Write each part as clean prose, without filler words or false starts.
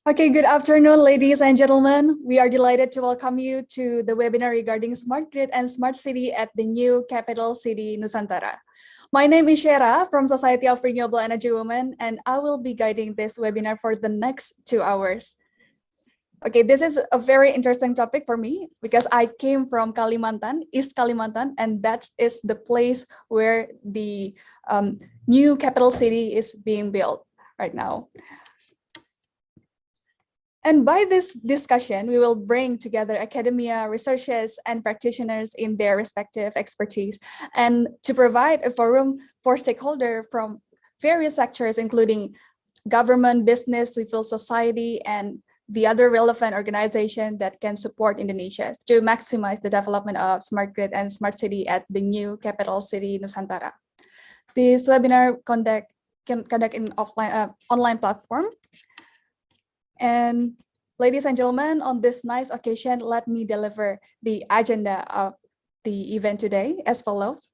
Okay, good afternoon, ladies and gentlemen. We are delighted to welcome you to the webinar regarding Smart Grid and Smart City at the new capital city, Nusantara. My name is Shera from Society of Renewable Energy Women, and I will be guiding this webinar for the next 2 hours. Okay, this is a very interesting topic for me because I came from Kalimantan, East Kalimantan, and that is the place where the new capital city is being built right now. And by this discussion, we will bring together academia, researchers, and practitioners in their respective expertise, and to provide a forum for stakeholders from various sectors, including government, business, civil society, and the other relevant organizations that can support Indonesia to maximize the development of smart grid and smart city at the new capital city, Nusantara. This webinar can conduct in online platform. And ladies and gentlemen, on this nice occasion, let me deliver the agenda of the event today as follows.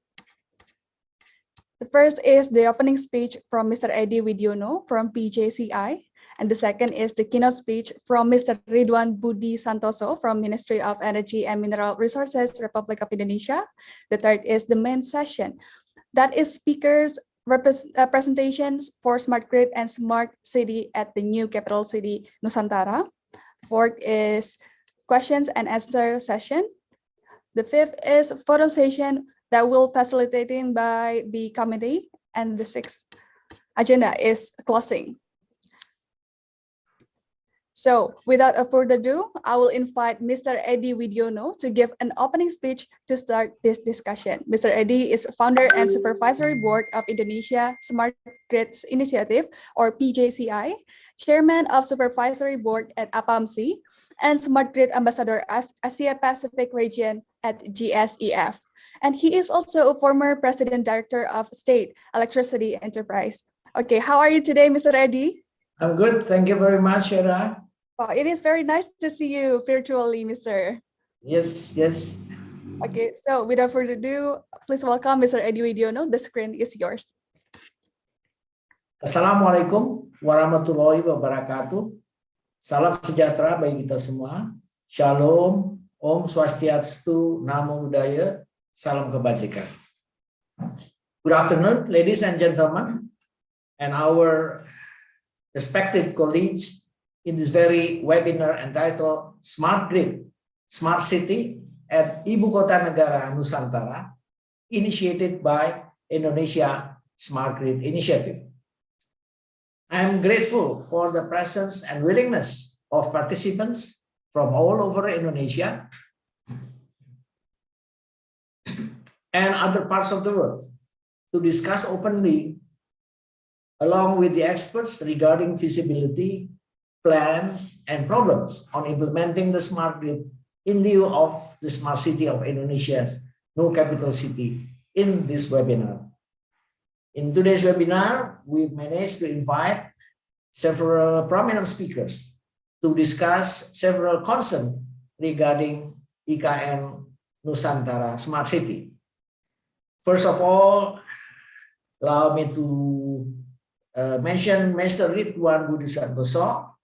The first is the opening speech from Mr. Edi Widiono from PJCI. And the second is the keynote speech from Mr. Ridwan Budi Santoso from Ministry of Energy and Mineral Resources, Republic of Indonesia. The third is the main session. That is speakers presentations for smart grid and smart city at the new capital city Nusantara. Fourth is questions and answer session. The fifth is photo session that will facilitated by the committee. And the sixth agenda is closing. So without further ado, I will invite Mr. Edi Widiono to give an opening speech to start this discussion. Mr. Edi is founder and supervisory board of Indonesia Smart Grids Initiative, or PJCI, chairman of supervisory board at APAMSI, and Smart Grid Ambassador of Asia Pacific region at GSEF. And he is also a former president director of State Electricity Enterprise. Okay, how are you today, Mr. Edi? I'm good. Thank you very much, Shera. Oh, it is very nice to see you virtually, Mr. Yes. Okay, so without further ado, please welcome Mr. Edi Widiono. The screen is yours. Assalamualaikum warahmatullahi wabarakatuh. Salam sejahtera bagi kita semua. Shalom, Om Swastiastu, Namo Buddhaya, Salam Kebajikan. Good afternoon, ladies and gentlemen, and our respected colleagues in this very webinar entitled Smart Grid, Smart City at Ibu Kota Negara Nusantara, initiated by Indonesia Smart Grid Initiative. I am grateful for the presence and willingness of participants from all over Indonesia and other parts of the world to discuss openly along with the experts regarding feasibility, plans, and problems on implementing the smart grid in lieu of the smart city of Indonesia's new capital city in this webinar. In today's webinar, we managed to invite several prominent speakers to discuss several concerns regarding Ikn-Nusantara Smart City. First of all, allow me to mention Mr. Ridwan Budi Santoso,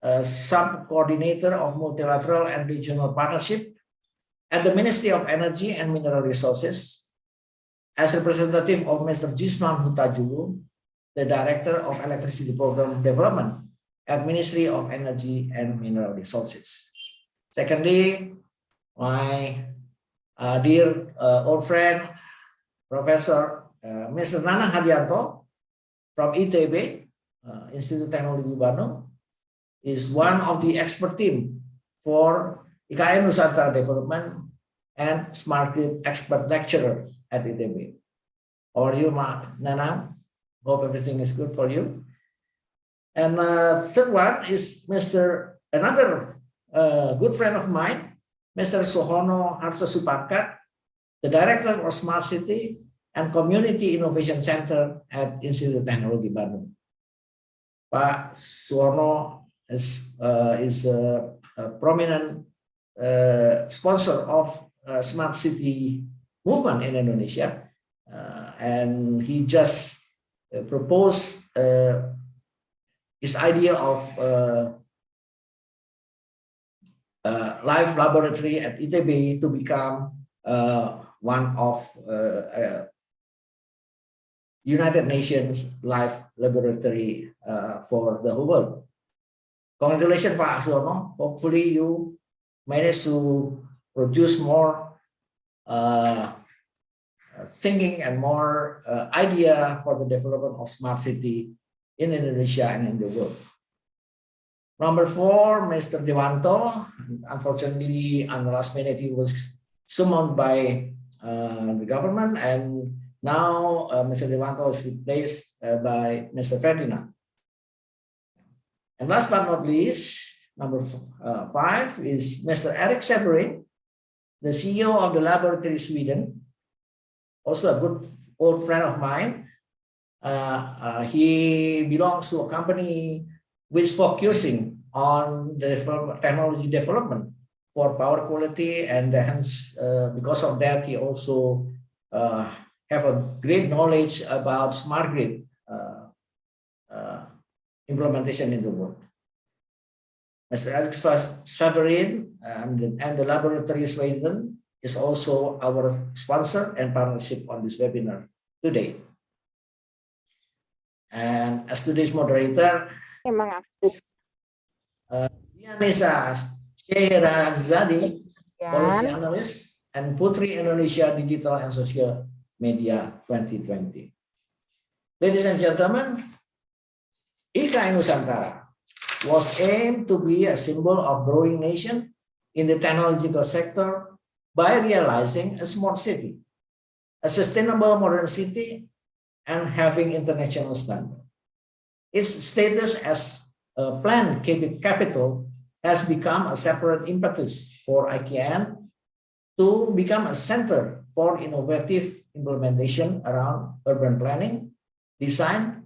Sub-Coordinator of Multilateral and Regional Partnership at the Ministry of Energy and Mineral Resources, as representative of Mr. Jisman Hutajulu, the Director of Electricity Program Development at Ministry of Energy and Mineral Resources. Secondly, my dear old friend, Professor Mr. Nanang Hadianto from ITB, Institute Teknologi Bandung, is one of the expert team for Ikn-Nusantara Development and Smart Grid expert lecturer at ITB. How are you, Nanang? Hope everything is good for you. And third one is another good friend of mine, Mr. Sohono Harsosupakat, the Director of Smart City and Community Innovation Center at Institute Teknologi Bandung. Pak Suwono is a prominent sponsor of smart city movement in Indonesia, and he just proposed his idea of live laboratory at ITB to become one of United Nations live laboratory for the whole world. Congratulations, Pak Aksiono. Hopefully you manage to produce more thinking and more idea for the development of smart city in Indonesia and in the world. Number 4, Mr. Dewanto. Unfortunately, on the last minute, he was summoned by the government, and now Mr. Dewanto is replaced by Mr. Ferdinand. And last but not least, number 5 is Mr. Eric Severin, the CEO of the Laboratory Sweden, also a good old friend of mine. He belongs to a company which is focusing on the technology development for power quality, and hence because of that he also have a great knowledge about smart grid implementation in the world. Mr. Alex Severin and the Laboratory Sweden is also our sponsor and partnership on this webinar today. And as today's moderator, Dianesa Sheherazadi, Policy Analyst, and Putri Indonesia Digital and Social Media 2020. Ladies and gentlemen, Ikn-Nusantara was aimed to be a symbol of growing nation in the technological sector by realizing a smart city, a sustainable modern city, and having international standard. Its status as a planned capital has become a separate impetus for IKN to become a center for innovative implementation around urban planning, design,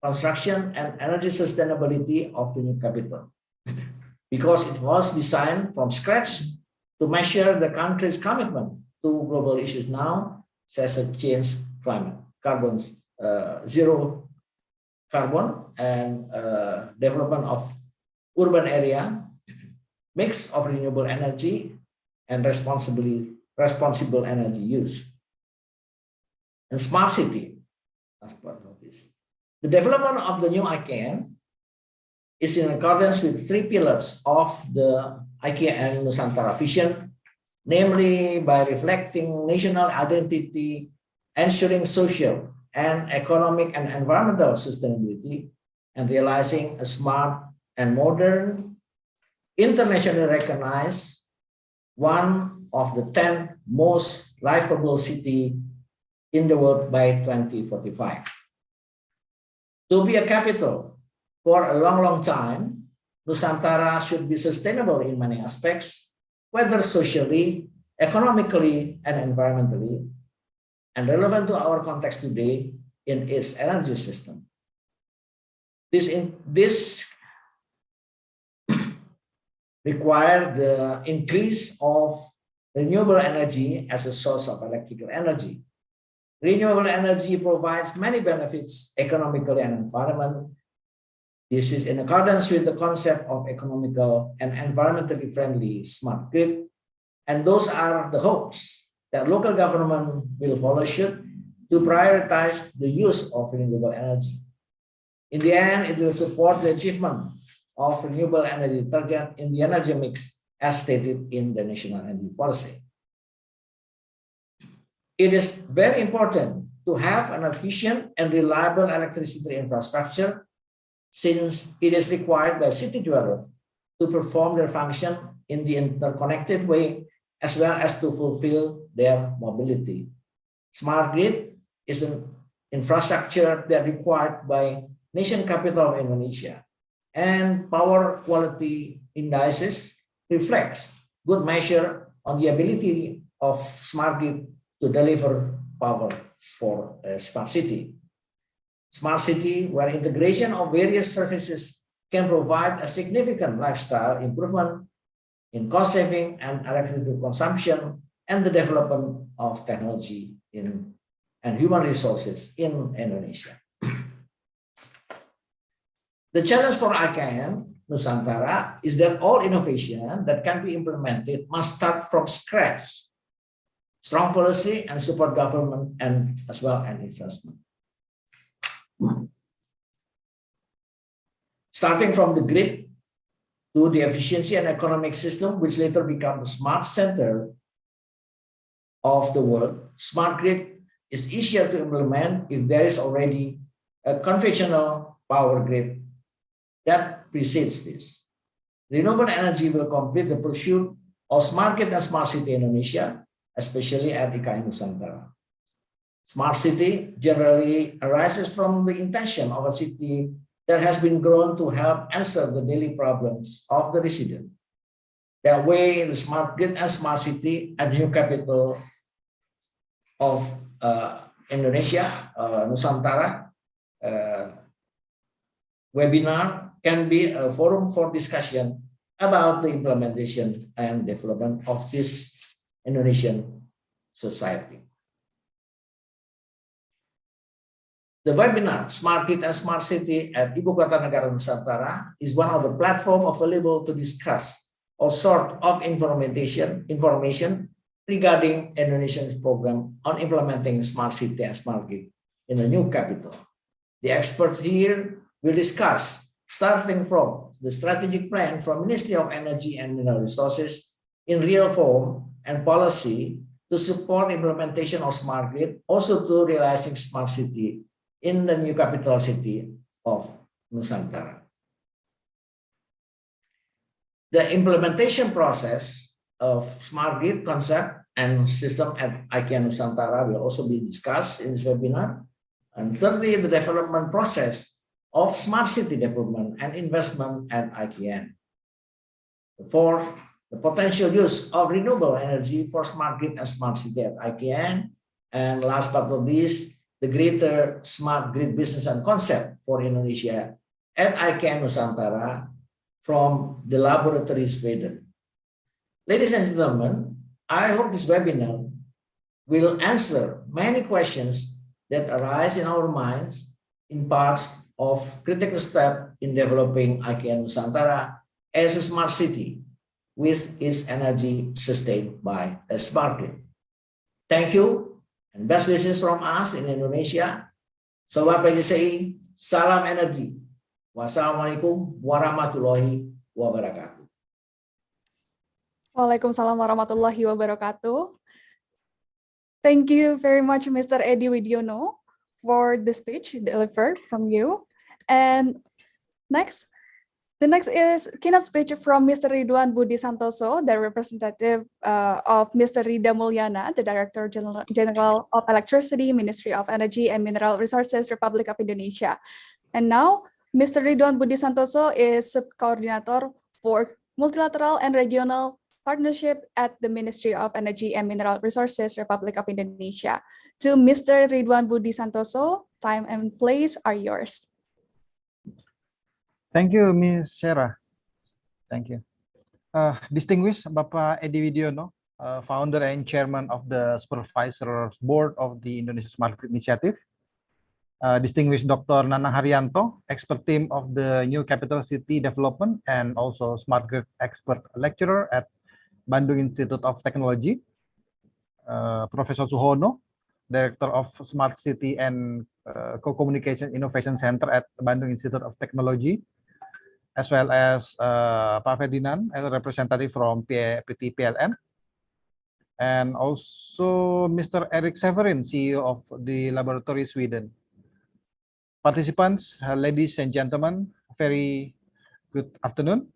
construction, and energy sustainability of the new capital. Because it was designed from scratch to measure the country's commitment to global issues now, such as change climate, zero carbon, and development of urban area, mix of renewable energy, and responsible energy use. And smart city, as part of this. The development of the new IKN is in accordance with 3 pillars of the Ikn-Nusantara vision, namely by reflecting national identity, ensuring social and economic and environmental sustainability, and realizing a smart and modern, internationally recognized, one of the 10 most livable cities in the world by 2045. To be a capital for a long time, Nusantara should be sustainable in many aspects, whether socially, economically, and environmentally, and relevant to our context today in its energy system. This requires the increase of renewable energy as a source of electrical energy. Renewable energy provides many benefits economically and environment. This is in accordance with the concept of economical and environmentally friendly smart grid. And those are the hopes that local government will follow suit to prioritize the use of renewable energy. In the end, it will support the achievement of renewable energy target in the energy mix as stated in the National Energy Policy. It is very important to have an efficient and reliable electricity infrastructure, since it is required by city dwellers to perform their function in the interconnected way, as well as to fulfill their mobility. Smart grid is an infrastructure that required by nation capital of Indonesia, and power quality indices reflects good measure on the ability of smart grid to deliver power for a smart city. Smart city, where integration of various services can provide a significant lifestyle improvement in cost saving and electricity consumption, and the development of technology and human resources in Indonesia. The challenge for Ikn-Nusantara is that all innovation that can be implemented must start from scratch. Strong policy and support government and as well and investment. Starting from the grid to the efficiency and economic system, which later become the smart center of the world, smart grid is easier to implement if there is already a conventional power grid that precedes this. Renewable energy will complete the pursuit of smart grid and smart city Indonesia, especially at Ikn-Nusantara. Smart city generally arises from the intention of a city that has been grown to help answer the daily problems of the resident. That way, the smart grid and smart city and new capital of Indonesia, Nusantara, webinar can be a forum for discussion about the implementation and development of this Indonesian society. The webinar, Smart Grid and Smart City at Ibu Kota Negara Nusantara, is one of the platforms available to discuss all sort of information regarding Indonesia's program on implementing Smart City and Smart Grid in the new capital. The experts here will discuss, starting from the strategic plan from Ministry of Energy and Mineral Resources in real form and policy to support implementation of Smart Grid, also to realizing Smart City in the new capital city of Nusantara. The implementation process of Smart Grid concept and system at Ikn-Nusantara will also be discussed in this webinar. And thirdly, the development process of smart city development and investment at Ikn. Fourth, the potential use of renewable energy for smart grid and smart city at Ikn. And last but not least, the greater smart grid business and concept for Indonesia at Ikn-Nusantara from the laboratory Sweden. Ladies and gentlemen, I hope this webinar will answer many questions that arise in our minds in parts of critical step in developing Ikn-Nusantara as a smart city with its energy sustained by a smart grid. Thank you and best wishes from us in Indonesia. Sobat PJCI, salam energi. Wassalamualaikum warahmatullahi wabarakatuh. Waalaikumsalam warahmatullahi wabarakatuh. Thank you very much, Mr. Edi Widiono, for the speech delivered from you. And the next is keynote speech from Mr. Ridwan Budi Santoso, the representative of Mr. Rida Mulyana, the Director General of Electricity, Ministry of Energy and Mineral Resources, Republic of Indonesia. And now, Mr. Ridwan Budi Santoso is Sub-Coordinator for Multilateral and Regional Partnership at the Ministry of Energy and Mineral Resources, Republic of Indonesia. To Mr. Ridwan Budi Santoso, time and place are yours. Thank you, Ms. Shera. Thank you. Distinguished Bapak Edi Widiono, founder and chairman of the Supervisors Board of the Indonesia Smart Grid Initiative. Distinguished Dr. Nana Haryanto, expert team of the New Capital City Development and also Smart Grid expert lecturer at Bandung Institute of Technology. Professor Suhono, Director of Smart City and Co-Communication Innovation Center at Bandung Institute of Technology, as well as Pak Ferdinand, a representative from PT PLN, and also Mr. Eric Severin, CEO of the Laboratory Sweden. Participants, ladies and gentlemen, very good afternoon.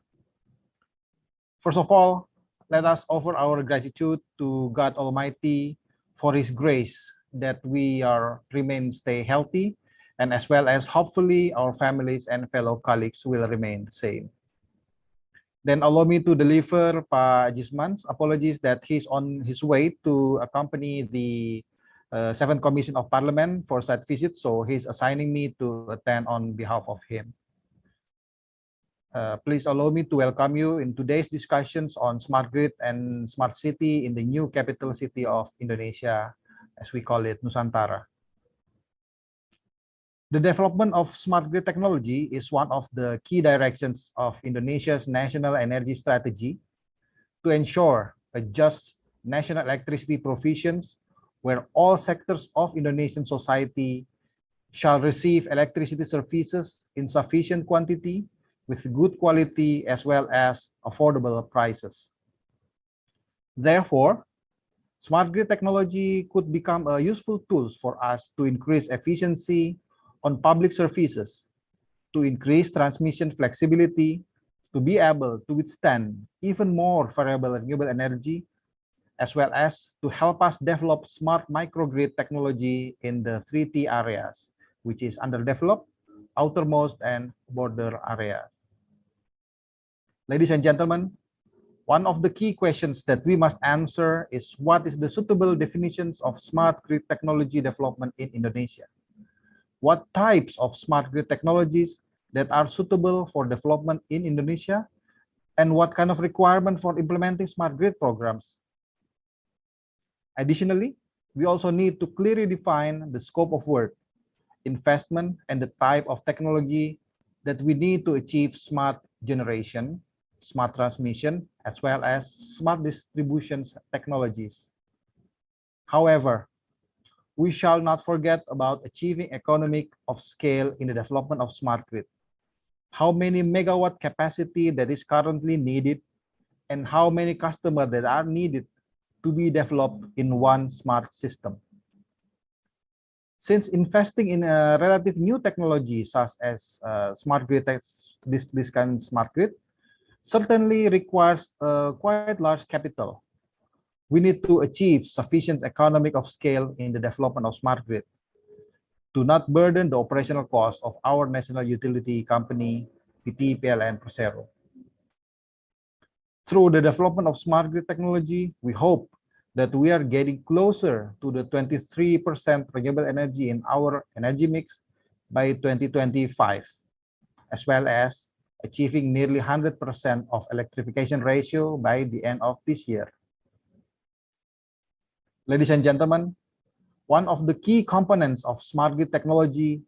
First of all, let us offer our gratitude to God Almighty for His grace that we stay healthy, and as well as hopefully our families and fellow colleagues will remain the same. Then allow me to deliver Pak Jisman's apologies that he's on his way to accompany the 7th Commission of Parliament for site visit, so he's assigning me to attend on behalf of him. Please allow me to welcome you in today's discussions on smart grid and smart city in the new capital city of Indonesia, as we call it, Nusantara. The development of smart grid technology is one of the key directions of Indonesia's national energy strategy to ensure a just national electricity provisions where all sectors of Indonesian society shall receive electricity services in sufficient quantity with good quality as well as affordable prices. Therefore, smart grid technology could become a useful tool for us to increase efficiency on public services, to increase transmission flexibility, to be able to withstand even more variable renewable energy, as well as to help us develop smart microgrid technology in the 3T areas, which is underdeveloped, outermost, and border areas. Ladies and gentlemen, one of the key questions that we must answer is what is the suitable definitions of smart grid technology development in Indonesia? What types of smart grid technologies that are suitable for development in Indonesia? And what kind of requirement for implementing smart grid programs? Additionally, we also need to clearly define the scope of work, investment, and the type of technology that we need to achieve smart generation, smart transmission, as well as smart distribution technologies. However, we shall not forget about achieving economic of scale in the development of smart grid. How many megawatt capacity that is currently needed and how many customers that are needed to be developed in one smart system. Since investing in a relative new technology such as smart grid, this kind of smart grid, certainly requires quite large capital. We need to achieve sufficient economic of scale in the development of smart grid to not burden the operational cost of our national utility company, PT, PLN, Persero. Through the development of smart grid technology, we hope that we are getting closer to the 23% renewable energy in our energy mix by 2025, as well as achieving nearly 100% of electrification ratio by the end of this year. Ladies and gentlemen, one of the key components of smart grid technology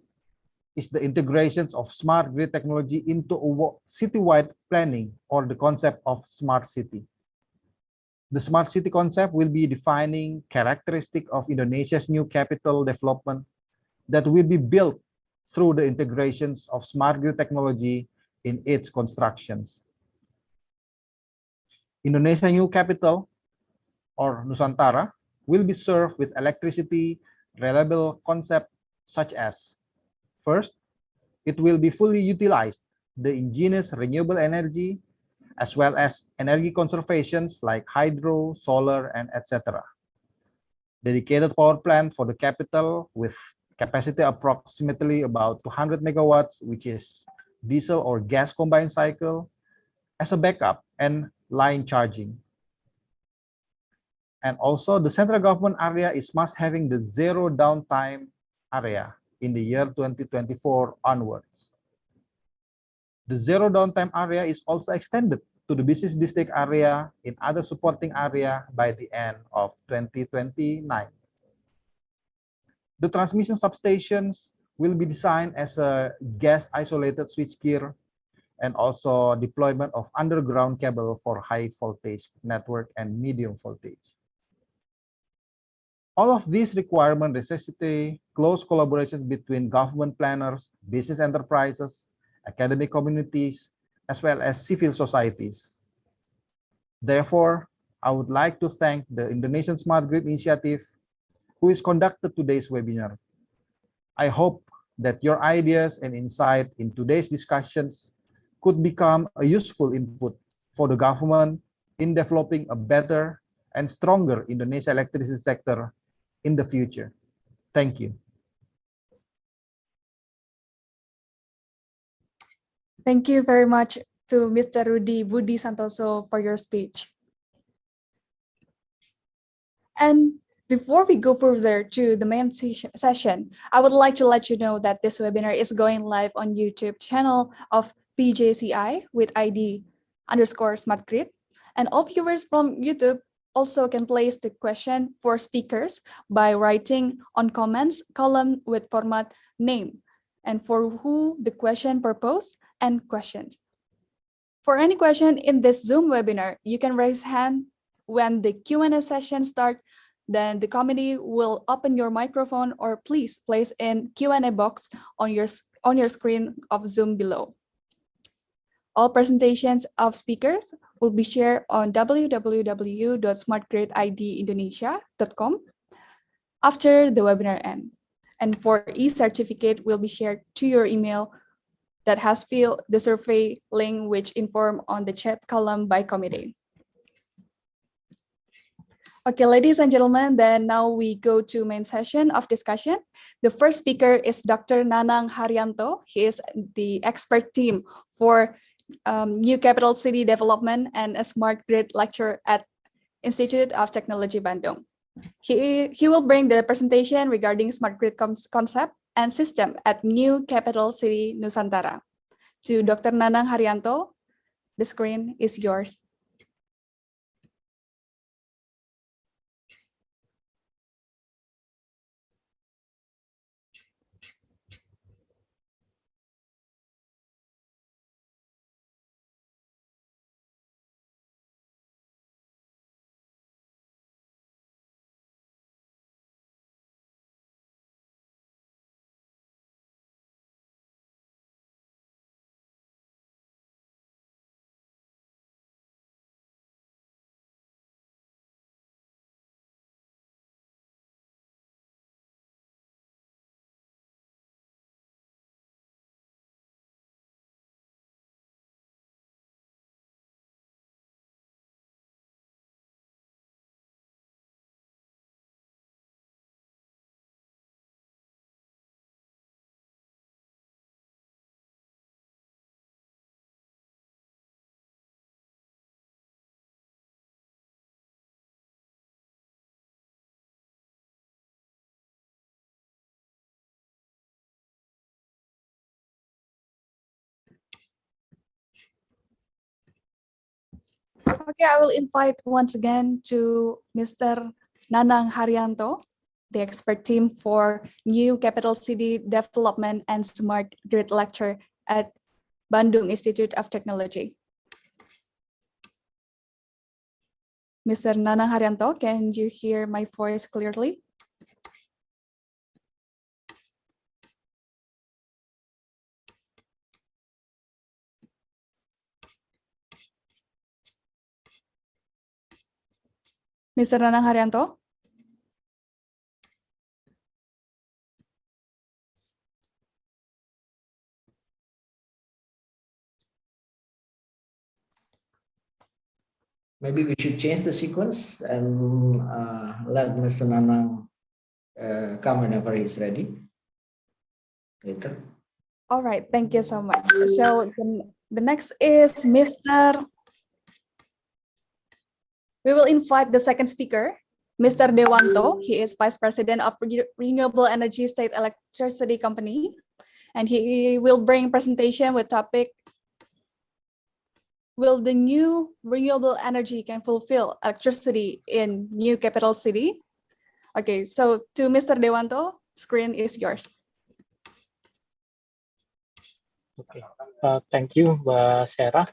is the integrations of smart grid technology into a citywide planning or the concept of smart city. The smart city concept will be defining characteristic of Indonesia's new capital development that will be built through the integrations of smart grid technology in its constructions. Indonesia new capital or Nusantara will be served with electricity reliable concept such as, first, it will be fully utilized the indigenous renewable energy as well as energy conservations like hydro, solar, and etc. Dedicated power plant for the capital with capacity approximately about 200 megawatts, which is diesel or gas combined cycle, as a backup and line charging. And also the central government area is must having the zero downtime area in the year 2024 onwards. The zero downtime area is also extended to the business district area in other supporting area by the end of 2029. The transmission substations will be designed as a gas isolated switchgear and also deployment of underground cable for high voltage network and medium voltage. All of these requirements necessitate close collaboration between government planners, business enterprises, academic communities, as well as civil societies. Therefore, I would like to thank the Indonesian Smart Grid Initiative who is conducted today's webinar. I hope that your ideas and insight in today's discussions could become a useful input for the government in developing a better and stronger Indonesia electricity sector in the future. Thank you. Thank you very much to Mr. Rudy Budi Santoso for your speech. And before we go further to the main session, I would like to let you know that this webinar is going live on YouTube channel of PJCI with ID _smartgrid. And all viewers from YouTube also can place the question for speakers by writing on comments column with format name. and for who the question purpose and questions. For any question in this Zoom webinar, you can raise hand when the Q&A session starts. Then the committee will open your microphone, or please place in Q&A box on your screen of Zoom below. All presentations of speakers will be shared on www.smartgrididindonesia.com after the webinar ends. And for e-certificate will be shared to your email that has filled the survey link which informed on the chat column by committee. Okay, ladies and gentlemen, then now we go to main session of discussion. The first speaker is Dr. Nanang Haryanto. He is the expert team for New Capital City Development and a Smart Grid lecturer at Institute of Technology Bandung. He will bring the presentation regarding smart grid concept and system at New Capital City Nusantara. To Dr. Nanang Haryanto, the screen is yours. Okay, I will invite once again to Mr. Nanang Haryanto, the expert team for New Capital City Development and Smart Grid lecturer at Bandung Institute of Technology. Mr. Nanang Haryanto, can you hear my voice clearly? Mr. Nanang Haryanto? Maybe we should change the sequence and let Mr. Nanang come whenever he's ready. Later. All right, thank you so much. So the next is Mr. We will invite the second speaker, Mr. Dewanto. He is Vice President of Renewable Energy State Electricity Company, and he will bring presentation with topic, will the new renewable energy can fulfill electricity in New Capital City? Okay, so to Mr. Dewanto, screen is yours. Oke, thank you Mbak Sarah.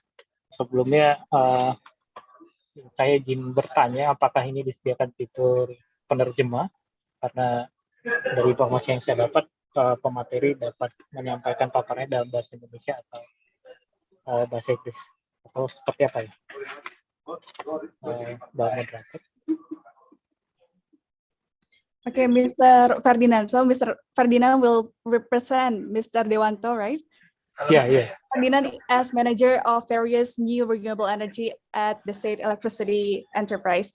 Sebelumnya saya izin bertanya apakah ini disediakan fitur penerjemah, karena dari informasi yang saya dapat pemateri dapat menyampaikan paparnya dalam bahasa Indonesia atau bahasa Inggris atau seperti apa ya, Mbak moderator? Okay, Mr. Ferdinand. So Mr. Ferdinand will represent Mr. Dewanto, right? Yeah. Ferdinand as manager of various new renewable energy at the State Electricity Enterprise.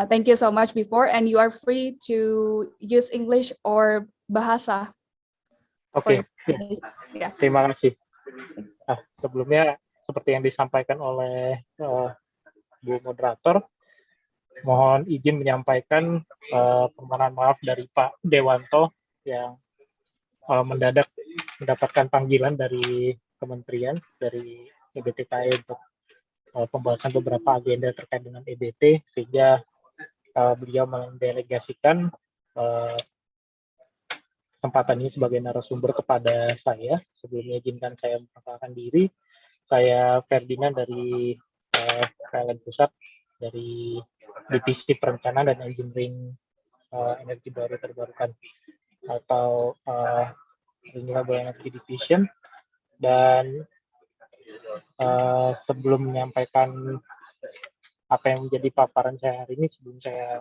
Thank you so much before, and you are free to use English or Bahasa. Oke, Yeah. terima kasih. Sebelumnya seperti yang disampaikan oleh Bu Moderator, mohon izin menyampaikan permohonan maaf dari Pak Dewanto yang mendadak mendapatkan panggilan dari kementerian, dari EBTKI untuk pembahasan beberapa agenda terkait dengan EBT, sehingga beliau mendelegasikan kesempatan ini sebagai narasumber kepada saya. Sebelumnya izinkan saya memperkenalkan diri. Saya Ferdinand dari PLN Pusat, dari Divisi Perencanaan dan Engineering Energi Baru Terbarukan atau Renewable Energy Division. Dan sebelum menyampaikan apa yang menjadi paparan saya hari ini, sebelum saya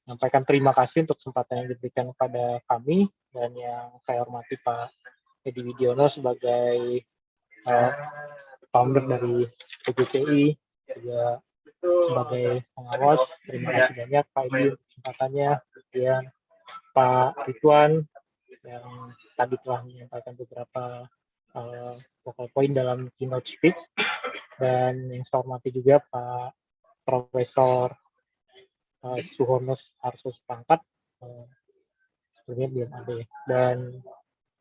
menyampaikan terima kasih untuk kesempatan yang diberikan kepada kami, dan yang saya hormati Pak Edi Widiono sebagai founder dari PGCI, juga sebagai pengawas. Terima kasih banyak Pak Edi untuk kesempatannya. Kemudian Pak Ridwan yang tadi telah menyampaikan beberapa pokok poin dalam keynote speech, dan yang saya hormati juga Pak Profesor Suhono Arsus Pangkat, sebelumnya belum ada ya, dan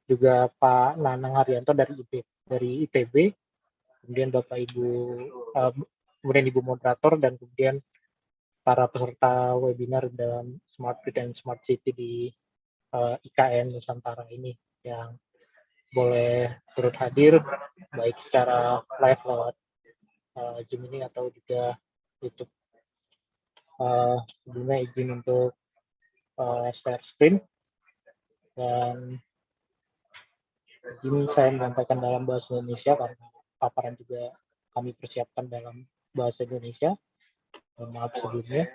juga Pak Nanang Haryanto dari ITB, kemudian Bapak Ibu, kemudian Ibu moderator, dan kemudian para peserta webinar dalam Smart Grid and Smart City di Ikn-Nusantara ini yang boleh turut hadir baik secara live lewat Zoom ini atau juga YouTube. Sebelumnya izin untuk share screen, dan izin saya menyampaikan dalam bahasa Indonesia karena paparan juga kami persiapkan dalam bahasa Indonesia. Mohon maaf sebelumnya.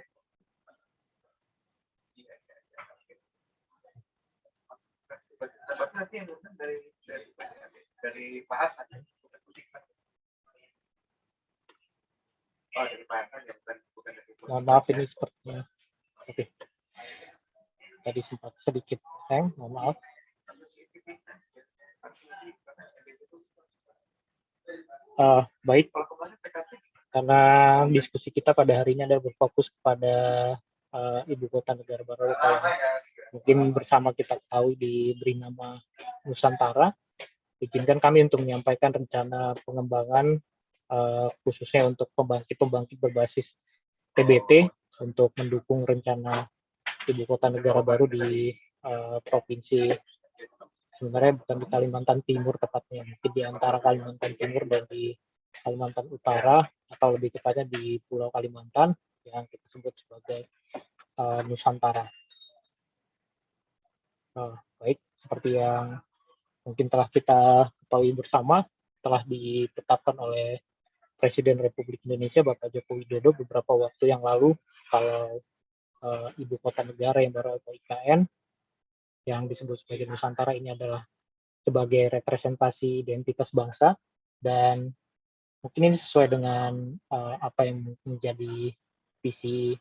Mohon maaf ini sepertinya. Oke. Tadi sempat sedikit hang, mohon maaf. Baik, karena diskusi kita pada hari ini adalah berfokus kepada ibu kota negara baru yang mungkin bersama kita ketahui diberi nama Nusantara. Izinkan kami untuk menyampaikan rencana pengembangan khususnya untuk pembangkit berbasis TBT untuk mendukung rencana ibu kota negara baru di provinsi, sebenarnya bukan di Kalimantan Timur tepatnya, mungkin di antara Kalimantan Timur dan di Kalimantan Utara, atau lebih tepatnya di Pulau Kalimantan yang kita sebut sebagai Nusantara. Baik, seperti yang mungkin telah kita ketahui bersama, telah ditetapkan oleh Presiden Republik Indonesia Bapak Joko Widodo beberapa waktu yang lalu kalau ibu kota negara yang baru atau IKN yang disebut sebagai Nusantara ini adalah sebagai representasi identitas bangsa, dan mungkin ini sesuai dengan apa yang menjadi visi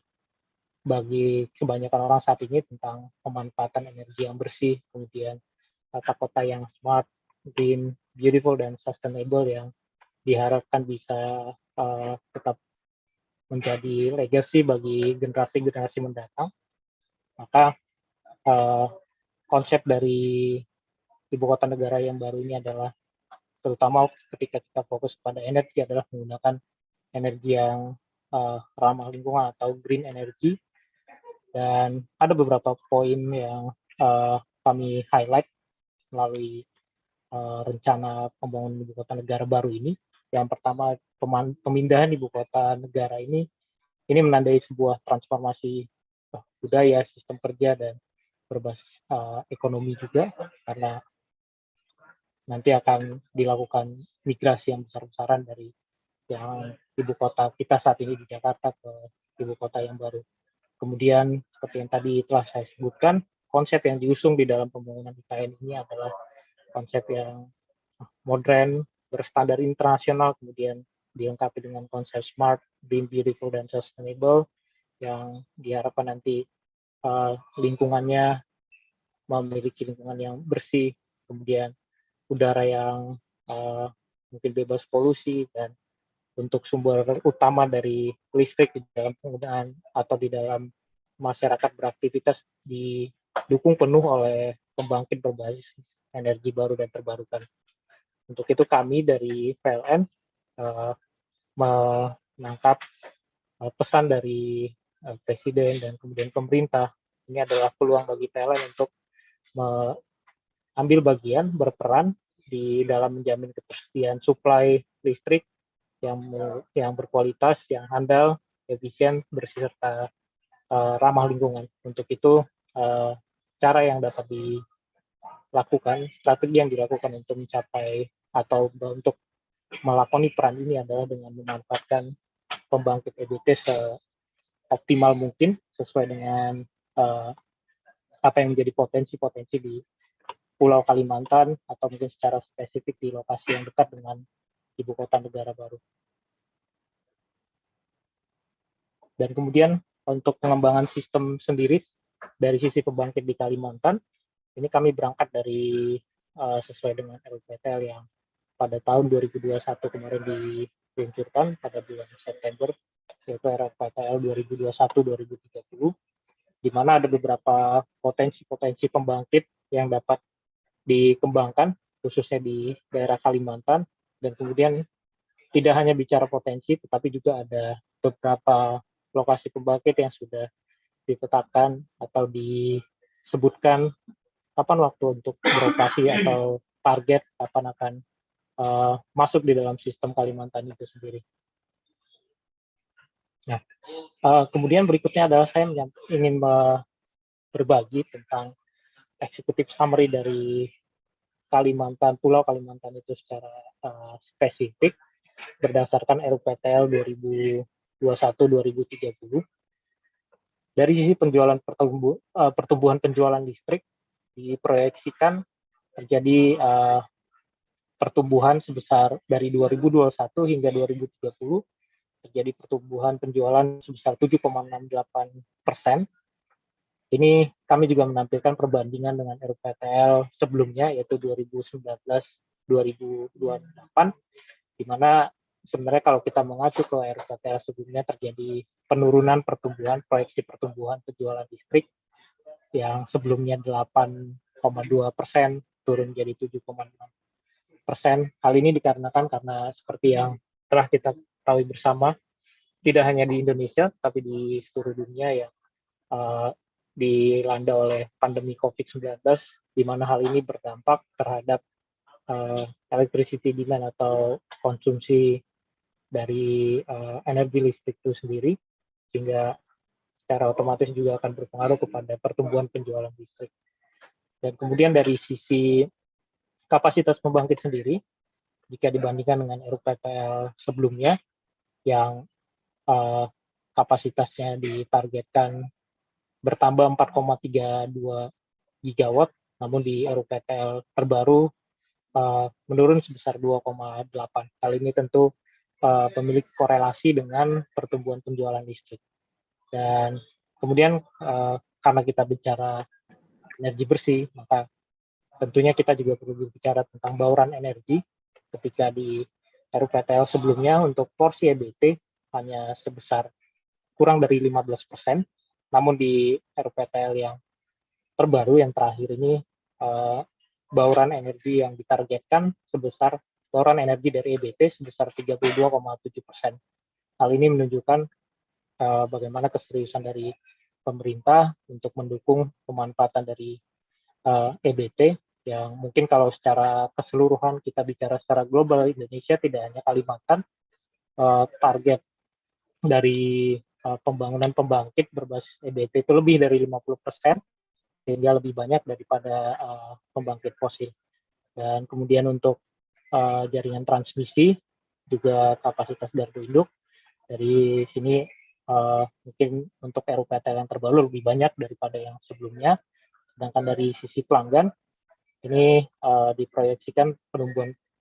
bagi kebanyakan orang saat ini tentang pemanfaatan energi yang bersih, kemudian tata kota yang smart, green, beautiful, dan sustainable yang diharapkan bisa tetap menjadi legacy bagi generasi-generasi mendatang. Maka konsep dari ibu kota negara yang baru ini adalah, terutama ketika kita fokus pada energi, adalah menggunakan energi yang ramah lingkungan atau green energy. Dan ada beberapa poin yang kami highlight melalui rencana pembangunan ibu kota negara baru ini. Yang pertama, pemindahan ibu kota negara ini menandai sebuah transformasi budaya, sistem kerja, dan berbasis ekonomi juga, karena nanti akan dilakukan migrasi yang besar-besaran dari yang ibu kota kita saat ini di Jakarta ke ibu kota yang baru. Kemudian seperti yang tadi telah saya sebutkan, konsep yang diusung di dalam pembangunan IKN ini adalah konsep yang modern, berstandar internasional, kemudian dilengkapi dengan konsep smart, green, beautiful, dan sustainable yang diharapkan nanti lingkungannya memiliki lingkungan yang bersih, kemudian udara yang mungkin bebas polusi, dan untuk sumber utama dari listrik di dalam penggunaan atau di dalam masyarakat beraktivitas didukung penuh oleh pembangkit berbasis energi baru dan terbarukan. Untuk itu kami dari PLN menangkap pesan dari Presiden dan kemudian pemerintah Ini adalah peluang bagi PLN untuk ambil bagian, berperan di dalam menjamin ketersediaan suplai listrik yang berkualitas, yang handal, efisien, bersih serta ramah lingkungan. Untuk itu, cara yang dapat dilakukan, strategi yang dilakukan untuk mencapai atau untuk melakoni peran ini adalah dengan memanfaatkan pembangkit EBT seoptimal mungkin sesuai dengan apa yang menjadi potensi-potensi di Pulau Kalimantan atau mungkin secara spesifik di lokasi yang dekat dengan ibu kota negara baru. Dan kemudian untuk pengembangan sistem sendiri dari sisi pembangkit di Kalimantan, ini kami berangkat dari sesuai dengan RUPTL yang pada tahun 2021 kemarin diluncurkan pada bulan September, yaitu RUPTL 2021-2030, di mana ada beberapa potensi-potensi pembangkit yang dapat dikembangkan, khususnya di daerah Kalimantan, dan kemudian tidak hanya bicara potensi, tetapi juga ada beberapa lokasi pembangkit yang sudah ditetapkan atau disebutkan kapan waktu untuk beroperasi atau target kapan akan masuk di dalam sistem Kalimantan itu sendiri. Nah, kemudian berikutnya adalah saya ingin berbagi tentang eksekutif summary dari Kalimantan, Pulau Kalimantan itu secara spesifik berdasarkan RUPTL 2021-2030. Dari sisi penjualan pertumbuhan penjualan listrik diproyeksikan terjadi pertumbuhan sebesar dari 2021 hingga 2030 terjadi pertumbuhan penjualan sebesar 7,68%. Ini kami juga menampilkan perbandingan dengan RUPTL sebelumnya, yaitu 2019-2028, di mana sebenarnya kalau kita mengacu ke RUPTL sebelumnya terjadi penurunan pertumbuhan, proyeksi pertumbuhan penjualan listrik yang sebelumnya 8,2% turun jadi 7,6%. Hal ini dikarenakan karena seperti yang telah kita ketahui bersama, tidak hanya di Indonesia, tapi di seluruh dunia yang dilanda oleh pandemi COVID-19, di mana hal ini berdampak terhadap electricity demand atau konsumsi dari energi listrik itu sendiri, sehingga secara otomatis juga akan berpengaruh kepada pertumbuhan penjualan listrik. Dan kemudian dari sisi kapasitas pembangkit sendiri, jika dibandingkan dengan RUPTL sebelumnya, yang kapasitasnya ditargetkan bertambah 4,32 gigawatt, namun di RUPTL terbaru menurun sebesar 2,8. Hal ini tentu memiliki korelasi dengan pertumbuhan penjualan listrik. Dan kemudian karena kita bicara energi bersih, maka tentunya kita juga perlu berbicara tentang bauran energi. Ketika di RUPTL sebelumnya untuk porsi EBT hanya sebesar kurang dari 15%, namun di RUPTL yang terbaru yang terakhir ini bauran energi yang ditargetkan sebesar bauran energi dari EBT sebesar 32,7%. Hal ini menunjukkan bagaimana keseriusan dari pemerintah untuk mendukung pemanfaatan dari EBT yang mungkin kalau secara keseluruhan kita bicara secara global, Indonesia tidak hanya Kalimantan, target dari pembangunan pembangkit berbasis EBT itu lebih dari 50%, sehingga lebih banyak daripada pembangkit fosil. Dan kemudian untuk jaringan transmisi juga kapasitas gardu induk dari sini mungkin untuk RUPTL yang terbaru lebih banyak daripada yang sebelumnya. Sedangkan dari sisi pelanggan ini diproyeksikan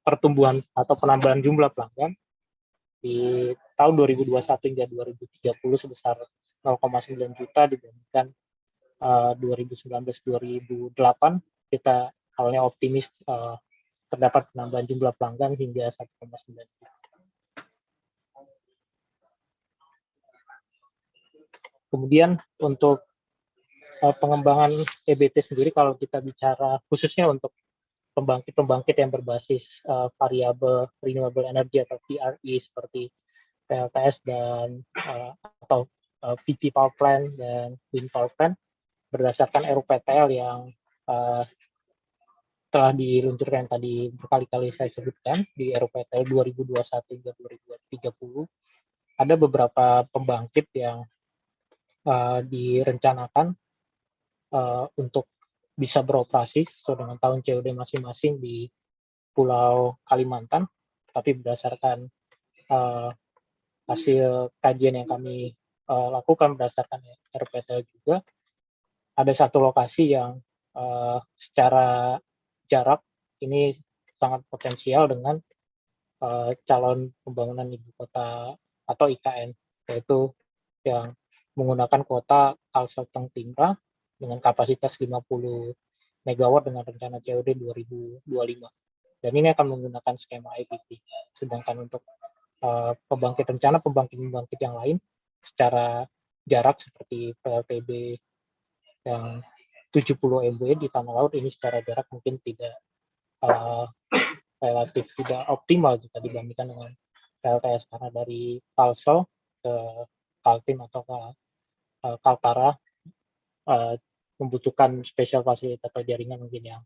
pertumbuhan atau penambahan jumlah pelanggan di tahun 2021 hingga 2030 sebesar 0,9 juta dibandingkan 2019-2008 kita awalnya optimis terdapat penambahan jumlah pelanggan hingga 1,9 juta. Kemudian untuk pengembangan EBT sendiri, kalau kita bicara khususnya untuk pembangkit-pembangkit yang berbasis variabel renewable energy atau VRE seperti PLTS dan atau VT power plant dan wind power plant, berdasarkan RUPTL yang telah diluncurkan tadi berkali-kali saya sebutkan di RUPTL 2021 hingga 2030, ada beberapa pembangkit yang direncanakan untuk bisa beroperasi sesuai dengan tahun COD masing-masing di Pulau Kalimantan, tapi berdasarkan hasil kajian yang kami lakukan berdasarkan RPTL juga, ada satu lokasi yang secara jarak ini sangat potensial dengan calon pembangunan ibu kota atau IKN, yaitu yang menggunakan kuota Kalsel Tingra dengan kapasitas 50 megawatt dengan rencana COD 2025. Dan ini akan menggunakan skema IPP. Sedangkan untuk pembangkit yang lain secara jarak seperti PLTB yang 70 MW di tanah laut, ini secara jarak mungkin tidak relatif tidak optimal jika dibandingkan dengan PLTS, karena dari Kalsel ke Kaltim atau ke Kaltara membutuhkan spesial fasilitas atau jaringan mungkin yang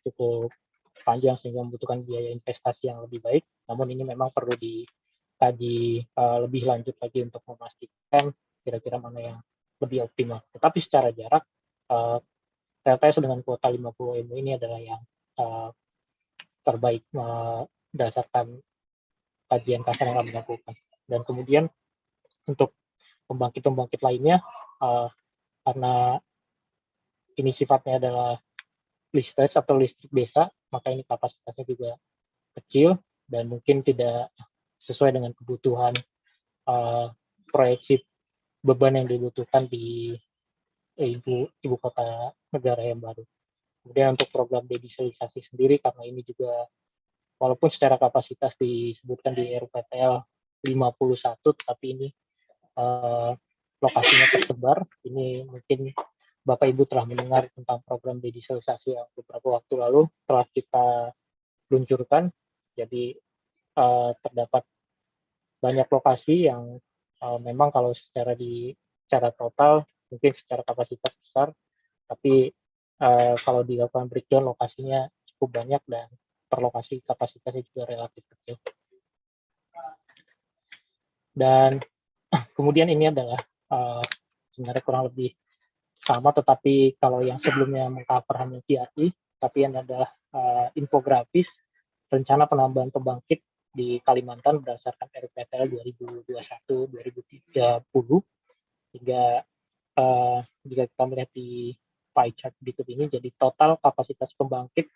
cukup panjang sehingga membutuhkan biaya investasi yang lebih baik. Namun ini memang perlu dikaji lebih lanjut lagi untuk memastikan kira-kira mana yang lebih optimal. Tetapi secara jarak PLTS dengan kuota 50 MW ini adalah yang terbaik berdasarkan kajian kasar yang kami lakukan. Dan kemudian untuk pembangkit lainnya, karena ini sifatnya adalah listrik atau listrik desa, maka ini kapasitasnya juga kecil dan mungkin tidak sesuai dengan kebutuhan proyeksi beban yang dibutuhkan di ibu kota negara yang baru. Kemudian untuk program dedesalisasi sendiri, karena ini juga walaupun secara kapasitas disebutkan di RUPTL 51, tapi ini lokasinya tersebar. Ini mungkin Bapak Ibu telah mendengar tentang program dedesalisasi yang beberapa waktu lalu telah kita luncurkan. Jadi terdapat banyak lokasi yang memang kalau secara total mungkin secara kapasitas besar, tapi kalau dilakukan breakdown lokasinya cukup banyak dan per lokasi kapasitasnya juga relatif kecil. Dan kemudian ini adalah sebenarnya kurang lebih sama, tetapi kalau yang sebelumnya mengcover hanya TRI, tapi ini adalah infografis rencana penambahan pembangkit di Kalimantan berdasarkan RPTL 2021-2030 hingga jika kita melihat di pie chart berikut ini, jadi total kapasitas pembangkit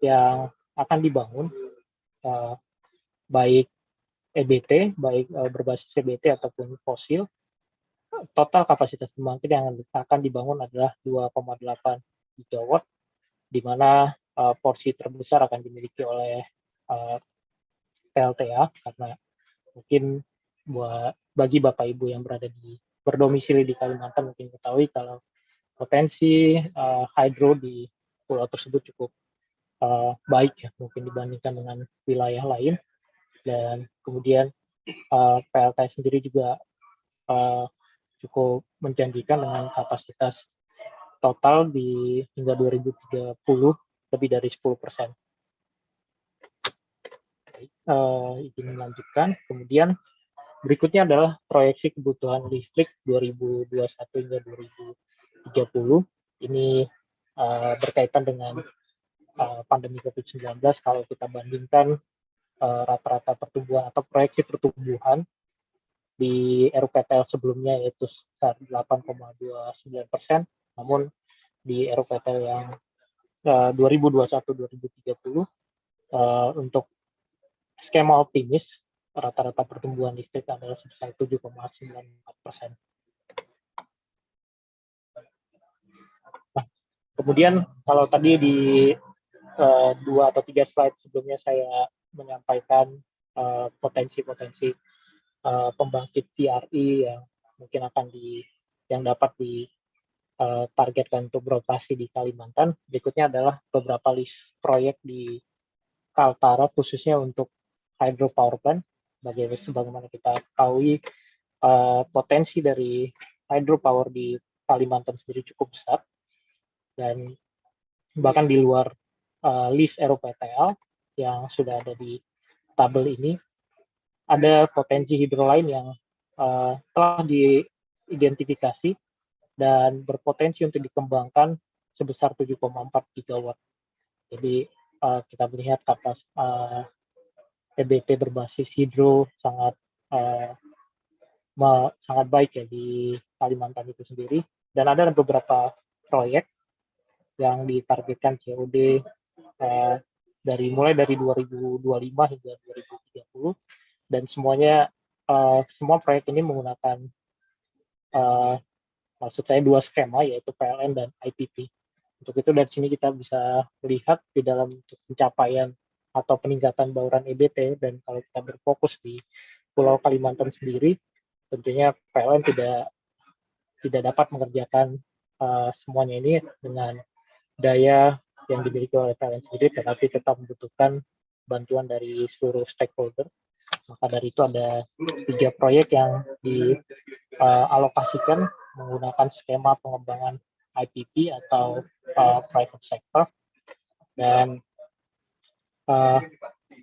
yang akan dibangun baik EBT, baik berbasis EBT ataupun fosil, total kapasitas pembangkit yang akan dibangun adalah 2,8 gigawatt, di mana porsi terbesar akan dimiliki oleh PLTA, karena mungkin bagi Bapak Ibu yang berdomisili di Kalimantan mungkin ketahui kalau potensi hydro di pulau tersebut cukup baik ya, mungkin dibandingkan dengan wilayah lain. Dan kemudian PLTA sendiri juga cukup menjanjikan dengan kapasitas total hingga 2030 lebih dari 10%. Izin melanjutkan. Kemudian berikutnya adalah proyeksi kebutuhan listrik 2021 hingga 2030. Ini berkaitan dengan pandemi COVID-19. Kalau kita bandingkan rata-rata pertumbuhan atau proyeksi pertumbuhan di RUPTL sebelumnya yaitu sebesar 8,29%, namun di RUPTL yang 2021-2030 untuk skema optimis rata-rata pertumbuhan listrik adalah sebesar 7,94%. Nah, kemudian kalau tadi di 2 atau 3 slide sebelumnya saya menyampaikan potensi-potensi pembangkit TRI yang mungkin yang dapat ditargetkan untuk beroperasi di Kalimantan. Berikutnya adalah beberapa list proyek di Kaltara khususnya untuk hydropower plant. Sebagaimana kita ketahui potensi dari hydropower di Kalimantan sendiri cukup besar, dan bahkan di luar list RUPTL yang sudah ada di tabel ini, ada potensi hidro lain yang telah diidentifikasi dan berpotensi untuk dikembangkan sebesar 7,4 gigawatt. Jadi kita melihat EBT berbasis hidro sangat sangat baik ya di Kalimantan itu sendiri, dan ada beberapa proyek yang ditargetkan COD mulai dari 2025 hingga 2030, dan semua proyek ini menggunakan maksud saya dua skema, yaitu PLN dan IPP. Untuk itu dari sini kita bisa melihat di dalam pencapaian atau peningkatan bauran EBT, dan kalau kita berfokus di Pulau Kalimantan sendiri, tentunya PLN tidak dapat mengerjakan semuanya ini dengan daya yang dimiliki oleh PLN sendiri, tetapi tetap membutuhkan bantuan dari seluruh stakeholder. Maka dari itu ada 3 proyek yang dialokasikan menggunakan skema pengembangan IPP atau private sector. Dan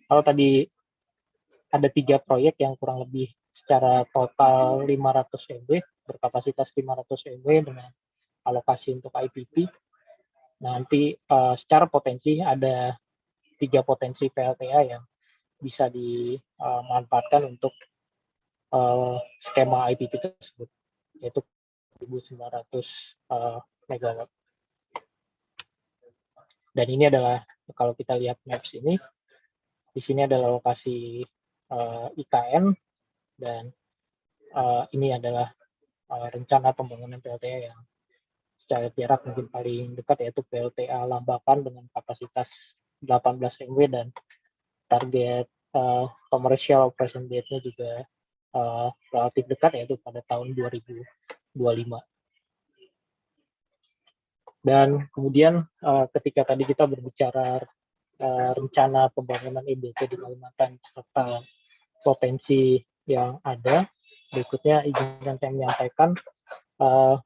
kalau tadi ada 3 proyek yang kurang lebih secara total 500 MW, berkapasitas 500 MW dengan alokasi untuk IPP. Nanti secara potensi ada 3 potensi PLTA yang bisa dimanfaatkan untuk skema IPP tersebut, yaitu 1.900 megawatt. Dan ini adalah, kalau kita lihat maps ini, di sini adalah lokasi IKN, dan ini adalah rencana pembangunan PLTA yang secara jarak mungkin paling dekat, yaitu PLTA Lambakan dengan kapasitas 18 MW, dan target commercial operation date-nya juga relatif dekat, yaitu pada tahun 2025. Dan kemudian ketika tadi kita berbicara rencana pembangunan EBT di Kalimantan serta potensi yang ada, berikutnya izinkan saya menyampaikan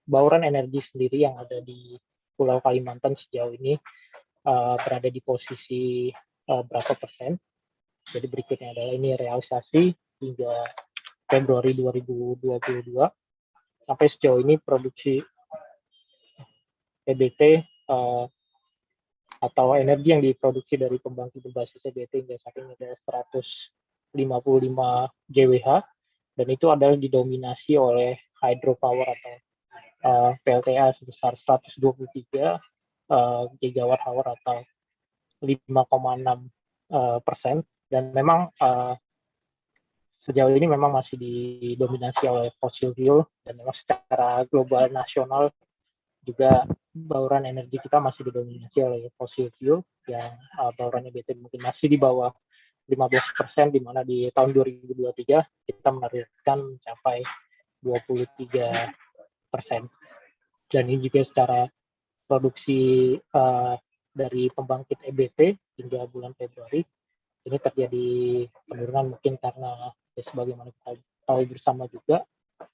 bauran energi sendiri yang ada di Pulau Kalimantan sejauh ini berada di posisi berapa persen. Jadi berikutnya adalah ini realisasi hingga Februari 2022. Sampai sejauh ini produksi EBT atau energi yang diproduksi dari pembangkit berbasis EBT hingga saat ini adalah 155 GWH, dan itu adalah didominasi oleh hydropower atau PLTA sebesar 123 gigawatt hour atau 5,6%, dan memang sejauh ini memang masih didominasi oleh fossil fuel, dan memang secara global nasional juga bauran energi kita masih didominasi oleh fossil fuel yang bauran EBT mungkin masih di bawah 15%, di mana di tahun 2023 kita menargetkan mencapai 23%. Dan ini juga secara produksi dari pembangkit EBT hingga bulan Februari ini terjadi penurunan, mungkin karena sebagaimana kita tahu bersama juga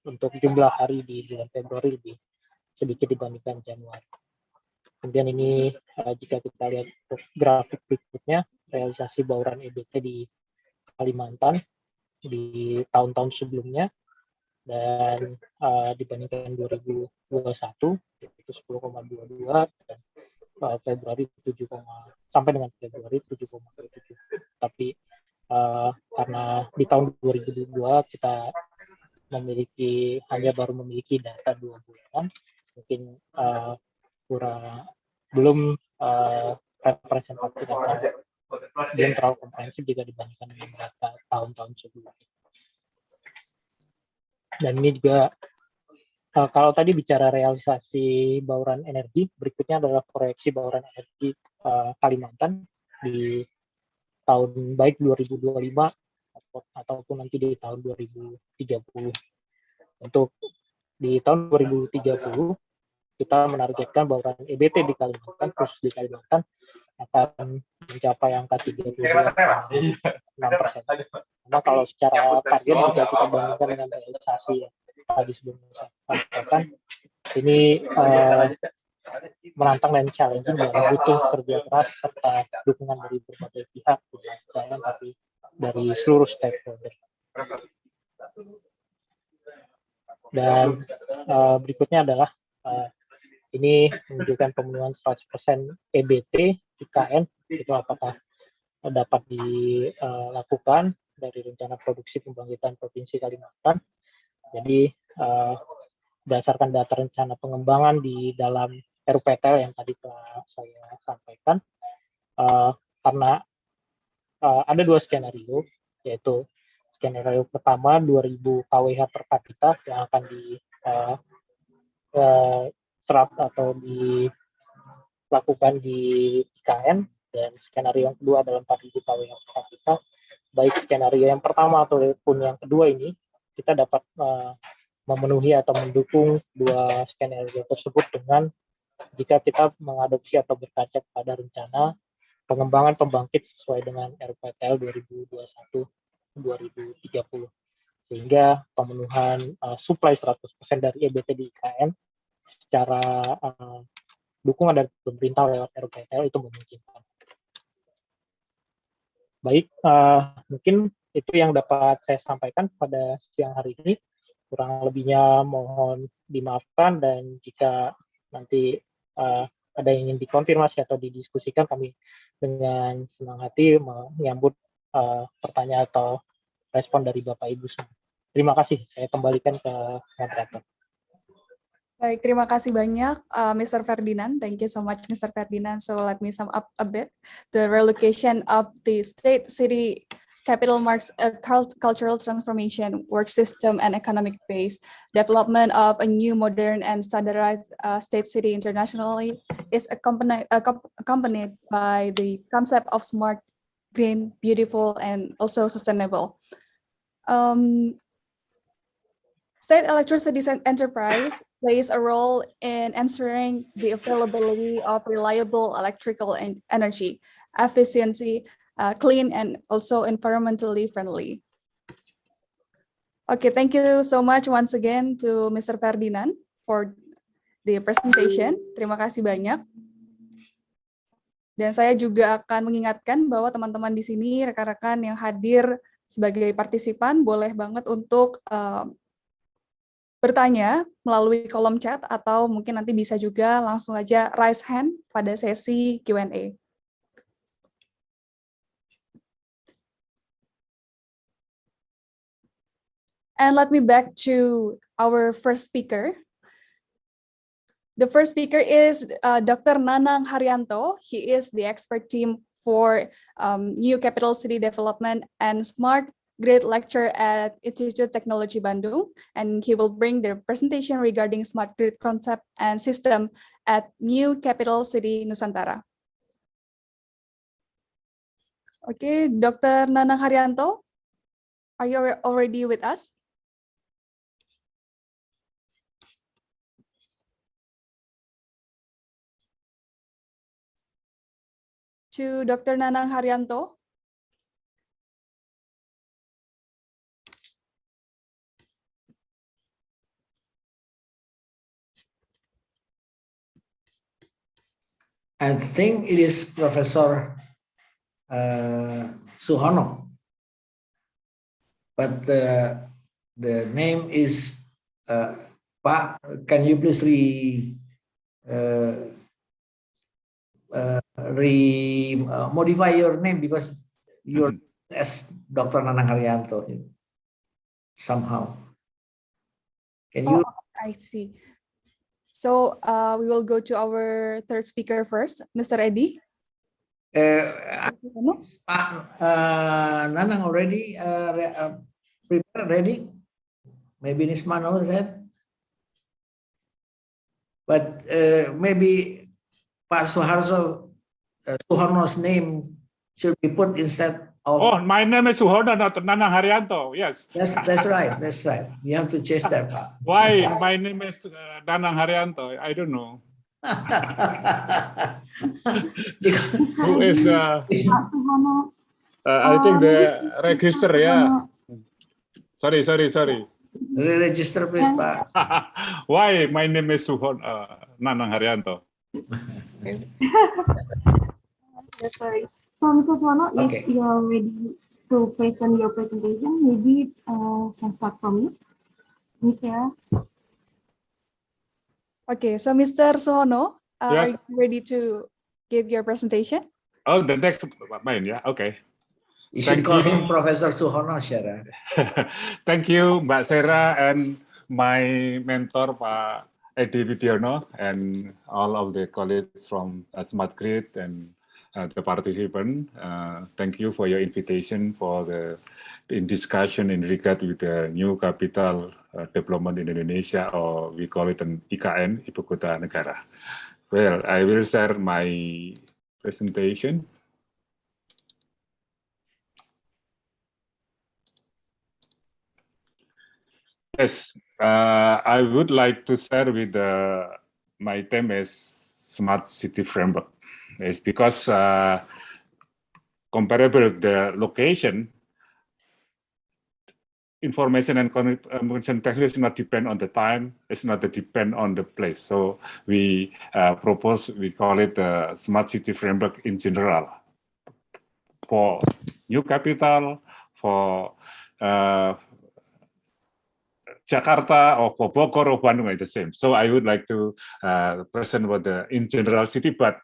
untuk jumlah hari di bulan Februari lebih sedikit dibandingkan Januari. Kemudian ini jika kita lihat grafik berikutnya, realisasi bauran EBT di Kalimantan di tahun-tahun sebelumnya, dan dibandingkan 2021 itu 10,22, dan Februari 7, sampai dengan Februari 7,27. Tapi karena di tahun 2022 kita baru memiliki data 2 bulan, mungkin belum representatif atau belum terlalu komprehensif jika dibandingkan dengan data tahun-tahun sebelumnya. Dan ini juga kalau tadi bicara realisasi bauran energi, berikutnya adalah proyeksi bauran energi Kalimantan di tahun baik 2025 ataupun nanti di tahun 2030. Untuk di tahun 2030 kita menargetkan bauran EBT di Kalimantan, khusus di Kalimantan, akan mencapai angka 32,6%. Karena kalau secara target jika kita bandingkan dengan realisasi yang tadi sebelumnya saya sampaikan, Ini menantang dan challenging yang butuh kerja keras serta dukungan dari berbagai pihak, bukan saya tapi dari seluruh stakeholder. Dan berikutnya adalah ini menunjukkan pemenuhan 100% EBT IKN, itu apakah dapat dilakukan dari rencana produksi pembangkitan Provinsi Kalimantan. Jadi berdasarkan data rencana pengembangan di dalam RUPTL yang tadi telah saya sampaikan, karena ada dua skenario, yaitu skenario pertama 2000 kWh per kapita yang akan diserap atau dilakukan di IKN, dan skenario yang kedua adalah 4000 kWh per kapita. Baik skenario yang pertama ataupun yang kedua ini, kita dapat memenuhi atau mendukung dua skenario tersebut dengan jika kita mengadopsi atau berkaca pada rencana pengembangan pembangkit sesuai dengan RUPTL 2021-2030, sehingga pemenuhan supply 100% dari EBT di IKN secara dukungan dari pemerintah lewat RUPTL itu memungkinkan. Baik, mungkin itu yang dapat saya sampaikan pada siang hari ini. Kurang lebihnya mohon dimaafkan, dan jika nanti ada yang ingin dikonfirmasi atau didiskusikan, kami dengan senang hati menyambut pertanyaan atau respon dari Bapak Ibu semua. Terima kasih, saya kembalikan ke moderator. Baik, terima kasih banyak, Mr. Ferdinand. Thank you so much, Mr. Ferdinand. So let me sum up a bit. The relocation of the state-city capital marks a cultural transformation, work system, and economic base. Development of a new, modern, and standardized state city internationally is accompanied by the concept of smart, green, beautiful, and also sustainable. State electricity enterprise plays a role in ensuring the availability of reliable electrical energy, efficiency, clean, and also environmentally friendly. Okay, thank you so much once again to Mr. Ferdinand for the presentation. Terima kasih banyak. Dan saya juga akan mengingatkan bahwa teman-teman di sini, rekan-rekan yang hadir sebagai partisipan, boleh banget untuk bertanya melalui kolom chat, atau mungkin nanti bisa juga langsung aja raise hand pada sesi Q&A. And let me back to our first speaker. The first speaker is Dr. Nanang Haryanto. He is the expert team for New Capital City Development and Smart Grid lecturer at Institute Technology Bandung, and he will bring the presentation regarding smart grid concept and system at New Capital City Nusantara. Okay, Dr. Nanang Haryanto, are you already with us? To Dr. Nanang Haryanto. I think it is Professor Suhono, but the name is Pak. Can you please modify your name, because you're as Dr. Nanang Haryanto somehow. Can you? I see. So we will go to our third speaker first, Mr. Eddie. Nanang already prepared, ready? Maybe Nisma knows that. But maybe Pak Suharno's name should be put instead of... Oh, my name is Suharno, not Nanang Haryanto. Yes. That's right. That's right. You have to change that, Pak. Why my name is Nanang Haryanto? I don't know. Who is? I think the register. Yeah. Sorry. Re-register, please, Pak. Why? My name is Nanang Haryanto. That's right. So, Mr. Suwono, Okay. if you are ready to present your presentation, maybe can start from you, Ms. Sarah. Okay, so Mr. Suhono, are Yes. you ready to give your presentation? Oh, the next mine, yeah, okay. You should Thank call you. him Professor Suhono, Syara. Thank you, Mbak Sarah, and my mentor, Pak Edi Widiono, and all of the colleagues from Smart Grid and the participant. Thank you for your invitation for the in discussion in regard with the new capital development in Indonesia, or we call it an IKN, Ibu Kota Negara. Well, I will share my presentation. Yes, I would like to share with my theme is Smart City Framework. It's because comparable the location, information and communication technology not depend on the time, it's not depend on the place. So we propose, we call it the Smart City Framework in general. For new capital, for Jakarta or for Bogor or Bandung is the same. So I would like to present about the in general city, but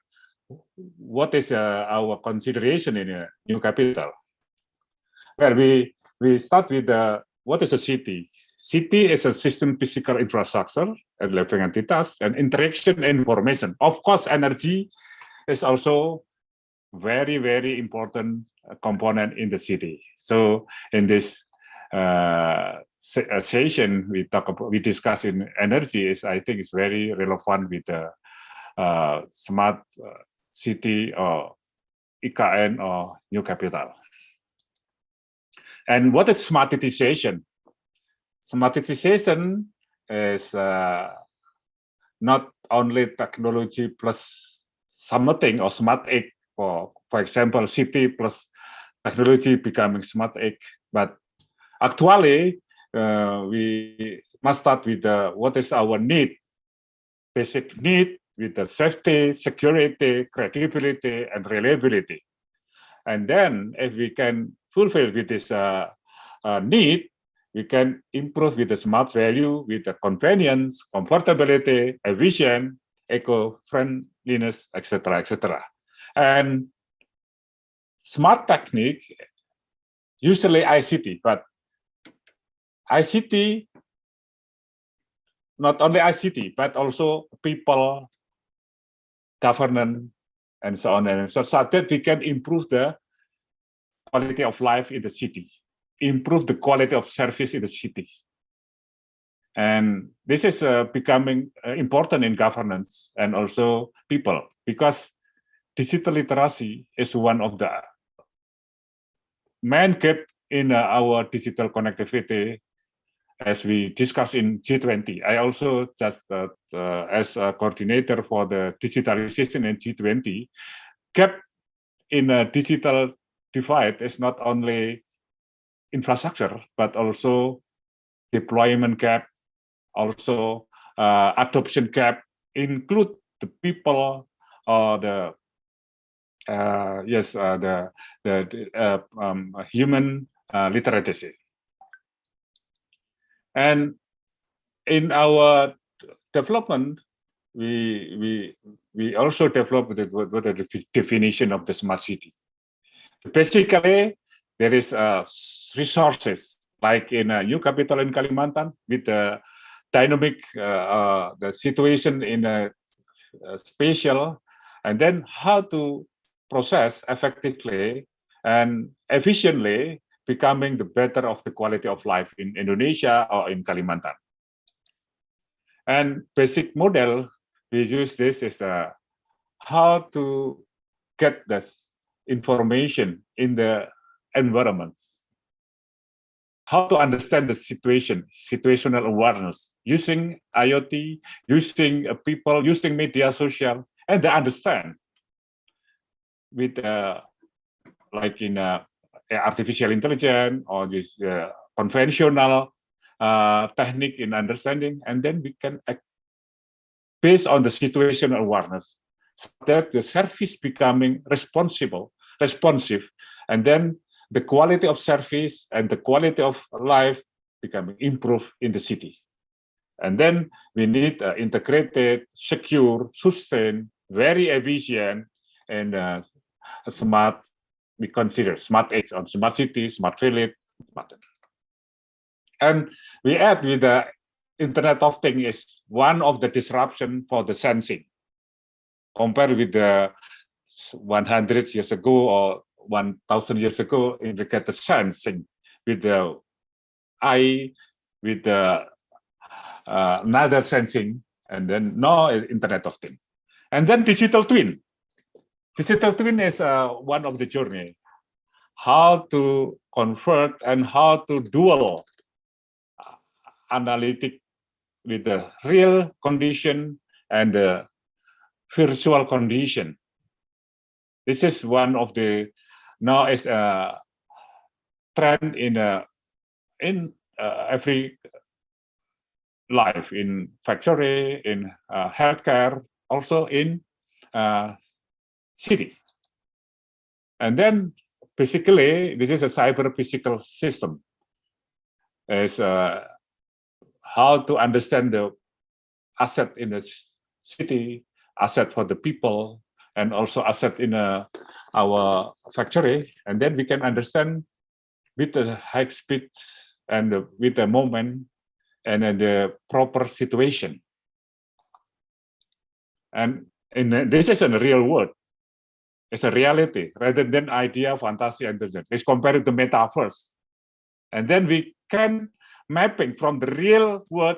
what is our consideration in a new capital? Well, we start with what is a city? City is a system physical infrastructure and living entities and interaction and information. Of course, energy is also very, very important component in the city. So in this session, we discuss in energy is, I think, is very relevant with the smart city or IKN or new capital. And what is smartization? Smartization is not only technology plus something or smart egg, for example, city plus technology becoming smart egg, but actually, we must start with what is our need, basic need with the safety, security, credibility, and reliability. And then if we can fulfill with this need, we can improve with the smart value, with the convenience, comfortability, efficient, eco-friendliness, etc., etc. And smart technique, usually ICT, but ICT, not only ICT, but also people, governance, and so on and so that we can improve the quality of life in the city, improve the quality of service in the cities. And this is becoming important in governance and also people, because digital literacy is one of the main gap in our digital connectivity, as we discussed in G20. I also just as a coordinator for the digitalization in G20, gap in a digital divide is not only infrastructure, but also deployment gap, also adoption gap, include the people or the human literacy. And in our development, we also developed what the definition of the smart city. Basically, there is resources like in a new capital in Kalimantan with the dynamic the situation in a spatial, and then how to process effectively and efficiently, becoming the better of the quality of life in Indonesia or in Kalimantan. And basic model we use this is how to get this information in the environments, how to understand the situation, situational awareness, using IoT, using people, using media social, and they understand with like in artificial intelligence or this conventional technique in understanding, and then we can act based on the situational awareness, so that the service becoming responsive, and then the quality of service and the quality of life becoming improved in the city. And then we need integrated, secure, sustained, very efficient, and smart. We consider smart edge on smart city, smart village, and we add with the Internet of Things is one of the disruption for the sensing. Compared with the 100 years ago or 1,000 years ago, we get the sensing with the eye, with the another sensing, and then now Internet of Things. And then digital twin. Digital twin is one of the journey, how to convert and how to dual analytic with the real condition and the virtual condition. This is one of the now is a trend in every life, in factory, in healthcare, also in city. And then basically this is a cyber physical system. Is how to understand the asset in the city, asset for the people, and also asset in our factory, and then we can understand with the high speed and with the moment and the proper situation. And this is a real world. It's a reality rather than idea, fantasy, and it's compared to metaverse. And then we can mapping from the real world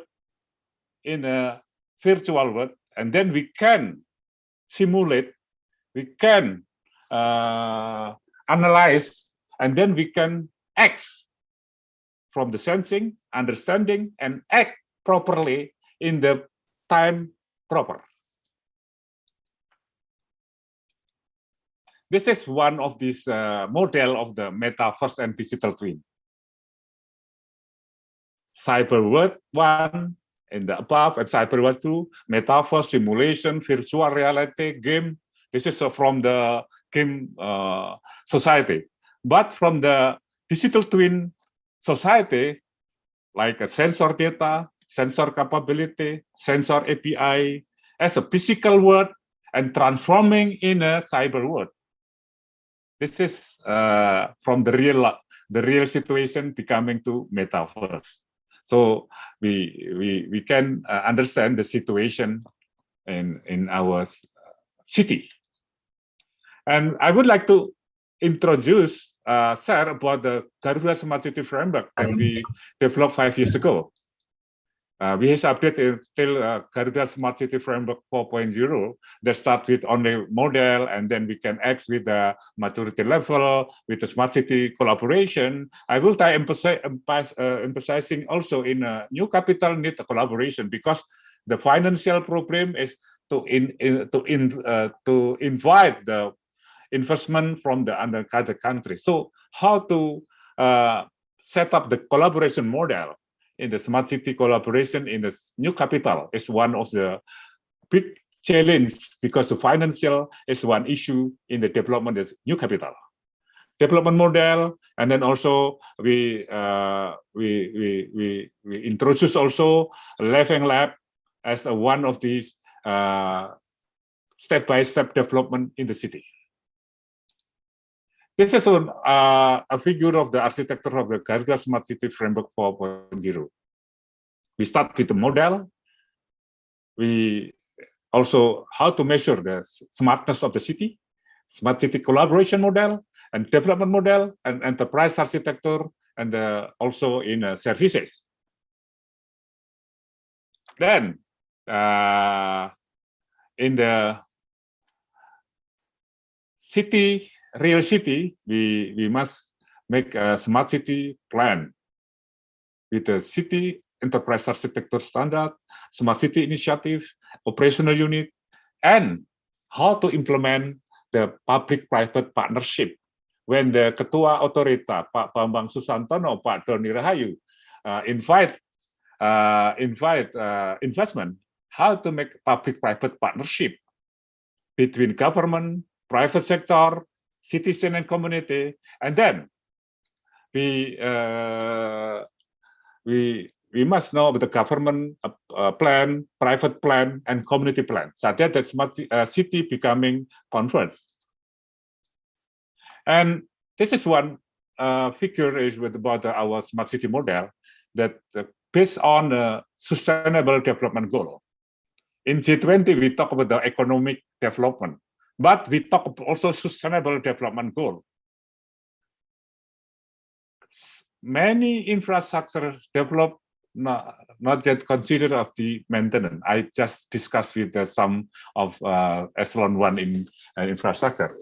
in a virtual world, and then we can simulate, we can analyze, and then we can act from the sensing, understanding, and act properly in the time proper. This is one of these model of the metaverse and digital twin. Cyber world 1 in the above, and cyber world 2, metaverse, simulation, virtual reality, game. This is from the game society. But from the digital twin society, like a sensor data, sensor capability, sensor API, as a physical world and transforming in a cyber world. This is from the real situation becoming to metaverse. So we can understand the situation in our city. And I would like to introduce, share about the Garuda Smart City Framework that we developed 5 years ago. We have updated till Garuda Smart City Framework 4.0 that start with only model, and then we can act with the maturity level, with the smart city collaboration. I will try emphasizing also in new capital need a collaboration, because the financial problem is to invite the investment from the other country. So how to set up the collaboration model in the smart city collaboration in the new capital is one of the big challenge, because the financial is one issue in the development of new capital. Development model, and then also we introduce also Living Lab as one of these step-by-step development in the city. This is a figure of the architecture of the Garuda Smart City Framework 4.0. We start with the model. We also how to measure the smartness of the city, smart city collaboration model, and development model, and enterprise architecture, and also in services. Then in the city, real city, we must make a smart city plan with the city enterprise architecture standard, smart city initiative, operational unit, and how to implement the public-private partnership. When the Ketua Otorita, Pak Bambang Susantono, Pak Doni Rahayu, invite invite investment, how to make public-private partnership between government, private sector, citizen and community, and then we must know the government plan, private plan, and community plan, so that the smart city becoming converged. And this is one figure is about our smart city model that based on the sustainable development goal. In G20, we talk about the economic development, but we talk also sustainable development goal. Many infrastructure developed not yet considered of the maintenance. I just discussed with some of echelon 1 in infrastructure,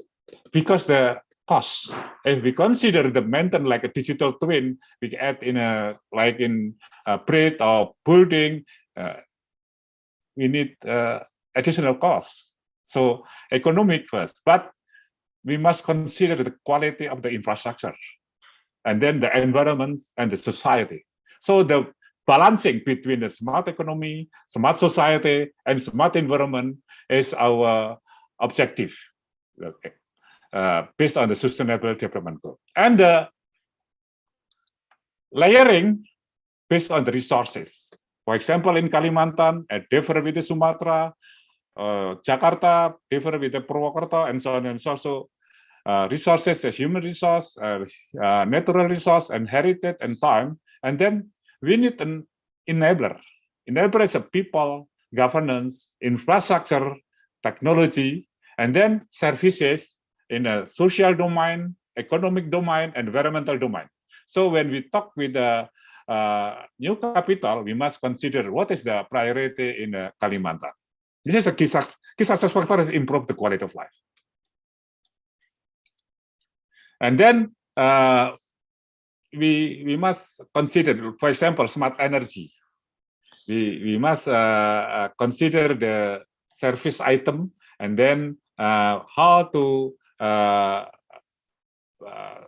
because the cost, if we consider the maintenance like a digital twin, we add in a like in a bridge or building, we need additional costs. So economic first, but we must consider the quality of the infrastructure, and then the environment and the society. So the balancing between the smart economy, smart society, and smart environment is our objective, okay, based on the sustainable development goal. And the layering based on the resources. For example, in Kalimantan, differ with the Sumatra, Jakarta, differ with the Purwokerto, and so on and so on. So resources, the human resource, natural resource, and heritage and time. And then we need an enabler. Enabler is a people, governance, infrastructure, technology, and then services in a social domain, economic domain, and environmental domain. So when we talk with the new capital, we must consider what is the priority in Kalimantan. This is a key success factor is improve the quality of life. And then we must consider, for example, smart energy. We must consider the service item, and then how to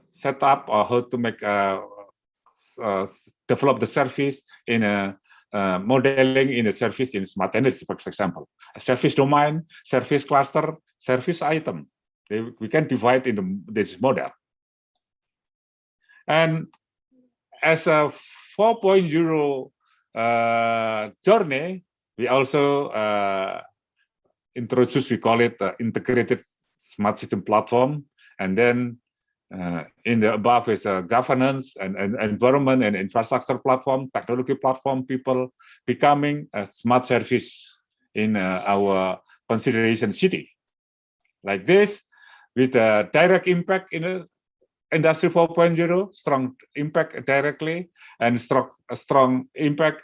set up or how to make develop the service in a modeling in a service in smart energy, for example, a service domain, service cluster, service item. We can divide in this model. And as a 4.0 journey, we also introduce, we call it integrated smart system platform. And then in the above is governance and environment and infrastructure platform, technology platform, people becoming a smart service in our consideration city. Like this, with a direct impact in Industry 4.0, strong impact directly, and strong impact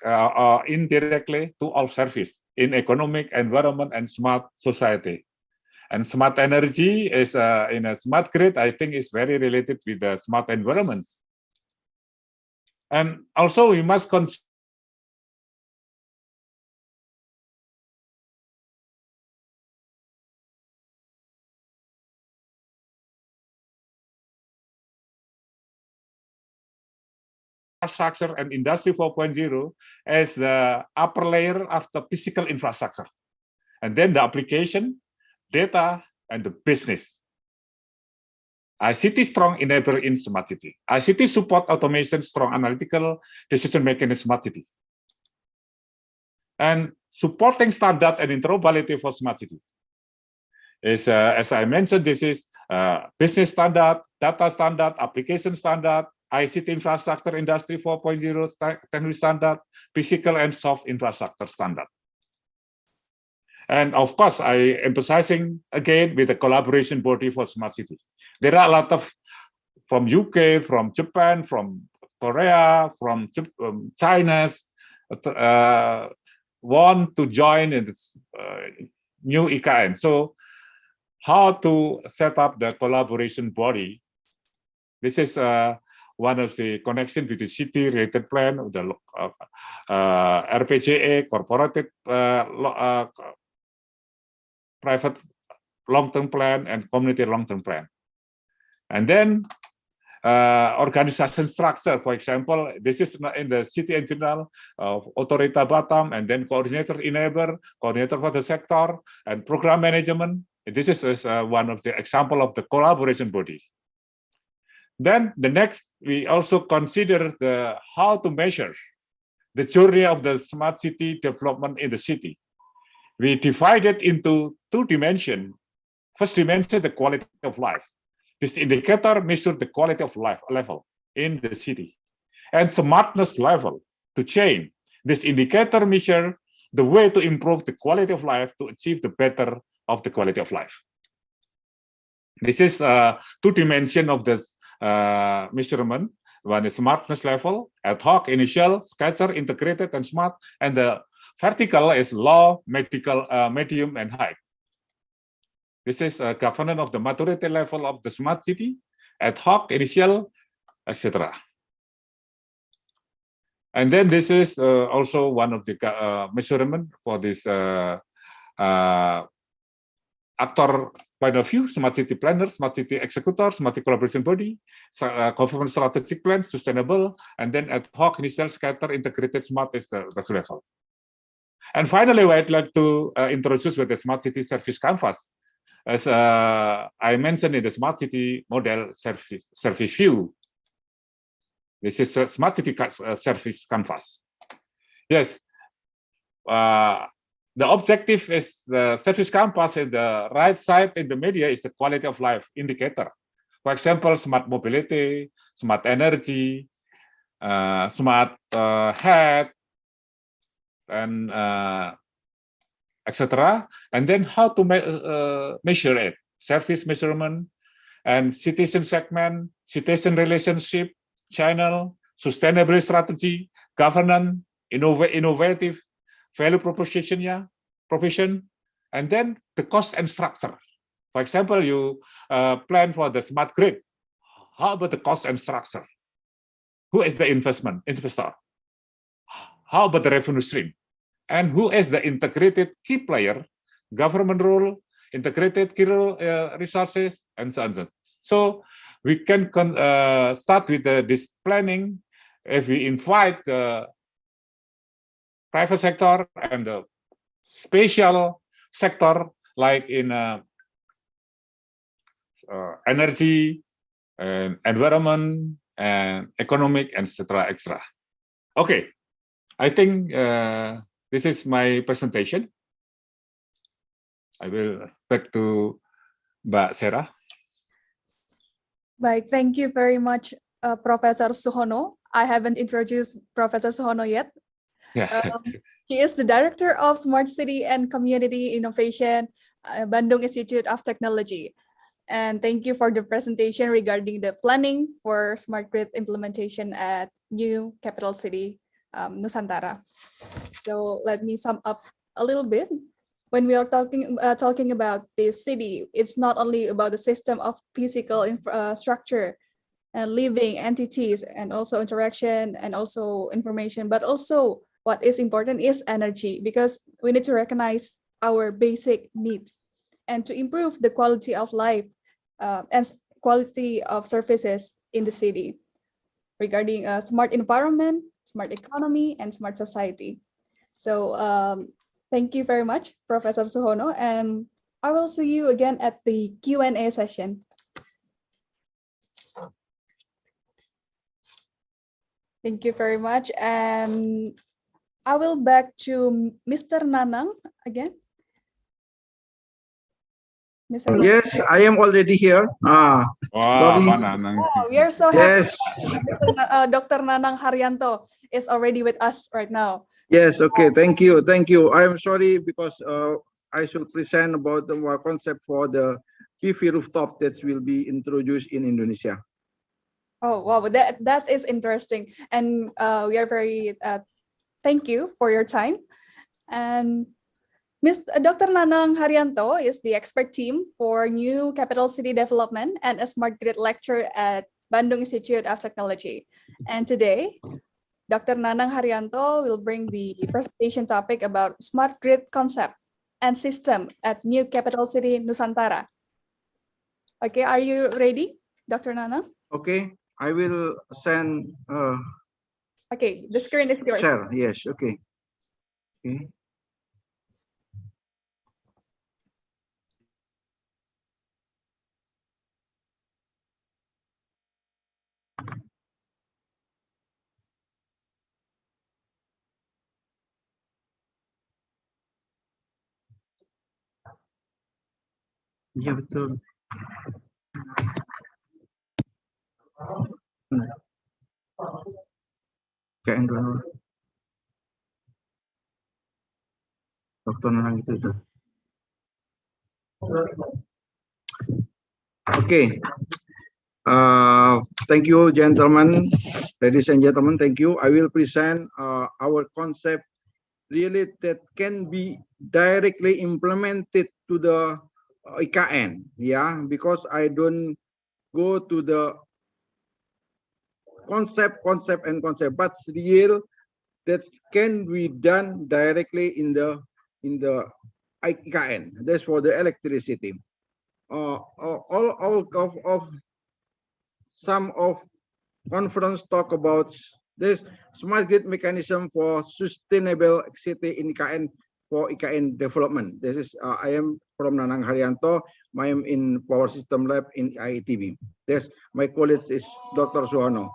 indirectly to all service in economic, environment, and smart society. And smart energy is in a smart grid, I think is very related with the smart environments. And also we must consider infrastructure and Industry 4.0 as the upper layer of the physical infrastructure. And then the application, data, and the business. ICT strong enabler in smart city. ICT support automation, strong analytical decision making in smart city. And supporting standard and interoperability for smart city. Is, as I mentioned, this is business standard, data standard, application standard, ICT infrastructure, Industry 4.0 technology standard, physical and soft infrastructure standard. And of course, I emphasizing again with the collaboration body for smart cities. There are a lot of from UK, from Japan, from Korea, from China, want to join in this new IKN. So how to set up the collaboration body? This is one of the connection with the city related plan, the RPJA, corporate private long-term plan, and community long-term plan. And then organization structure. For example, this is in the city in general, Otorita Batam, and then coordinator enabler, coordinator for the sector, and program management. This is one of the example of the collaboration body. Then the next, we also consider the how to measure the journey of the smart city development in the city. We divide it into 2 dimensions. First dimension, the quality of life. This indicator measures the quality of life level in the city, and smartness level to change. This indicator measure the way to improve the quality of life to achieve the better of the quality of life. This is 2 dimension of this measurement. One is smartness level, ad hoc, initial, scatter, integrated, and smart, and the vertical is low, medium, and high. This is a governance of the maturity level of the smart city, ad hoc, initial, etc. And then this is also one of the measurement for this actor point of view: smart city planner, smart city executor, smart city collaboration body, government strategic plan, sustainable, and then ad hoc, initial, scatter, integrated, smart is the level. And finally, I'd like to introduce with the smart city service canvas. As I mentioned in the smart city model service view, this is a smart city service canvas. Yes, the objective is the service canvas in the right side in the media is the quality of life indicator. For example, smart mobility, smart energy, smart health, and etc. And then how to measure it: service measurement, and citizen segment, citizen relationship, channel, sustainability strategy, governance, innovative, value proposition, and then the cost and structure. For example, you plan for the smart grid. How about the cost and structure? Who is the investor? How about the revenue stream? And who is the integrated key player, government role, integrated key resources, and so on. So we can start with this planning if we invite the private sector and the special sector like in energy, and environment, and economic, etc., etc. Okay, I think this is my presentation. I will back to Mbak Sarah. Baik, thank you very much, Professor Suhono. I haven't introduced Professor Suhono yet. He is the Director of Smart City and Community Innovation, Bandung Institute of Technology. And thank you for the presentation regarding the planning for smart grid implementation at new capital city, Nusantara. So let me sum up a little bit. When we are talking about this city, it's not only about the system of physical infrastructure and living entities, and also interaction, and also information, but also what is important is energy, because we need to recognize our basic needs and to improve the quality of life and quality of services in the city regarding a smart environment, smart economy, and smart society. So thank you very much, Professor Suhono, and I will see you again at the Q&A session. Thank you very much, and I will back to Mr. Nanang again. Mr. Yes, I am already here. Wow, sorry. Oh, we are so happy. Yes. Dr. Nanang Haryanto is already with us right now. Yes, okay, thank you. Thank you. I'm sorry because I should present about the concept for the PV rooftop that will be introduced in Indonesia. Oh, wow, that is interesting. And we are very, thank you for your time. And Dr. Nanang Haryanto is the expert team for new capital city development and a smart grid lecturer at Bandung Institute of Technology. And today, Dr. Nanang Haryanto will bring the presentation topic about smart grid concept and system at new capital city Nusantara. Okay, are you ready, Dr. Nanang? Okay, I will send Okay, the screen is yours. share. Yes, okay. Okay. Iya betul. Kayak yang dulu. Dokter Nanang itu. Okay. Thank you, gentlemen, ladies and gentlemen. Thank you. I will present our concept really that can be directly implemented to the IKN. Yeah, because I don't go to the concept, but real that can be done directly in the IKN. That's for the electricity. All of some of conference talk about this smart grid mechanism for sustainable city in IKN for IKN development. This is I am from Nanang Haryanto. I am in Power System Lab in IITB. This my colleague is Dr. Suhono.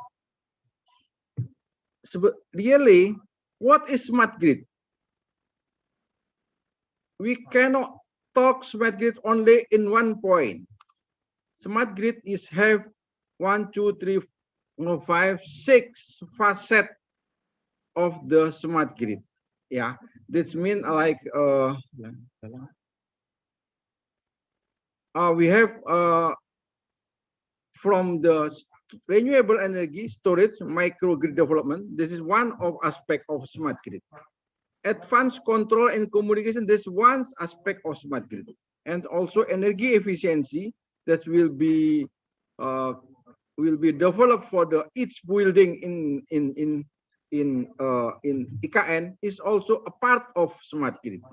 So really, what is smart grid? We cannot talk smart grid only in one point. Smart grid is have 1, 2, 3, 4, 5, 6 facet of the smart grid. Yeah, this means like we have from the renewable energy storage microgrid development. This is one of aspect of smart grid. Advanced control and communication. This one aspect of smart grid, and also energy efficiency that will be developed for the each building in IKN is also a part of smart grid.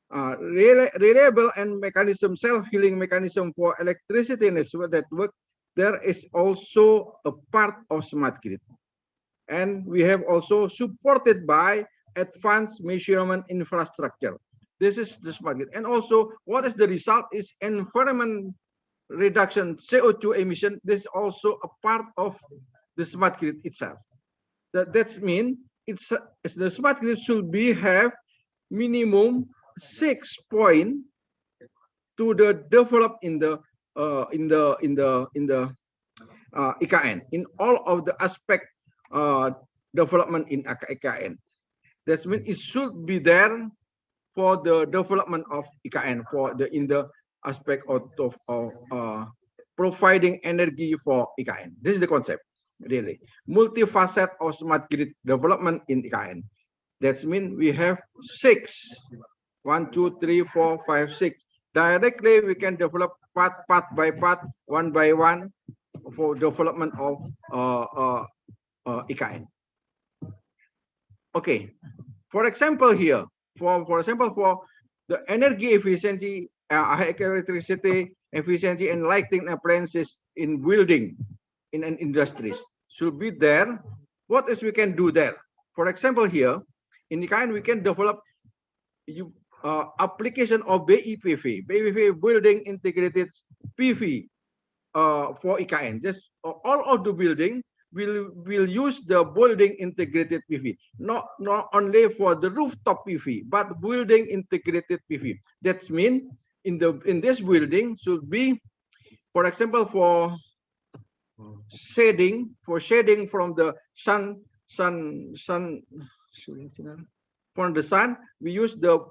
Reliable and mechanism, self-healing mechanism for electricity network, there is also a part of smart grid. And we have also supported by advanced measurement infrastructure. This is the smart grid. And also what is the result is environment reduction, CO2 emission. This is also a part of the smart grid itself. That means the smart grid should be have minimum 6 points to the develop in the IKN in all of the aspect development in IKN. That means it should be there for the development of IKN for the in the aspect of providing energy for IKN. This is the concept, really. Multifaceted of smart grid development in IKN. That means we have 6. 1, 2, 3, 4, 5, 6. Directly we can develop part by part, one by one for development of IKN. Okay. For example, here, for example, for the energy efficiency, high electricity efficiency and lighting appliances in building, in an industries should be there. What is we can do there? For example, here in IKN we can develop application of BIPV, building integrated PV for IKN. Just all of the building will use the building integrated PV, not only for the rooftop PV, but building integrated PV. That means in this building should be, for example, for shading from the sun from the sun, we use the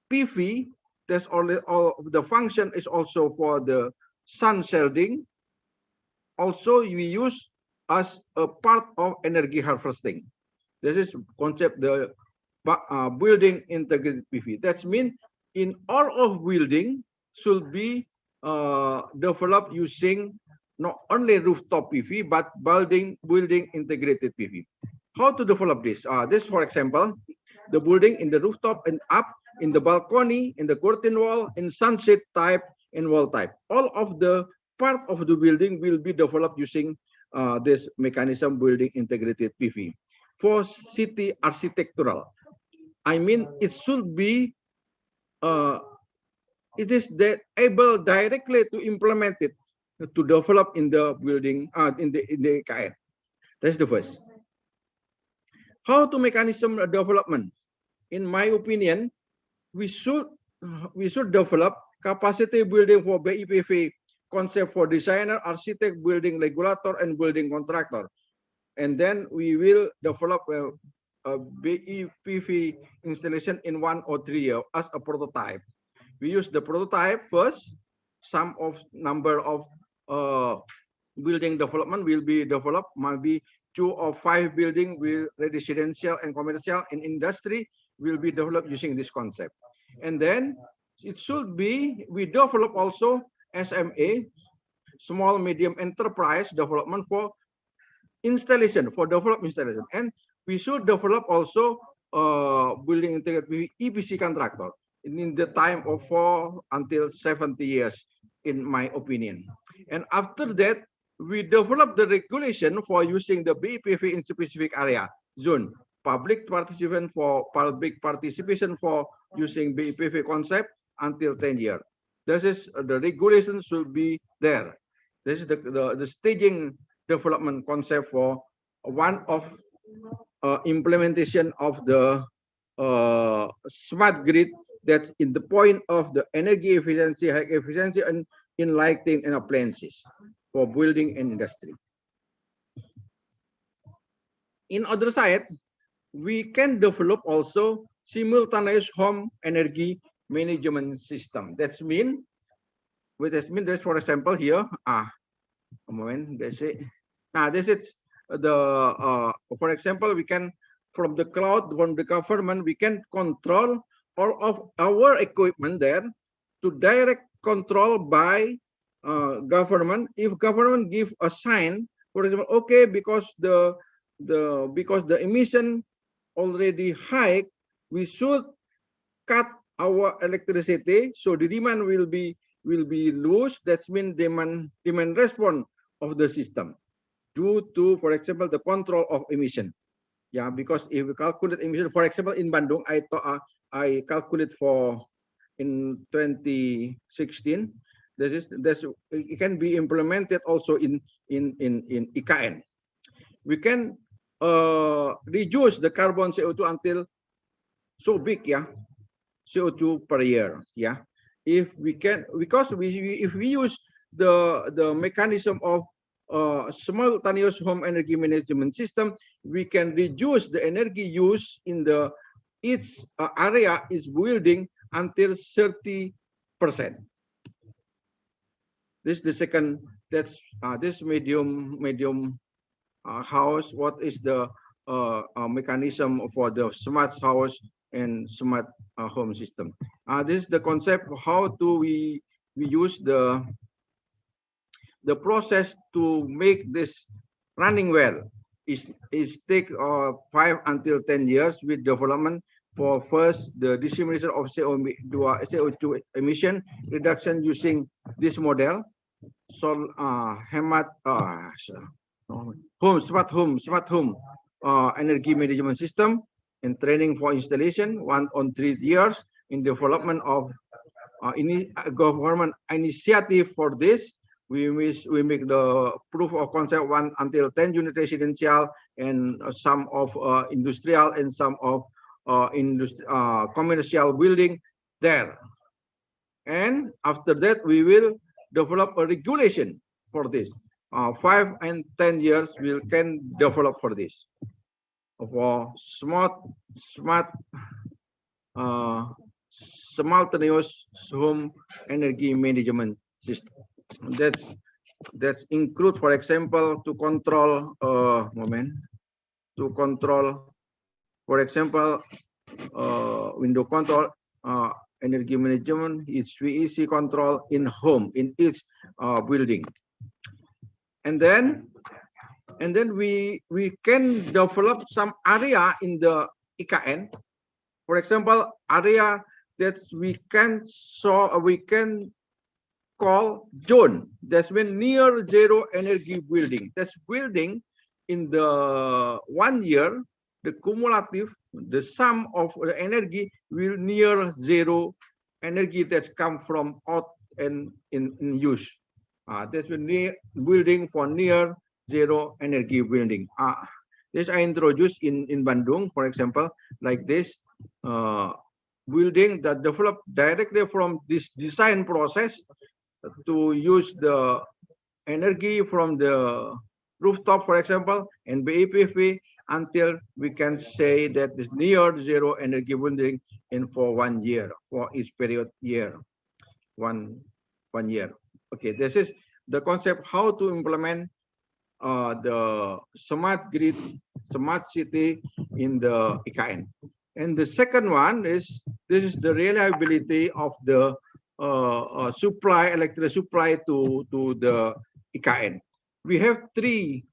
PV. That's all the function is also for the sun shielding. Also, we use as a part of energy harvesting. This is concept the building integrated PV. That means in all of building should be developed using not only rooftop PV but building integrated PV. How to develop this? This, for example, the building in the rooftop and up, in the balcony, in the curtain wall, in sunset type, in wall type. All of the part of the building will be developed using this mechanism building integrated PV. For city architectural, I mean, it should be it is able directly to implement it to develop in the building in the IKN. That's the first. How to mechanism development? In my opinion, we should develop capacity building for BIPV concept for designer, architect, building regulator, and building contractor. And then we will develop a BIPV installation in 1 or 3 years as a prototype. We use the prototype first. Some of number of building development will be developed. Maybe 2 or 5 building will residential and commercial and industry will be developed using this concept. And then it should be we develop also SMA, small medium enterprise development for installation, for develop installation. And we should develop also building integrated EPC contractor in the time of 4 until 70 years, in my opinion. And after that, we develop the regulation for using the BIPV in specific area zone, public participation for using BIPV concept until 10 years. This is the regulation should be there. This is the staging development concept for one of implementation of the smart grid. That's in the point of the energy efficiency, high efficiency, and in lighting and appliances for building and industry. In other side, we can develop also simultaneous home energy management system. That's mean, there's for example here, a moment, that's it. Now this is the, for example, we can, from the cloud, from the government, we can control all of our equipment there to direct control by government. If government give a sign, for example, okay, because the emission already high, we should cut our electricity, so the demand will be loose. That's mean demand response of the system due to, for example, the control of emission. Yeah, because if we calculate emission, for example, in Bandung, I calculate for in 2016. It can be implemented also in IKN. We can reduce the carbon CO2 until so big, yeah, CO2 per year, yeah. If we can, because if we use the mechanism of simultaneous home energy management system, we can reduce the energy use in the each area is building until 30%. This is the second. That's this medium house. What is the mechanism for the smart house and smart home system? This is the concept. How do we use the process to make this running well? Is take 5 until 10 years with development for first the dissemination of CO2 emission reduction using this model. So smart home energy management system and training for installation 1 on 3 years in development of government initiative for this. We make the proof of concept 1 until 10 unit residential and some of industrial and some of commercial building there. And after that, we will develop a regulation for this. 5 and 10 years we can develop for this. For simultaneous home energy management system. That's include, for example, to control for example, window control, energy management, HVAC control in home in each building. And then we can develop some area in the IKN. For example, area that we can called zone. That's when near zero energy building. That's building in the 1 year, the cumulative, the sum of the energy will near zero energy that's come from out and in use. That's when near building for near zero energy building. This I introduced in Bandung, for example, like this building that developed directly from this design process to use the energy from the rooftop, for example, and BEPV until we can say that is near zero energy building in for 1 year, for each period year, one year. Okay, this is the concept how to implement the smart grid, smart city in the IKN. And the second one is, this is the reliability of the supply, electricity supply to the IKN. We have three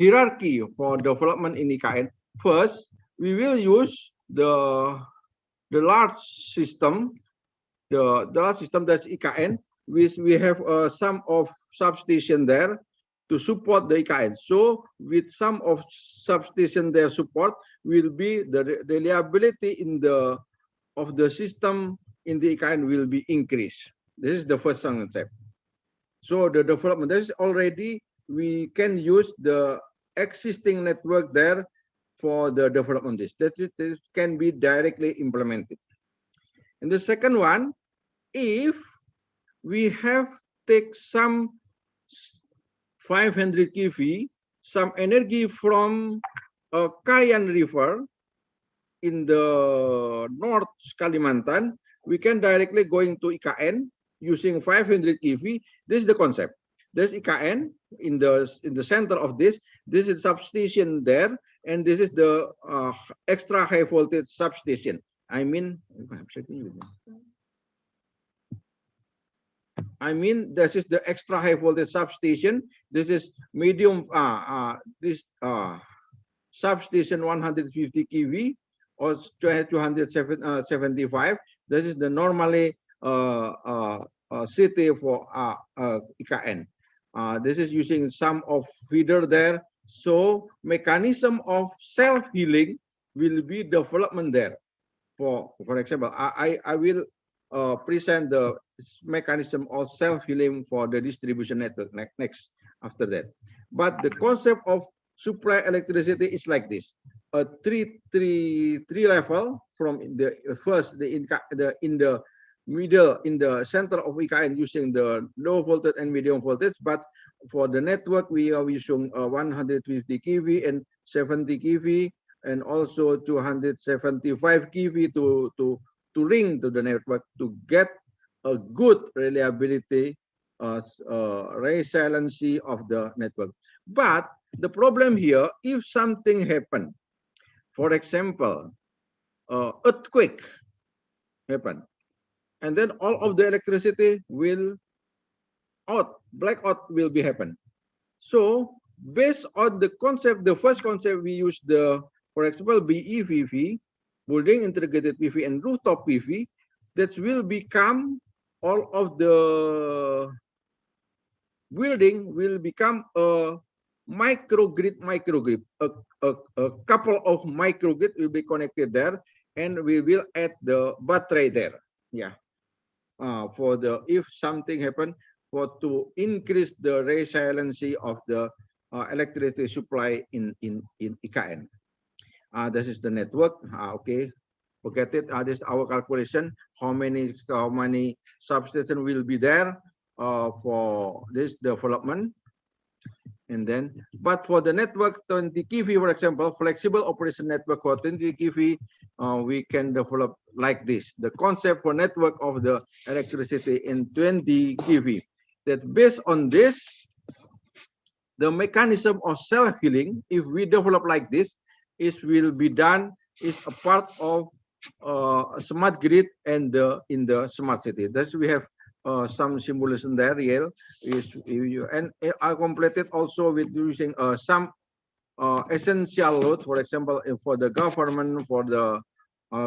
hierarchy for development in IKN. First, we will use the large system, the large system that's IKN. We have some of substation there to support the IKN. So with some of substation there support will be the reliability in the of the system in the IKN will be increased. This is the first concept. So the development, this is already we can use the existing network there for the development. This can be directly implemented. And the second one, if we have take some 500 kV, some energy from Kayan River in the North Kalimantan, we can directly going to IKN using 500 kV. This is the concept. There's IKN in the center of this. This is substation there, and this is the extra high voltage substation. I mean, this is the extra high voltage substation. This is medium, substation 150 kV or 275. This is the normally city for IKN. This is using some of feeder there. So mechanism of self-healing will be development there. For example, I will present the mechanism of self-healing for the distribution network next after that. But the concept of supply electricity is like this: a three level from the first in the middle, in the center of IKN using the low voltage and medium voltage. But for the network, we are using 150 kV and 70 kV and also 275 kV to link to the network to get a good reliability, resiliency of the network. But the problem here, if something happen, for example, earthquake happen, and then all of the electricity will out, blackout will be happen. So based on the concept, the first concept we use the, for example, BEPV, building integrated PV and rooftop PV, that will become all of the building will become a microgrid, a couple of microgrid will be connected there, and we will add the battery there. Yeah, for the if something happen, for to increase the resiliency of the electricity supply in IKN. This is the network. Okay, forget it. This is our calculation. How many substation will be there for this development? And then, but for the network 20 kV, for example, flexible operation network for 20 kV, we can develop like this. The concept for network of the electricity in 20 kV. That based on this, the mechanism of self-healing, if we develop like this, it will be done, is a part of a smart grid and in the smart city. Thus we have some simulation there, and I completed also with using some essential load. For example, for the government, for the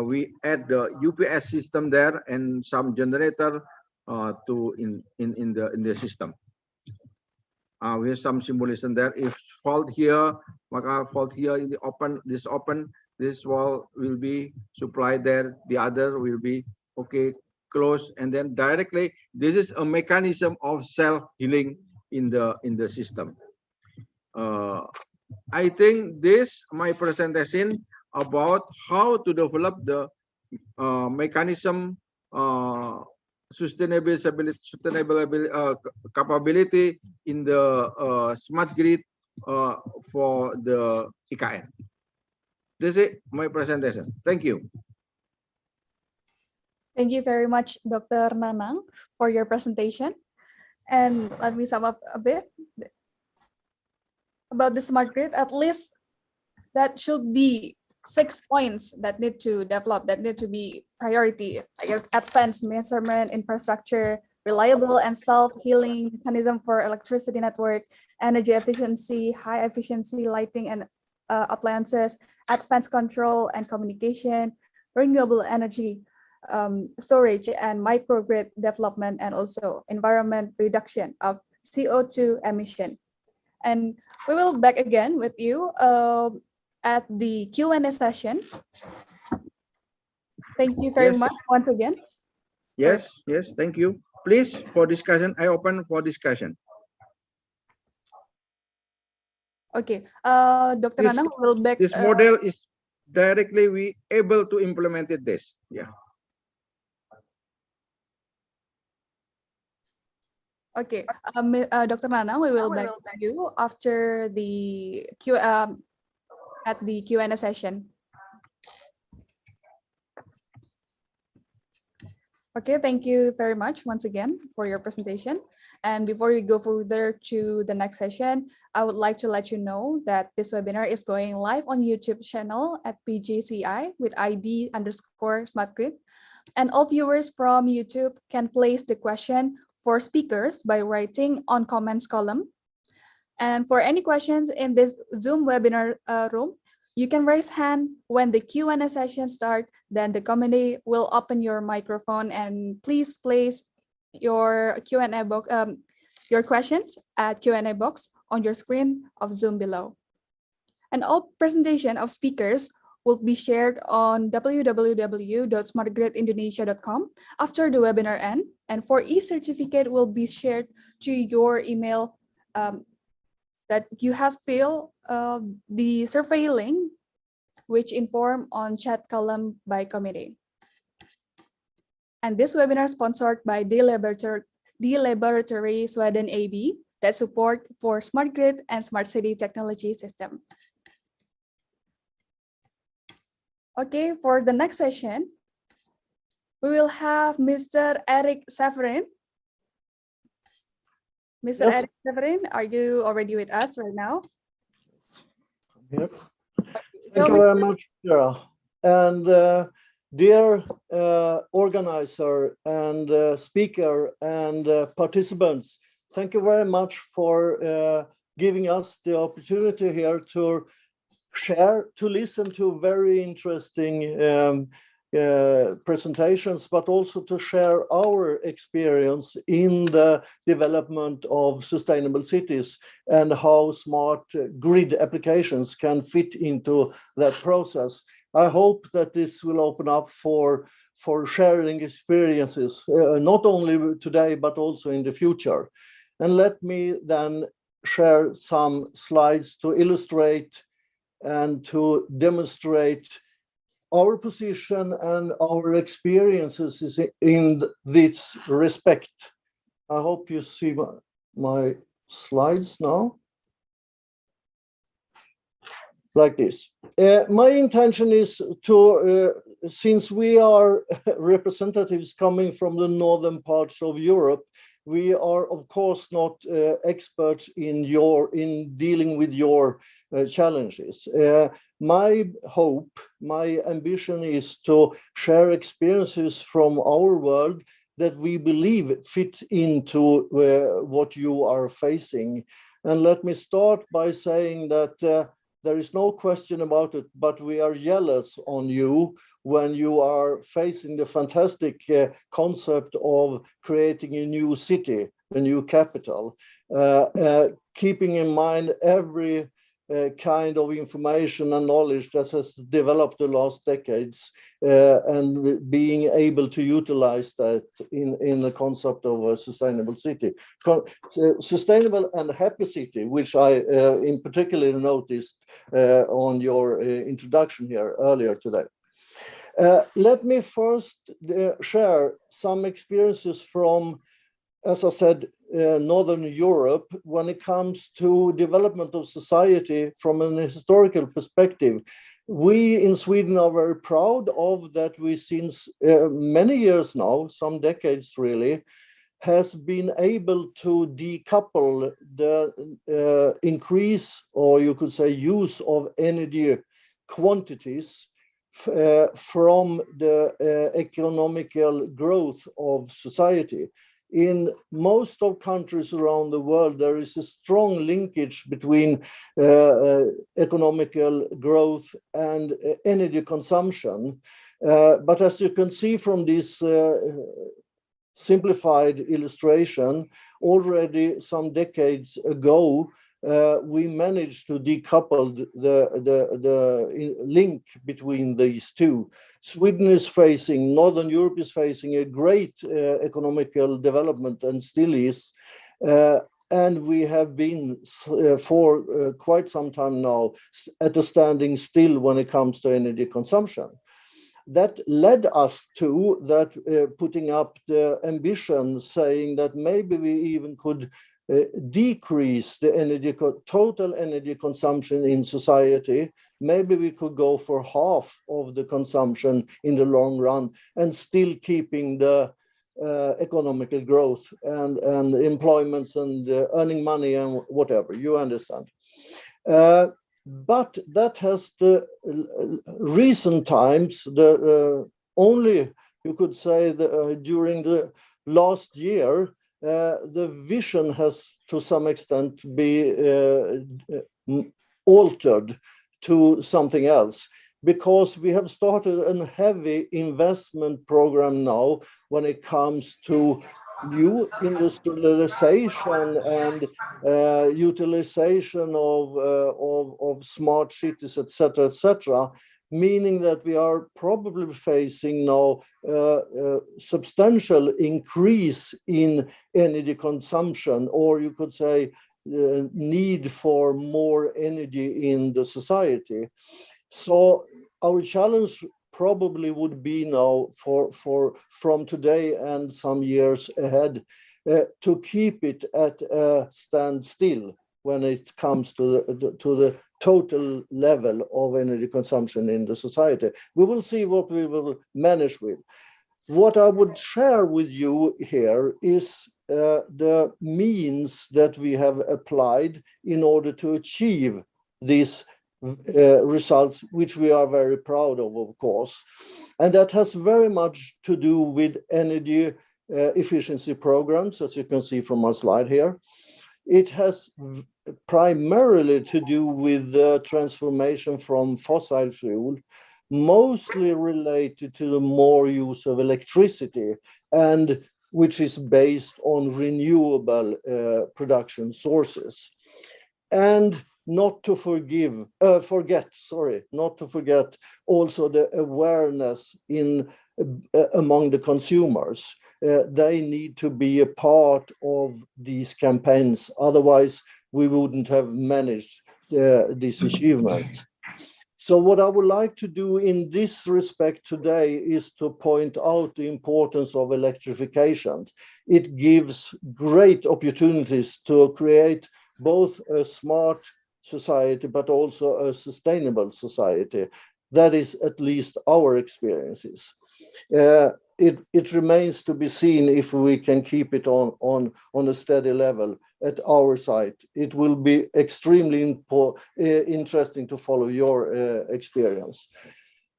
we add the UPS system there and some generator in the system. We have some symbolism there. If fault here, maka fault here in the open, this wall will be supplied there. The other will be okay, close, and then directly. This is a mechanism of self-healing in the system. I think this my presentation about how to develop the mechanism sustainable capability in the smart grid for the IKN. This is my presentation. Thank you. Thank you very much, Dr. Nanang, for your presentation. And let me sum up a bit about the smart grid. At least that should be 6 points that need to develop, that need to be priority, like advanced measurement infrastructure, reliable and self-healing mechanism for electricity network, energy efficiency, high efficiency lighting and appliances, advanced control and communication, renewable energy storage and microgrid development, and also environment reduction of CO2 emission. And we will back again with you at the Q&A session. Thank you very much once again. Yes, thank you. Please, for discussion, I open for discussion. Okay, Dr. Nanang will back. This model is directly we able to implement this. Yeah. Okay, Dr. Nanang, we will back to you after the at the Q&A session. Okay, thank you very much once again for your presentation. And before we go further to the next session, I would like to let you know that this webinar is going live on YouTube channel at PJCI with ID_SmartGrid. And all viewers from YouTube can place the question for speakers by writing on comments column. And for any questions in this Zoom webinar room, you can raise hand when the Q&A session starts. Then the committee will open your microphone, and please place your Q&A box, your questions at Q&A box on your screen of Zoom below. And all presentation of speakers will be shared on www.smartgridindonesia.com after the webinar end. And for e-certificate will be shared to your email that you have filled the survey link, which inform on chat column by committee. And this webinar is sponsored by the Laboratory Sweden AB that support for smart grid and smart city technology system. Okay, for the next session, we will have Mr. Eric Severin. Mr. Eric Severin, are you already with us right now? Yep. Thank you very much, Sarah. And dear organizer and speaker and participants, thank you very much for giving us the opportunity here to share, to listen to very interesting presentations, but also to share our experience in the development of sustainable cities and how smart grid applications can fit into that process. I hope that this will open up for sharing experiences, not only today, but also in the future. And let me then share some slides to illustrate and to demonstrate our position and our experiences in this respect. I hope you see my slides now. Like this. My intention is to, since we are representatives coming from the northern parts of Europe, we are of course not experts in dealing with your challenges. My hope, my ambition is to share experiences from our world that we believe fit into what you are facing. And let me start by saying that there is no question about it, but we are jealous on you when you are facing the fantastic concept of creating a new city, a new capital, keeping in mind every kind of information and knowledge that has developed the last decades, and being able to utilize that in the concept of a sustainable city. Sustainable and happy city, which I in particular noticed on your introduction here earlier today. Let me first share some experiences from, as I said, Northern Europe when it comes to development of society from an historical perspective. We in Sweden are very proud of that. We since many years now, some decades really, has been able to decouple the increase, or you could say use of energy quantities from the economical growth of society. In most of countries around the world, there is a strong linkage between economical growth and energy consumption. But as you can see from this simplified illustration, already some decades ago, we managed to decouple the link between these two. Sweden is facing, Northern Europe is facing a great economical development and still is. And we have been for quite some time now at a standing still when it comes to energy consumption. That led us to that putting up the ambition, saying that maybe we even could decrease the total energy consumption in society. Maybe we could go for half of the consumption in the long run and still keeping the economical growth and employments and earning money and whatever, you understand. But that has the recent times, the only, you could say, during the last year, the vision has to some extent been altered to something else, because we have started a heavy investment program now when it comes to new industrialization and utilization of smart cities, etc., meaning that we are probably facing now a substantial increase in energy consumption, or you could say need for more energy in the society. So our challenge probably would be now from today and some years ahead to keep it at a standstill when it comes to the total level of energy consumption in the society. We will see what we will manage with. What I would share with you here is the means that we have applied in order to achieve these results, which we are very proud of course. And that has very much to do with energy efficiency programs, as you can see from our slide here. It has primarily to do with the transformation from fossil fuel, mostly related to the more use of electricity, and which is based on renewable production sources. And not to forget also the awareness among the consumers. They need to be a part of these campaigns, otherwise we wouldn't have managed this achievement. So what I would like to do in this respect today is to point out the importance of electrification. It gives great opportunities to create both a smart society, but also a sustainable society. That is at least our experiences. It remains to be seen if we can keep it on a steady level at our site. It will be extremely interesting to follow your experience.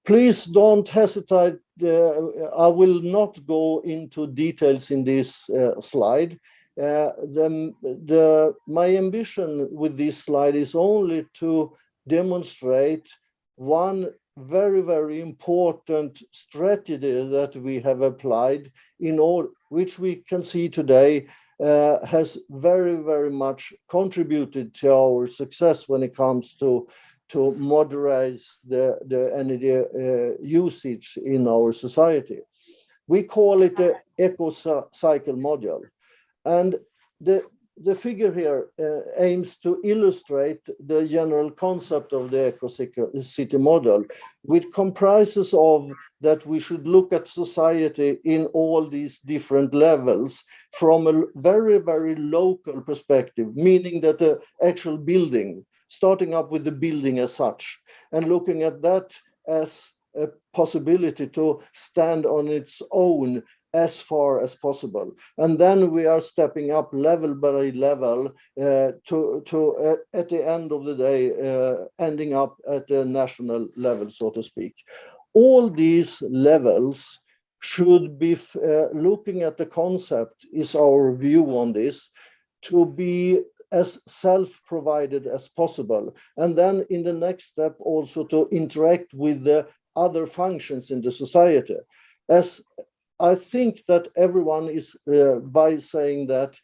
Please don't hesitate. I will not go into details in this slide. My ambition with this slide is only to demonstrate one very, very important strategy that we have applied in all, which we can see today has very, very much contributed to our success when it comes to moderate the energy usage in our society. We call it the eco cycle module. And the figure here aims to illustrate the general concept of the eco-city model, which comprises of that we should look at society in all these different levels from a very, very local perspective, meaning that the actual building, starting up with the building as such, and looking at that as a possibility to stand on its own as far as possible. And then we are stepping up level by level to at the end of the day, ending up at the national level, so to speak. All these levels should be looking at the concept, is our view on this, to be as self-provided as possible. And then in the next step also to interact with the other functions in the society. As I think that everyone is, by saying that,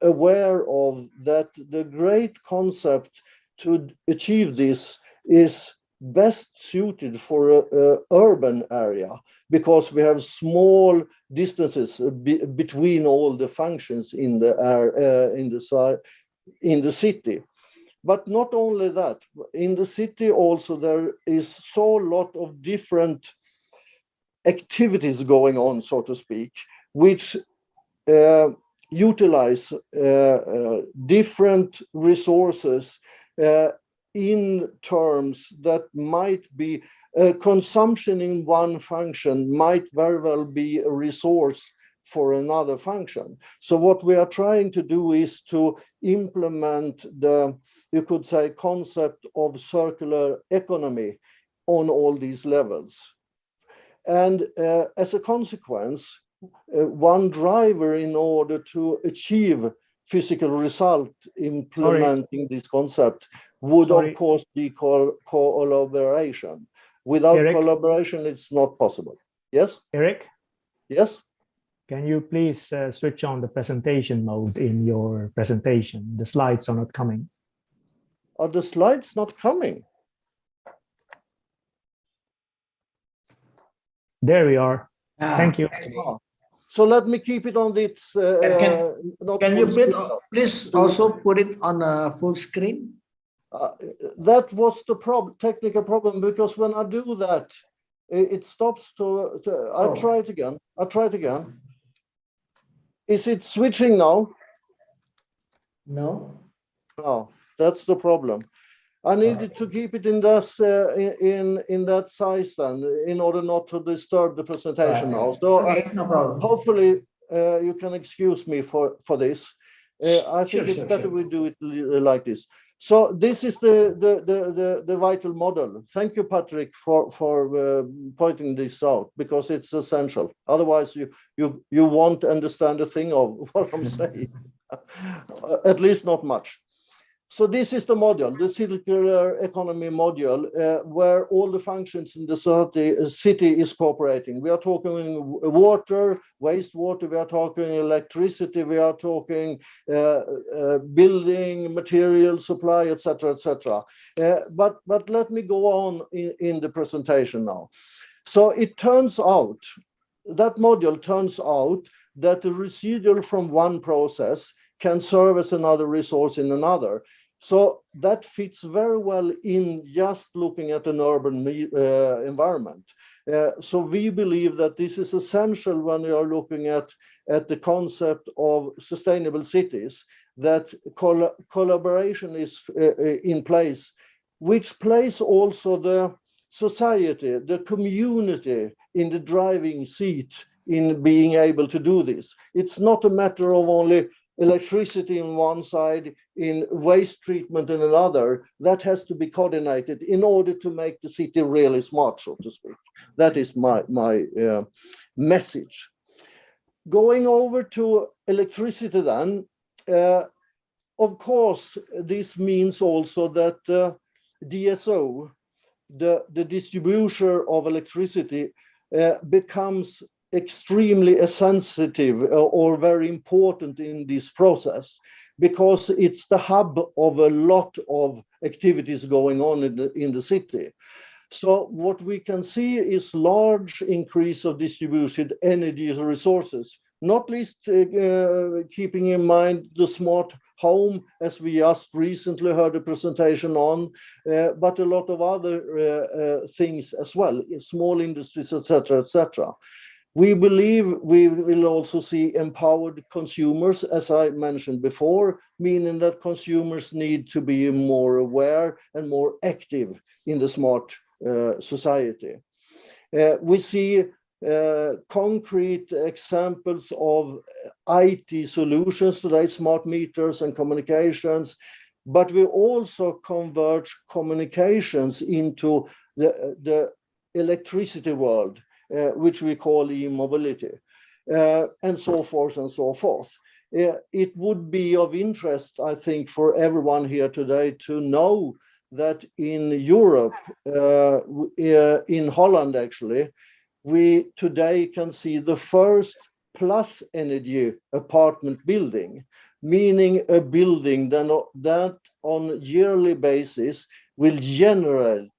aware of that the great concept to achieve this is best suited for an urban area, because we have small distances between all the functions in the city. But not only that, in the city also there is so lot of different activities going on, so to speak, which utilize different resources in terms that might be consumption in one function might very well be a resource for another function. So what we are trying to do is to implement the, you could say, concept of circular economy on all these levels. And as a consequence, one driver in order to achieve physical result implementing this concept would of course be collaboration. Without Eric? collaboration, it's not possible. Yes? Eric, Yes? can you please switch on the presentation mode in your presentation? The slides are not coming. Are the slides not coming? There we are. Thank you. So let me keep it on this. Can you please also put it on a full screen? That was the technical problem, because when I do that, it stops to I'll try it again. I'll try it again. Is it switching now? No. No, that's the problem. I needed to keep it in that in that size then, in order not to disturb the presentation now. So okay, no problem. Hopefully you can excuse me for this. I think it's better we do it like this. So this is the vital model. Thank you, Patrick, for pointing this out, because it's essential. Otherwise, you won't understand a thing of what I'm saying, at least not much. So this is the module, the circular economy module, where all the functions in the city is cooperating. We are talking water, wastewater, we are talking electricity, we are talking building, material supply, etc., etc. But let me go on in the presentation now. So it turns out, that module turns out that the residual from one process can serve as another resource in another. So that fits very well in just looking at an urban environment. So we believe that this is essential when you are looking at the concept of sustainable cities, that collaboration is in place, which places also the society, the community in the driving seat in being able to do this. It's not a matter of only electricity on one side, in waste treatment in another. That has to be coordinated in order to make the city really smart, so to speak. That is my message. Going over to electricity then, of course, this means also that DSO the distribution of electricity becomes extremely sensitive or very important in this process, because it's the hub of a lot of activities going on in the city. So what we can see is large increase of distributed energy resources, not least keeping in mind the smart home, as we just recently heard a presentation on, but a lot of other things as well, small industries, etc., etc. We believe we will also see empowered consumers, as I mentioned before, meaning that consumers need to be more aware and more active in the smart society. We see concrete examples of IT solutions today, smart meters and communications, but we also converge communications into the electricity world, which we call e-mobility, and so forth and so forth. It would be of interest, I think, for everyone here today to know that in Europe, in Holland actually, we today can see the first plus energy apartment building, meaning a building that on yearly basis will generate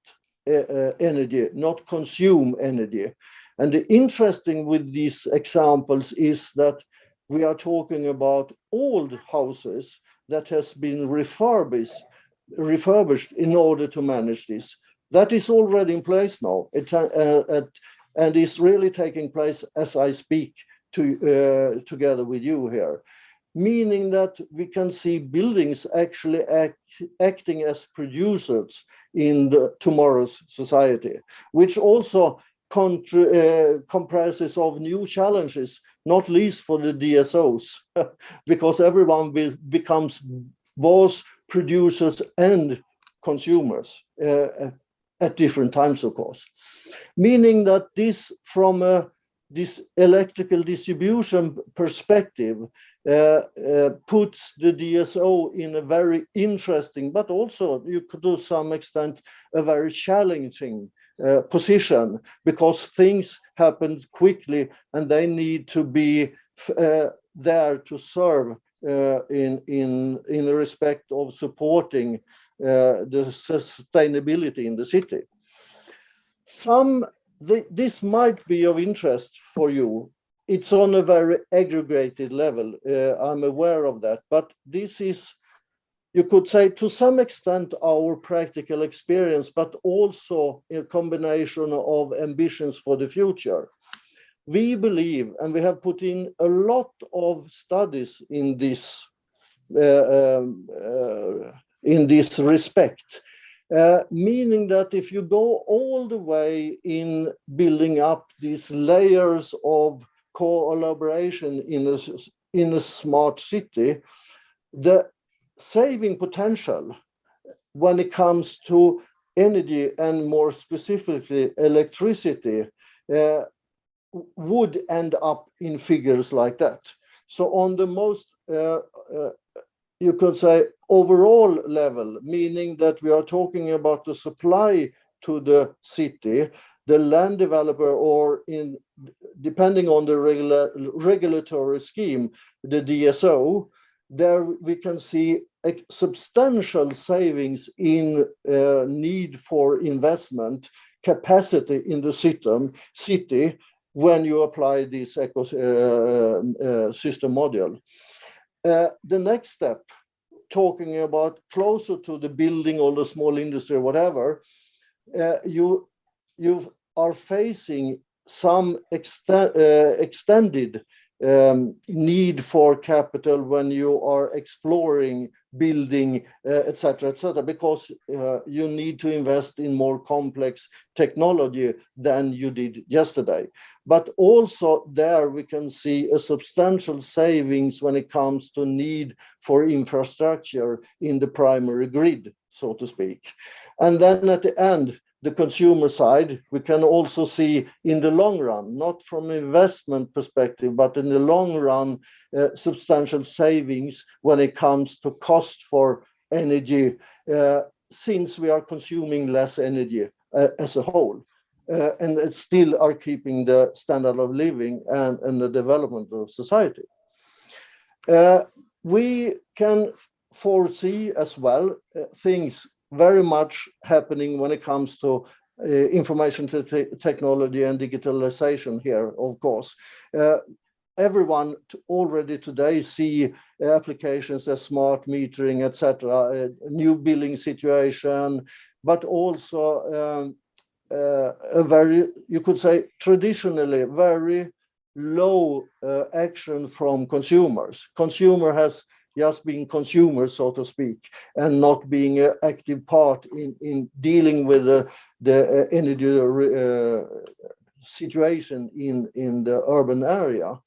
energy, not consume energy. And the interesting with these examples is that we are talking about old houses that has been refurbished in order to manage this. That is already in place now, and is really taking place as I speak together with you here, meaning that we can see buildings actually acting as producers in the tomorrow's society, which also comprises of new challenges, not least for the DSOs, because everyone becomes both producers and consumers at different times, of course. Meaning that this, from this electrical distribution perspective, puts the DSO in a very interesting, but also you could to some extent a very challenging position, because things happen quickly and they need to be there to serve in respect of supporting the sustainability in the city. This might be of interest for you. It's on a very aggregated level. I'm aware of that, but this is, you could say, to some extent our practical experience, but also a combination of ambitions for the future. We believe, and we have put in a lot of studies in this respect, meaning that if you go all the way in building up these layers of collaboration in a smart city, the saving potential when it comes to energy and more specifically electricity would end up in figures like that. So on the most, you could say, overall level, meaning that we are talking about the supply to the city, the land developer, or depending on the regulatory scheme, the DSO, there we can see a substantial savings in need for investment capacity in the city when you apply this ecosystem module. The next step, talking about closer to the building or the small industry or whatever, you are facing some extended need for capital when you are exploring building, etc., because you need to invest in more complex technology than you did yesterday. But also there we can see a substantial savings when it comes to need for infrastructure in the primary grid, so to speak. And then at the end, the consumer side, we can also see in the long run, not from an investment perspective, but in the long run, substantial savings when it comes to cost for energy, since we are consuming less energy as a whole. And it still are keeping the standard of living and the development of society. We can foresee as well things very much happening when it comes to information technology and digitalization here, of course. Everyone already today see applications as smart metering, etc., new billing situation, but also a very, you could say, traditionally very low action from consumers. Consumer has just been consumers, so to speak, and not being an active part in dealing with the energy situation in the urban area.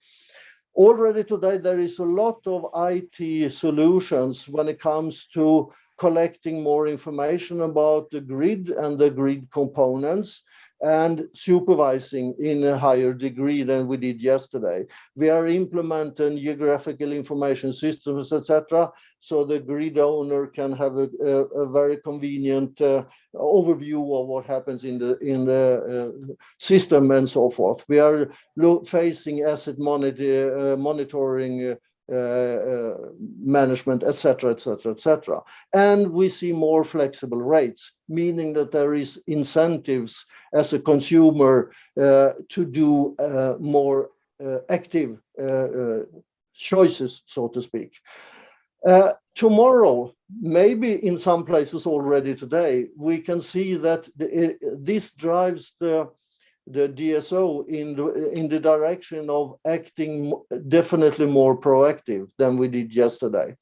Already today, there is a lot of IT solutions when it comes to collecting more information about the grid and the grid components and supervising in a higher degree than we did yesterday. We are implementing geographical information systems, etc., so the grid owner can have a very convenient overview of what happens in the system and so forth. We are facing asset monitoring management, etc., etc., etc. And we see more flexible rates, meaning that there is incentives as a consumer to do more active choices, so to speak. Tomorrow, maybe in some places already today, we can see that this drives the DSO in the direction of acting definitely more proactive than we did yesterday.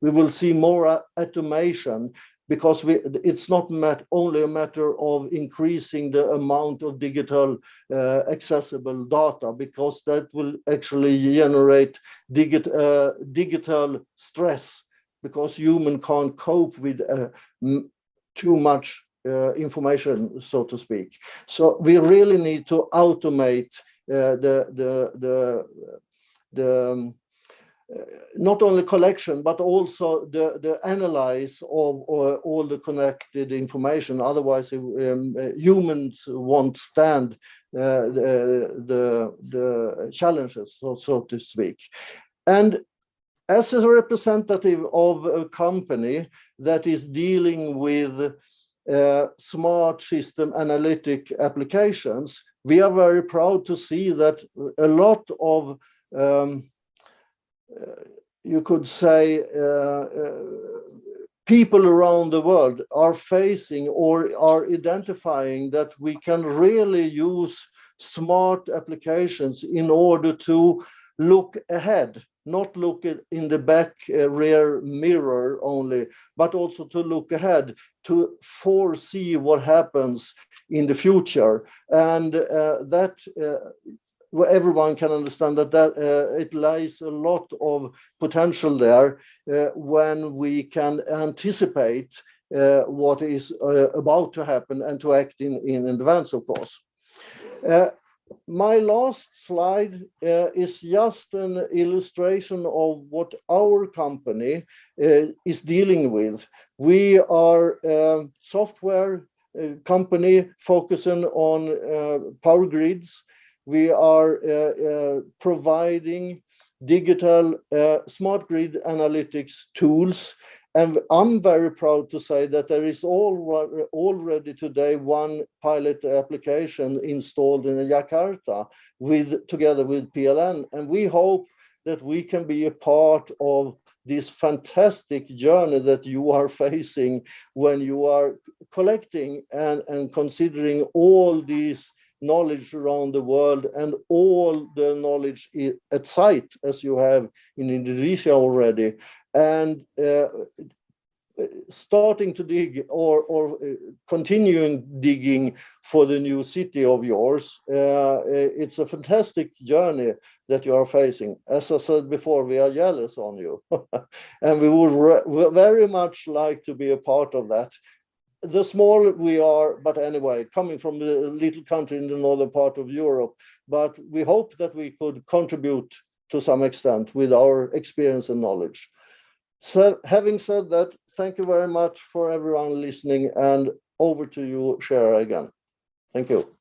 We will see more automation because it's not only a matter of increasing the amount of digital accessible data, because that will actually generate digital stress, because human can't cope with too much information, so to speak. So we really need to automate not only collection, but also the analyze of all the connected information. Otherwise, humans won't stand the challenges, so to speak. And as a representative of a company that is dealing with smart system analytic applications, we are very proud to see that a lot of you could say people around the world are facing or are identifying that we can really use smart applications in order to look ahead, not look in the back rear mirror only, but also to look ahead, to foresee what happens in the future. And that everyone can understand that it lies a lot of potential there when we can anticipate what is about to happen and to act in advance, of course. My last slide is just an illustration of what our company is dealing with. We are a software company focusing on power grids. We are providing digital smart grid analytics tools. And I'm very proud to say that there is already today one pilot application installed in Jakarta together with PLN. And we hope that we can be a part of this fantastic journey that you are facing when you are collecting and considering all these knowledge around the world and all the knowledge at site, as you have in Indonesia already, and starting to dig or continuing digging for the new city of yours. It's a fantastic journey that you are facing. As I said before, we are jealous on you and we would very much like to be a part of that. The small we are, but anyway, coming from the little country in the northern part of Europe, but we hope that we could contribute to some extent with our experience and knowledge. So having said that, thank you very much for everyone listening, and over to you, Chair, again. Thank you.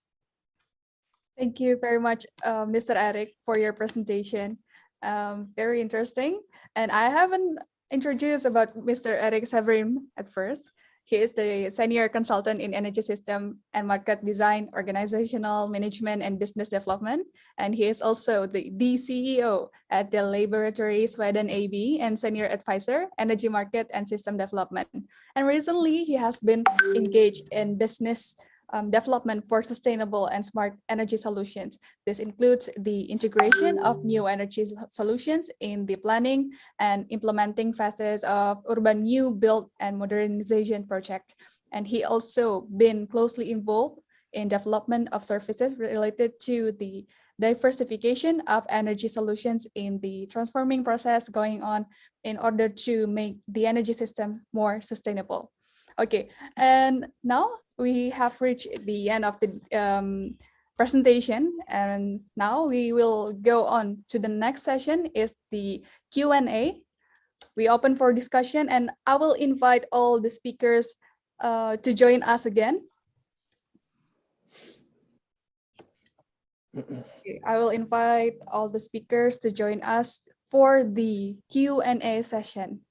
Thank you very much, Mr. Eric, for your presentation. Very interesting. And I haven't introduced about Mr. Eric Severin at first. He is the senior consultant in energy system and market design, organizational management, and business development. And he is also the CEO at the Laboratory Sweden AB and senior advisor, energy market and system development. And recently, he has been engaged in business development for sustainable and smart energy solutions. This includes the integration of new energy solutions in the planning and implementing phases of urban new build and modernization projects. And he also been closely involved in development of services related to the diversification of energy solutions in the transforming process going on in order to make the energy systems more sustainable. Okay, and now we have reached the end of the presentation, and now we will go on to the next session is the Q&A. We open for discussion, and I will invite all the speakers to join us again. Okay, I will invite all the speakers to join us for the Q&A session.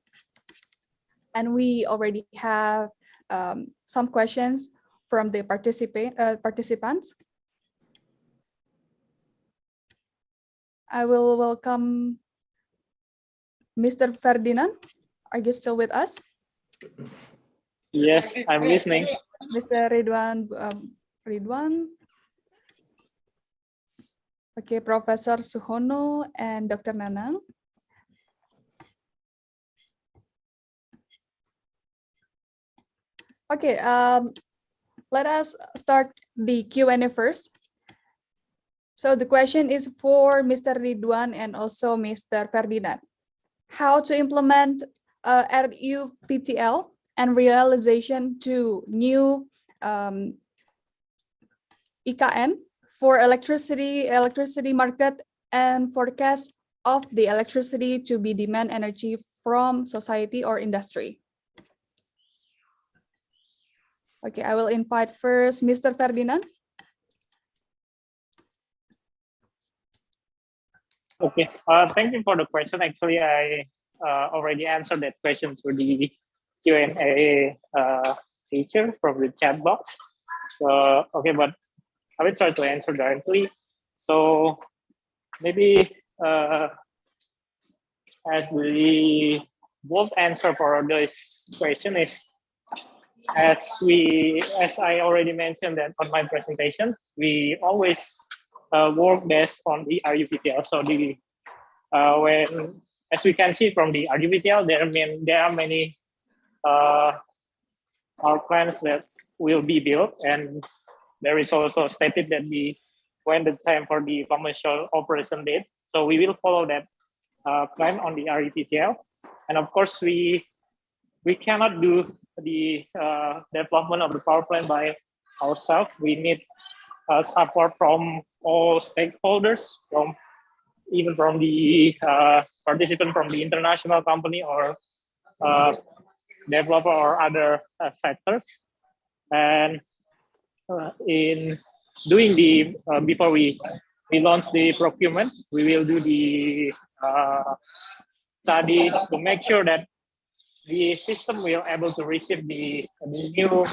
And we already have some questions from the participants. I will welcome Mr. Ferdinand. Are you still with us? Yes, I'm listening. Mr. Ridwan. Okay, Professor Suhono and Dr. Nanang. Okay, let us start the Q&A first. So the question is for Mr. Ridwan and also Mr. Ferdinand. How to implement RUPTL and realization to new IKN for electricity market and forecast of the electricity to be demand energy from society or industry. Okay, I will invite first Mr. Ferdinand. Okay, thank you for the question. Actually, I already answered that question through the Q&A feature from the chat box. So, okay, but I will try to answer directly. So maybe as the bold answer for this question is, as I already mentioned that on my presentation, we always work based on the RUPTL. So the when, as we can see from the RUPTL, there are many power plants that will be built, and there is also stated that when the time for the commercial operation date. So we will follow that plan on the RUPTL, and of course we cannot do the development of the power plant by ourselves. We need support from all stakeholders, even from the participant from the international company or developer or other sectors. And in doing the before we launch the procurement, we will do the study to make sure that the system will able to receive the new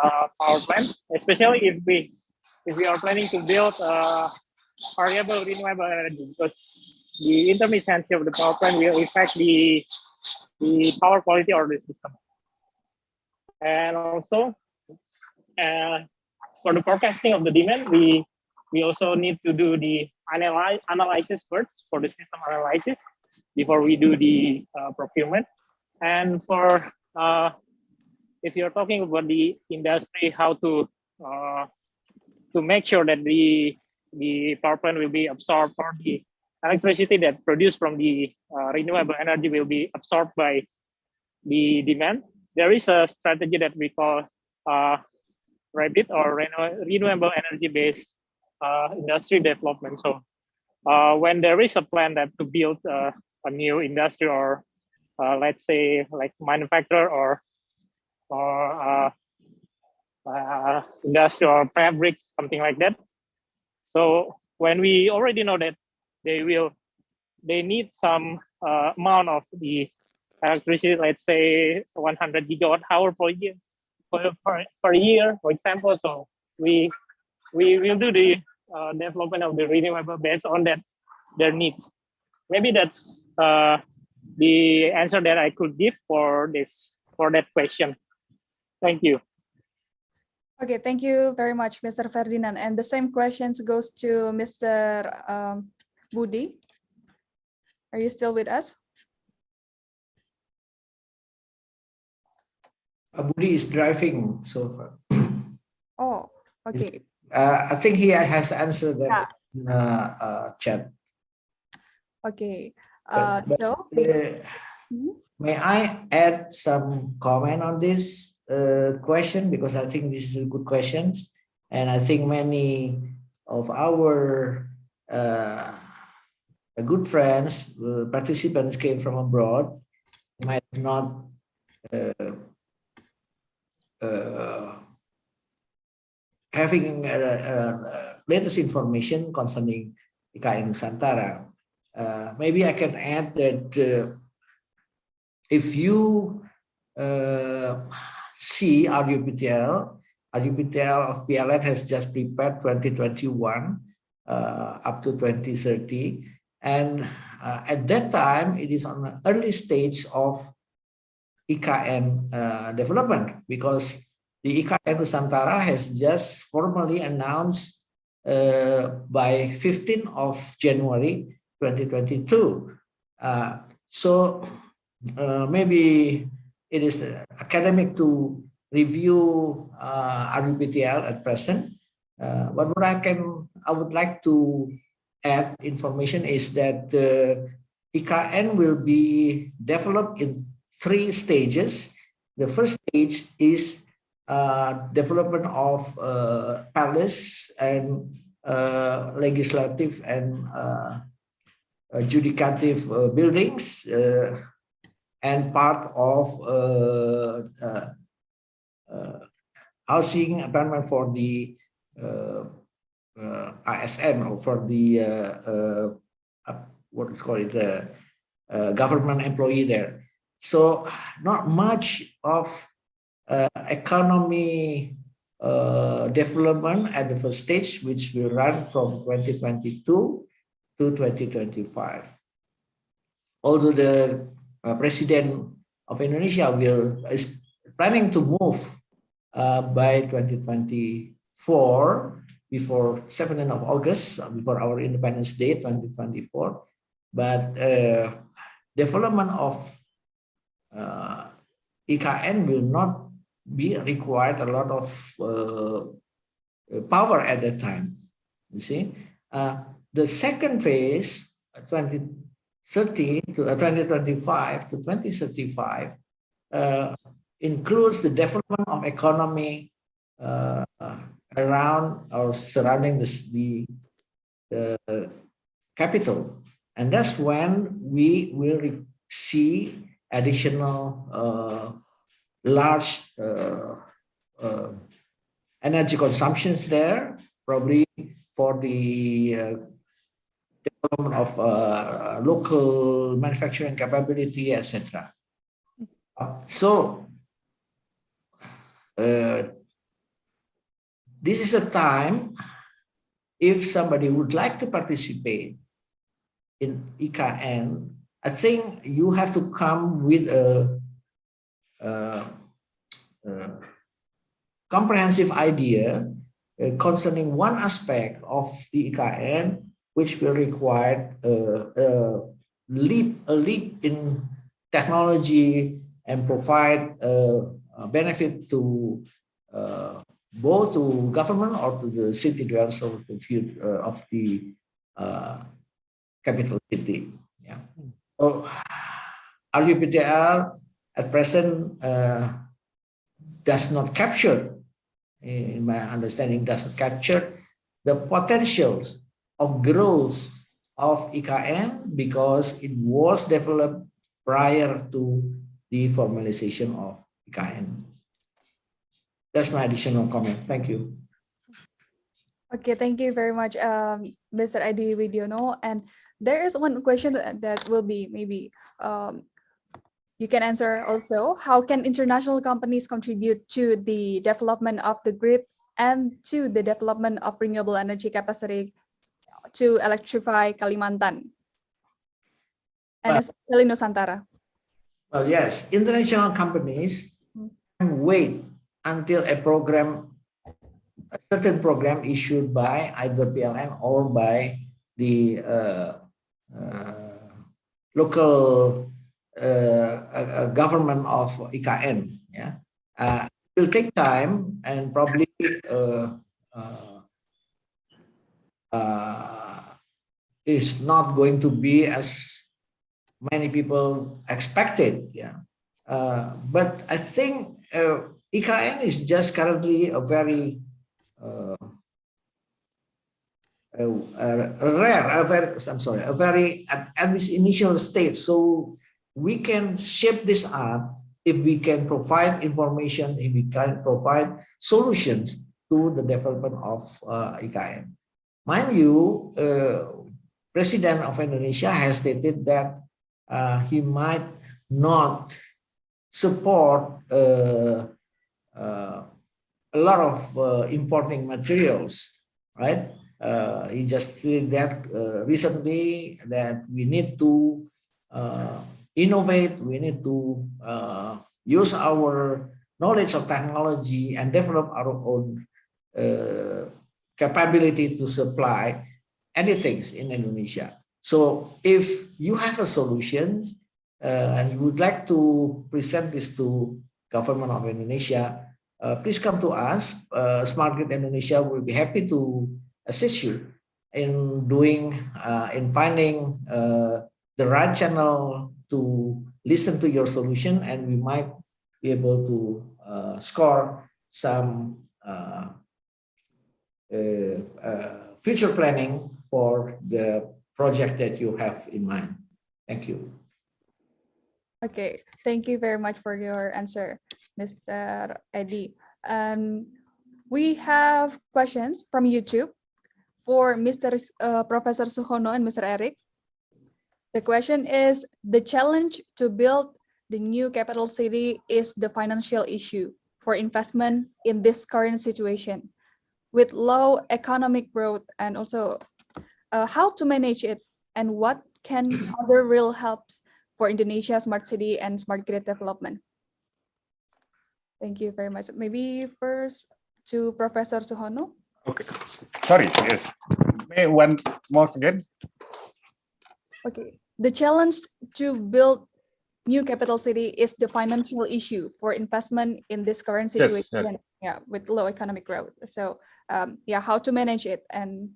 power plant, especially if we are planning to build variable renewable energy, because the intermittency of the power plant will affect the power quality of the system. And also for the forecasting of the demand, we also need to do the analysis first for the system analysis before we do the procurement. And for if you're talking about the industry, how to make sure that the power plant will be absorbed, or the electricity that produced from the renewable energy will be absorbed by the demand, there is a strategy that we call REBIT, or renewable energy based industry development. So when there is a plan that to build a new industry, or let's say like manufacturer or industrial fabrics, something like that. So when we already know that they need some amount of the electricity, let's say 100 gigawatt hour per year, per year, for example. So we will do the development of the renewable based on that their needs. Maybe that's the answer that I could give for that question. Thank you. Okay, thank you very much, Mr. Ferdinand. And the same questions goes to Mr. Budi. Are you still with us? Budi is driving so far. Oh, okay. I think he has answered that in chat. Okay. May I add some comment on this question, because I think this is a good question, and I think many of our good friends, participants came from abroad, might not having latest information concerning Ikn-Nusantara. Maybe I can add that if you see RUPTL of PLN has just prepared 2021 up to 2030. And at that time, it is on an early stage of IKN development, because the Ikn-Nusantara has just formally announced by 15th of January 2022. So maybe it is academic to review RUPTL at present. But what I would like to add information is that IKN will be developed in 3 stages. The first stage is development of palace and legislative and judicative buildings, and part of housing apartment for the ISM, or for the what we call it, government employee there. So not much of economy development at the first stage, which will run from 2022 to 2025. Although the President of Indonesia is planning to move by 2024, before 17th of August, before our Independence Day 2024. But development of IKN will not be required a lot of power at that time. You see, the second phase, 2030 to 2025 to 2035, includes the development of economy around or surrounding the capital, and that's when we will see additional large energy consumptions there, probably for the development of local manufacturing capability, etc. So this is a time, if somebody would like to participate in IKN, I think you have to come with a comprehensive idea concerning one aspect of the IKN, which will require a leap in technology and provide a benefit to both to government or to the city dwellers of the capital city. Yeah. So RUPTL at present does not capture, in my understanding, does not capture the potentials of growth of IKN, because it was developed prior to the formalization of IKN. That's my additional comment. Thank you. Okay, thank you very much, Mr. Adi Widiono. And there is one question that will be maybe you can answer also. How can international companies contribute to the development of the grid and to the development of renewable energy capacity to electrify Kalimantan and especially Nusantara? Well, yes, international companies can wait until a certain program issued by either PLN or by the local government of IKN. Yeah, it will take time and probably is not going to be as many people expected. Yeah, but I think IKN is just currently a very at this initial stage. So we can shape this up if we can provide information, if we can provide solutions to the development of IKN. Mind you, President of Indonesia has stated that he might not support a lot of importing materials, right? He just said that recently that we need to innovate, we need to use our knowledge of technology and develop our own capability to supply anything in Indonesia. So if you have a solution and you would like to present this to government of Indonesia, please come to us. Smart Grid Indonesia will be happy to assist you in finding the right channel to listen to your solution, and we might be able to score some future planning for the project that you have in mind. Thank you. Okay, thank you very much for your answer, Mr. Edi. We have questions from YouTube for Mr. Professor Suhono and Mr. Eric. The question is, the challenge to build the new capital city is the financial issue for investment in this current situation with low economic growth, and also how to manage it and what can other real helps for Indonesia smart city and smart grid development. Thank you very much. Maybe first to Professor Suhono. Okay, sorry, yes. May one more again? Okay, the challenge to build new capital city is the financial issue for investment in this current situation. Yes, yes. Yeah, with low economic growth. So yeah, how to manage it and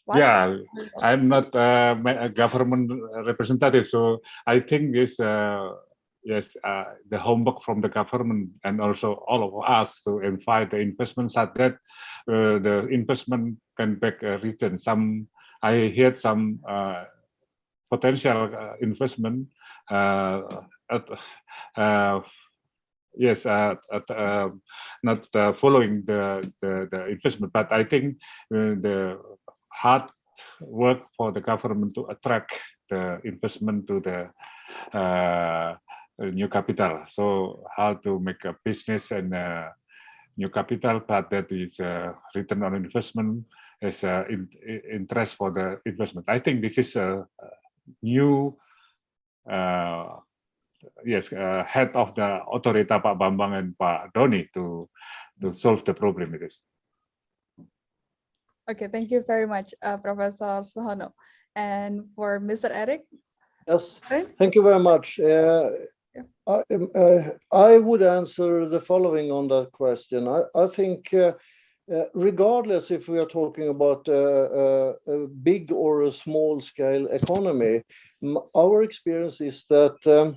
what? Yeah, I'm not a government representative, so I think this yes, the homework from the government and also all of us to invite the investment so that the investment can back return. I heard some potential investment not following the investment, but I think the hard work for the government to attract the investment to the new capital. So how to make a business and new capital, but that is return on investment as interest for the investment. I think this is a new head of the Otorita, Pak Bambang and Pak Doni to solve the problem it is. Okay, thank you very much, Professor Suhono. And for Mr. Eric? Yes, thank you very much. I would answer the following on that question. I think regardless if we are talking about a big or a small scale economy, our experience is that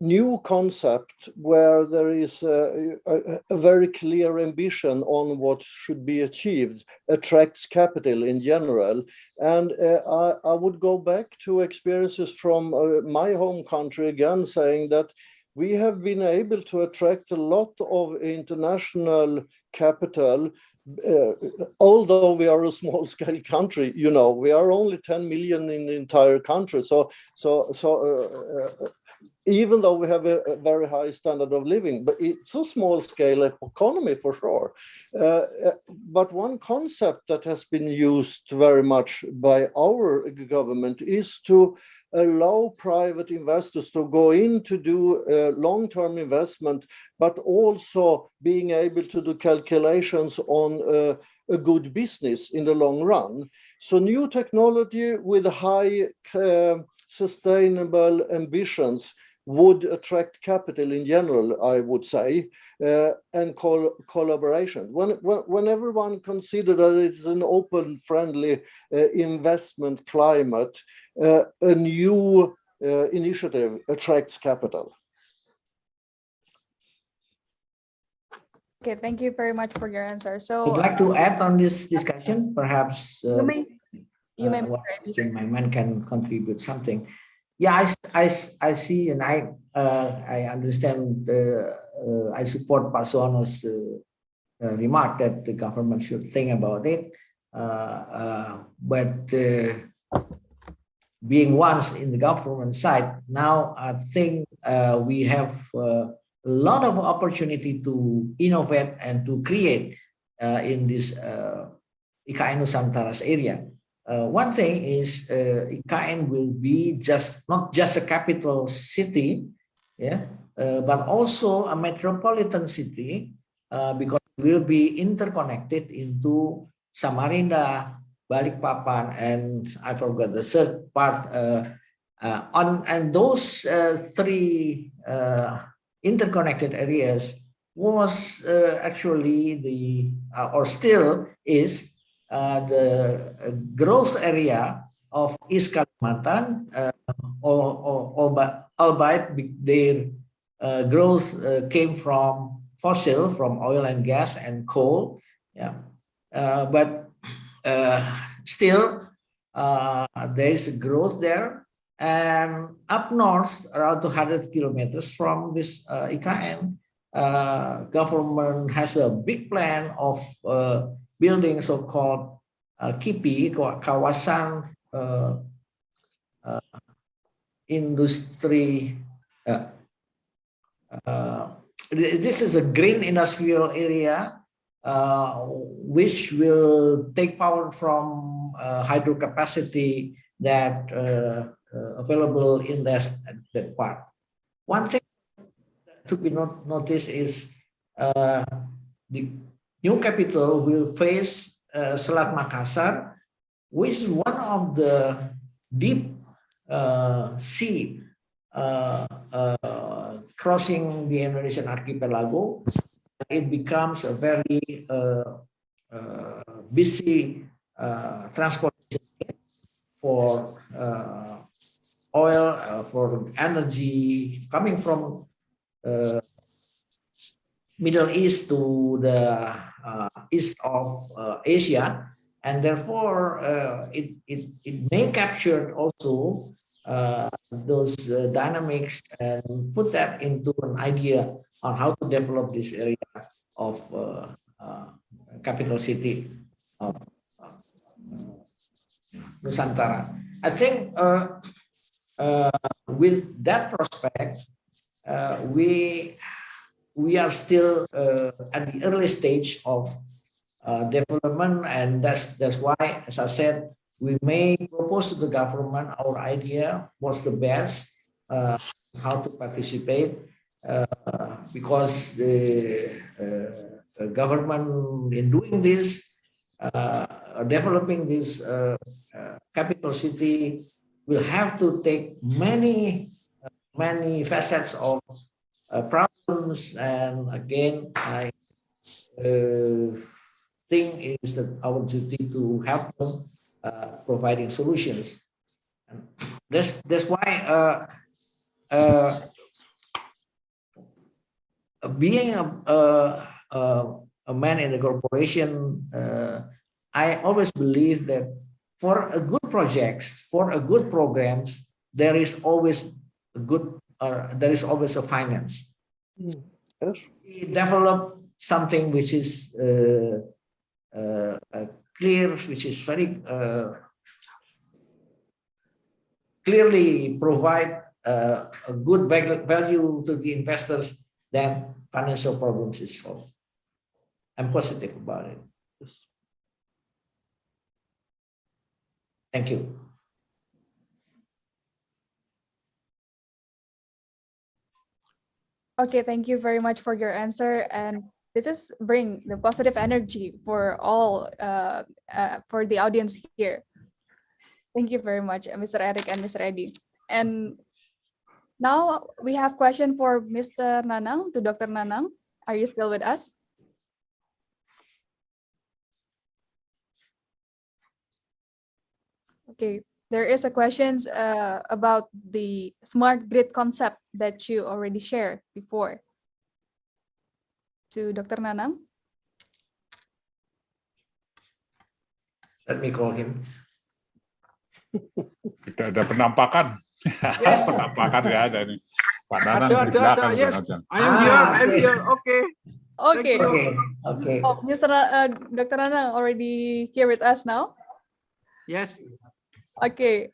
new concept where there is a very clear ambition on what should be achieved attracts capital in general. And I would go back to experiences from my home country again, saying that we have been able to attract a lot of international capital. Although we are a small-scale country, you know, we are only 10 million in the entire country. So even though we have a very high standard of living, but it's a small-scale economy for sure. But one concept that has been used very much by our government is to allow private investors to go in to do long-term investment, but also being able to do calculations on a good business in the long run. So new technology with high sustainable ambitions would attract capital in general, I would say, and collaboration. Whenever one considers that it's an open, friendly investment climate, a new initiative attracts capital. Okay, thank you very much for your answer. So I'd like to add on this discussion, perhaps you may my man can contribute something. Yeah, I see, and I understand. I support Pak Suwono's remark that the government should think about it. But being once in the government side, now I think we have a lot of opportunity to innovate and to create in this Ikn-Nusantara's area. One thing is Ikn will be not just a capital city, yeah, but also a metropolitan city because it will be interconnected into Samarinda, Balikpapan, and I forgot the third part. And those three interconnected areas was actually the or still is the growth area of East Kalimantan, albeit their growth came from fossil, from oil and gas and coal. Yeah, but still there is a growth there. And up north, around 200 kilometers from this Ikn, government has a big plan of building so-called KIPI, kawasan industry. This is a green industrial area which will take power from hydro capacity that available in that part. One thing to be noticed is the new capital will face Selat Makassar, which is one of the deep sea crossing the Indonesian archipelago. It becomes a very busy transportation for oil, for energy coming from Middle East to the east of Asia, and therefore it may capture also those dynamics and put that into an idea on how to develop this area of capital city of Nusantara. I think with that prospect, we are still at the early stage of development, and that's why, as I said, we may propose to the government our idea, what's the best, how to participate, because the government in doing this, developing this capital city, will have to take many facets of problems, and again, I think is that our duty to help them providing solutions. And that's why being a man in the corporation, I always believe that for a good projects, for a good programs, there is always a good there is always a finance. Yes. We develop something which is clear, which is very clearly provide a good value to the investors, then financial problems is solved. I'm positive about it. Yes. Thank you. Okay, thank you very much for your answer. And this is bring the positive energy for all for the audience here. Thank you very much, Mr. Eric and Mr. Eddie. And now we have question for Mr. Nanang, to Dr. Nanang. Are you still with us? Okay, there is a questions about the smart grid concept that you already shared before. To Dr. Nanang. Let me call him. Tidak ada penampakan. Penampakan nggak ada nih. Pak Nanang di Ada, belakang. yes. Jangan. I am here. I am here. Okay. Okay. Okay. Oh, Mr. Dr. Nanang already here with us now. Yes. Okay.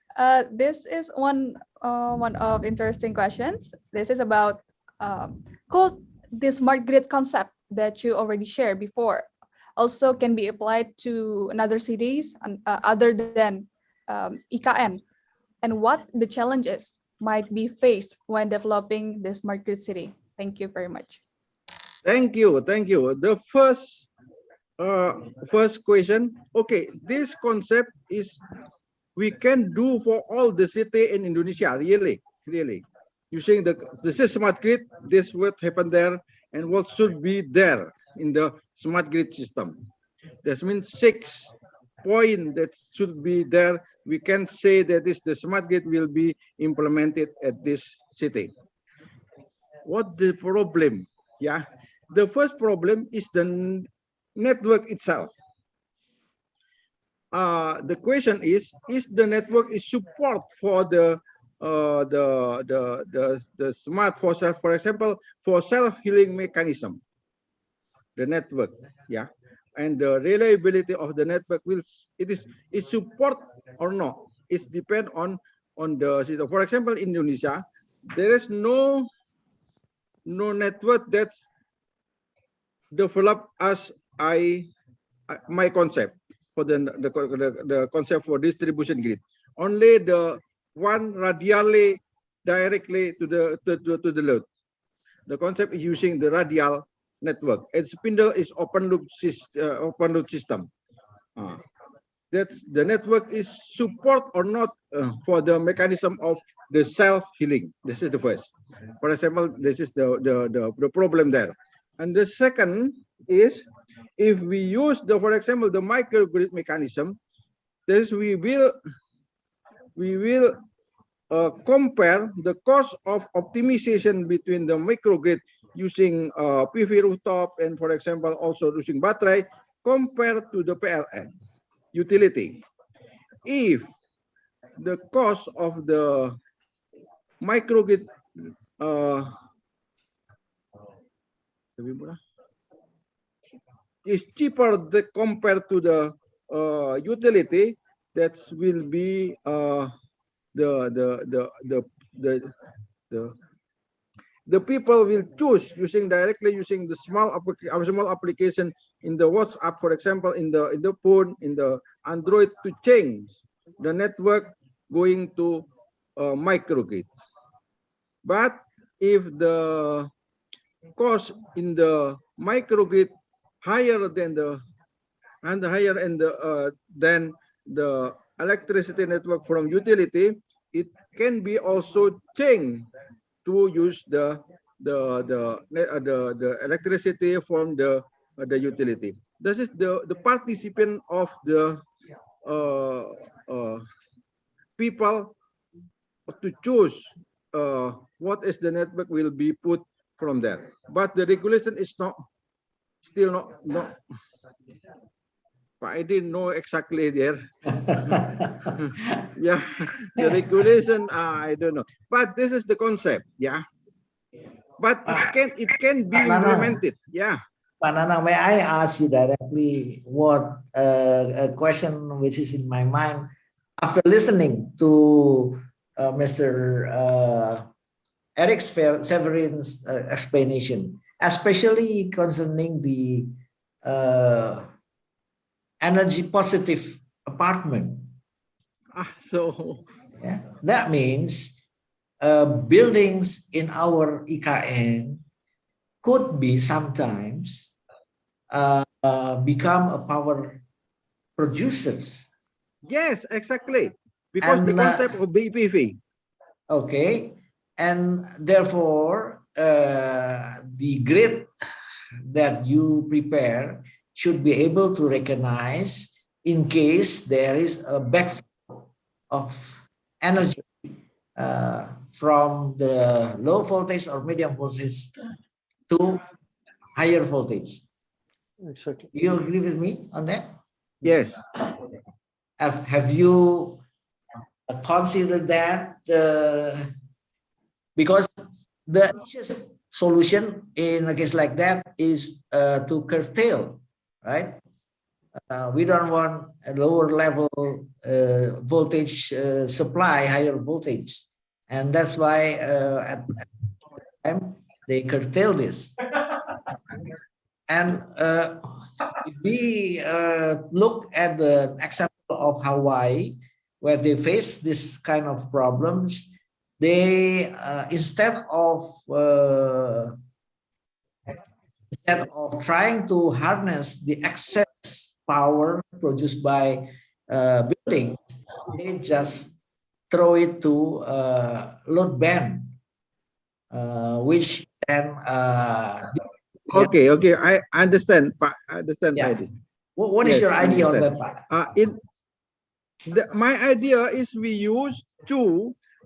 This is one of interesting questions. This is about could the smart grid concept that you already shared before also can be applied to another cities other than IKN, and what the challenges might be faced when developing the smart grid city? Thank you very much. Thank you. Thank you. The first question. Okay, this concept is we can do for all the city in Indonesia. Really. Using this is smart grid. This what happened there and what should be there in the smart grid system. That means 6 points that should be there. We can say that the smart grid will be implemented at this city. What the problem? Yeah, the first problem is the network itself. The question is the network is support for the smart for example, for self-healing mechanism. The network, yeah, and the reliability of the network will is support or not. It depends on the system. For example, in Indonesia, there is no network that's developed as my concept for the concept for distribution grid. Only the one radially directly to the load. The concept is using the radial network. And spindle is open loop system. That's the network is support or not for the mechanism of the self-healing. This is the first. For example, this is the problem there. And the second is if we use for example the microgrid mechanism, this we will compare the cost of optimization between the microgrid using PV rooftop and for example also using battery compared to the PLN utility. If the cost of the microgrid is cheaper compared to the utility, that will be the people will choose directly using the small application in the WhatsApp, for example, in the phone, in the Android, to change the network going to microgrids. But if the cost in the microgrid higher than than the electricity network from utility, it can be also changed to use the electricity from the utility. This is the participant of the people to choose what is the network will be put from there. But the regulation is still not but I didn't know exactly there. Yeah, the regulation, I don't know. But this is the concept, yeah. But it can be implemented, yeah. Pak Nanang, may I ask you directly what a question which is in my mind after listening to Mr. Eric Severin's explanation, especially concerning the energy positive apartment. So yeah, that means buildings in our IKN could be sometimes become a power producers. Yes, exactly. Because the concept of BPV. Okay, and therefore the grid that you prepare should be able to recognize in case there is a backflow of energy from the low voltage or medium voltage to higher voltage. Exactly. You agree with me on that? Yes. Have you considered that? Because the easiest solution in a case like that is to curtail, right? We don't want a lower level voltage supply, higher voltage. And that's why at the time they curtail this. And if we look at the example of Hawaii, where they face this kind of problems, they instead of trying to harness the excess power produced by buildings, they just throw it to load band, which then okay, I understand, Pak. I understand, yeah. Pak. What is your idea on that, Pak? My idea is we use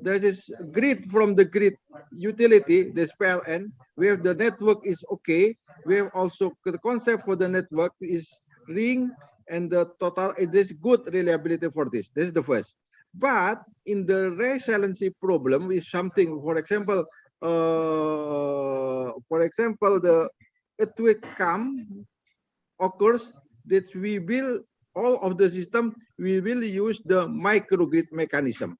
there is grid from the grid utility, the PLN. We have the network is okay. We have also the concept for the network is ring and the total. It is good reliability for this. This is the first. But in the resiliency problem is something, for example, the earthquake occurs that we will all of the system we will use the microgrid mechanism.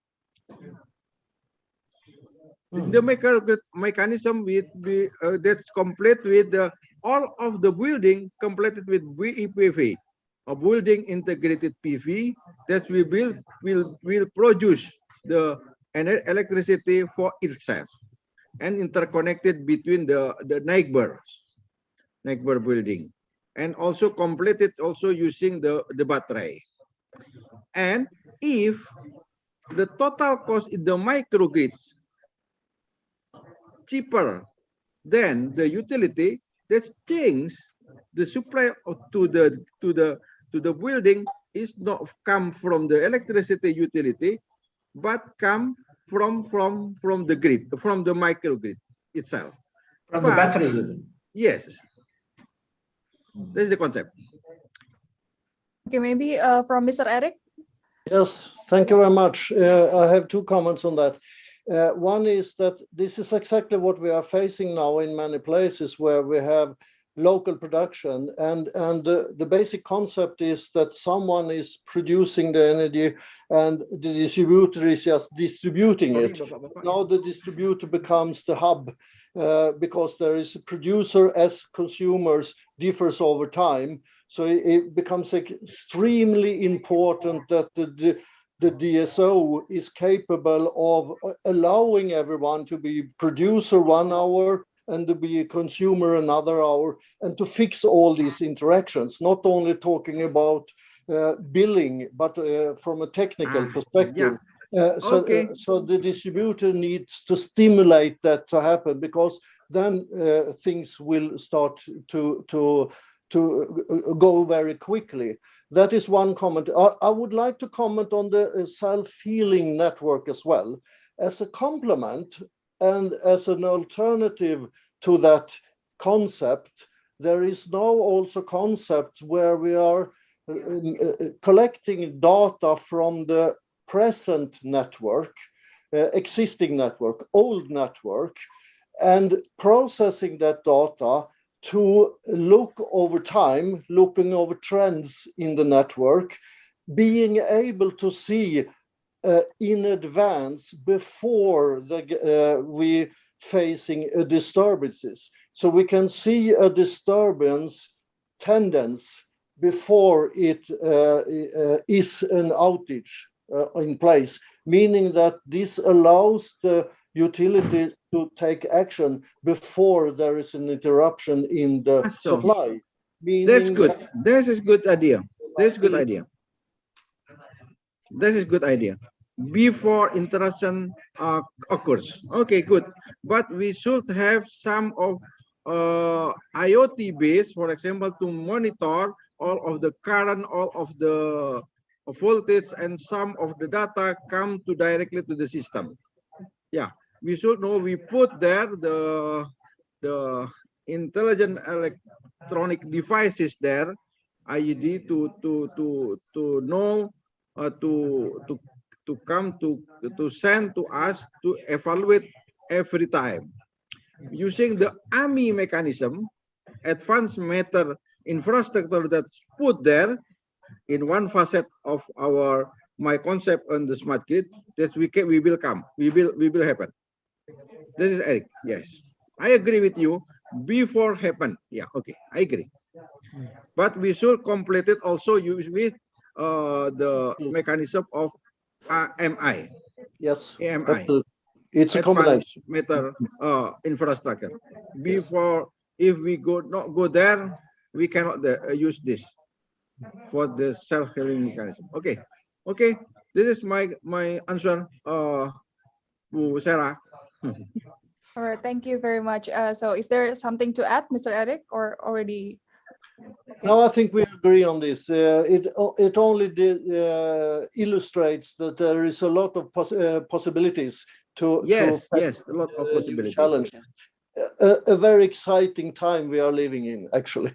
The microgrid mechanism that's complete with all of the building completed with VEPV, a building integrated PV that we will produce the electricity for itself and interconnected between the neighbor building, and also completed also using the battery. And if the total cost in the microgrids cheaper than the utility, that change the supply to the building is not come from the electricity utility, but come from the grid, from the microgrid itself. From the battery. Yes. This is the concept. Okay, maybe from Mr. Eric. Yes, thank you very much. I have two comments on that. One is that this is exactly what we are facing now in many places where we have local production, and the basic concept is that someone is producing the energy and the distributor is just distributing it. Now the distributor becomes the hub because there is a producer as consumers differs over time. So it becomes extremely important that the DSO is capable of allowing everyone to be producer 1 hour and to be a consumer another hour, and to fix all these interactions, not only talking about billing, but from a technical perspective. Yeah. So the distributor needs to stimulate that to happen, because then things will start to go very quickly. That is one comment. I would like to comment on the self-healing network as well. As a complement and as an alternative to that concept, there is now also concept where we are collecting data from the present network, existing network, old network, and processing that data to look over time, looking over trends in the network, being able to see in advance before we facing disturbances. So we can see a disturbance tendency before it is an outage in place, meaning that this allows the utility to take action before there is an interruption in the supply. That's good. This is good idea. This is good idea. This is good idea. Before interruption occurs. Okay, good. But we should have some of IoT based, for example, to monitor all of the current, all of the voltage, and some of the data come to directly to the system. Yeah, we should know. We put there the intelligent electronic devices there, IED, to know to come to send to us to evaluate every time using the AMI mechanism, advanced matter infrastructure that's put there in one facet of my concept on the smart grid. That we will happen. This is Eric. Yes, I agree with you. Before happen. Yeah. Okay, I agree. But we should complete it also use with the mechanism of AMI. Yes. AMI. It's a combination. Matter infrastructure. Before, if we not go there, we cannot use this for the self-healing mechanism. Okay. Okay. This is my answer, to Sarah. All right, thank you very much. So is there something to add, Mr. Eric, or already? Okay. No, I think we agree on this. It only illustrates that there is a lot of possibilities to yes, a lot of possibilities. Challenges. A very exciting time we are living in, actually.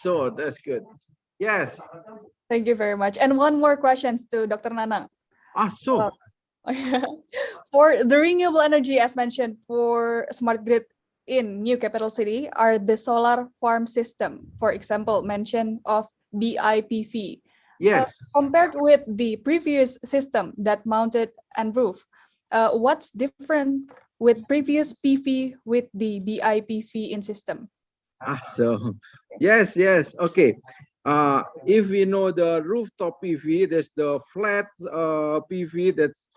So that's good. Yes. Thank you very much. And one more question to Dr. Nanang. For the renewable energy, as mentioned, for smart grid in new capital city are the solar farm system, for example, mention of BIPV. Yes. Compared with the previous system that mounted and roof, what's different with previous PV with the BIPV in system? So yes. Okay. If we know the rooftop PV, there's the flat PV that's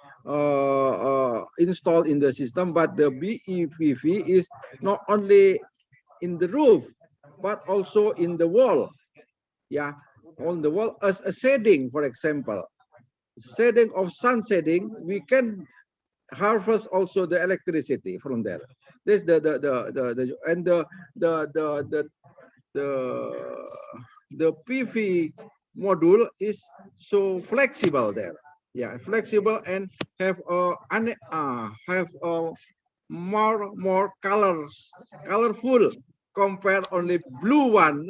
installed in the system, but the BEPV is not only in the roof, but also in the wall. Yeah, on the wall as a shading, for example, shading of sun shading, we can harvest also the electricity from there. This the PV module is so flexible there. Yeah, flexible and have more colorful compared only blue one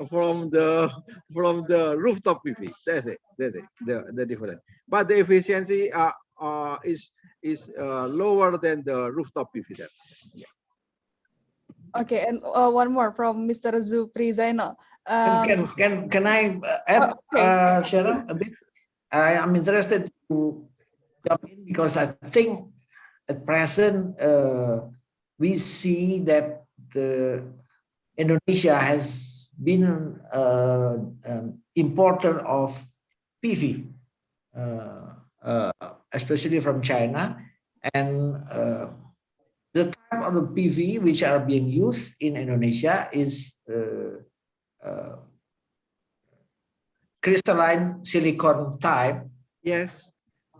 from the rooftop PV. That's it. The difference. But the efficiency is lower than the rooftop PV there. Yeah. Okay, and one more from Mr. Zupri Zainal. Can I add, Sharon, a bit? I am interested to jump in because I think at present we see that Indonesia has been an importer of PV, especially from China, and the type of the PV which are being used in Indonesia is crystalline silicon type. Yes.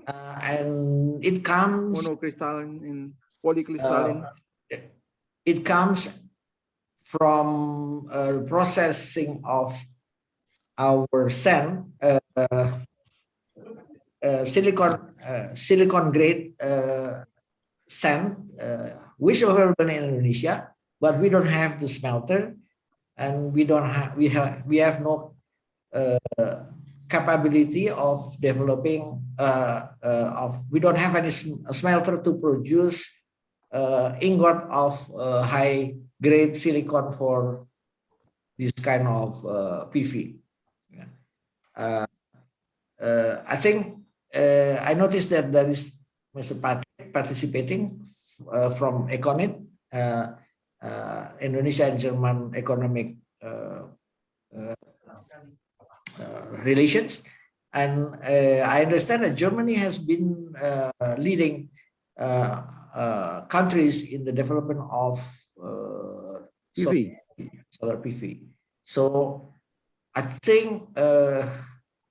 And it comes monocrystalline and polycrystalline. It comes from processing of our sand, silicon grade sand, which is available in Indonesia, but we don't have the smelter, and we have no capability of developing we don't have any smelter to produce ingot of high grade silicon for this kind of PV. I think I noticed that there is Mr. Patrick participating from Econet, Indonesia and German economic relations, and I understand that Germany has been leading countries in the development of solar PV. So I think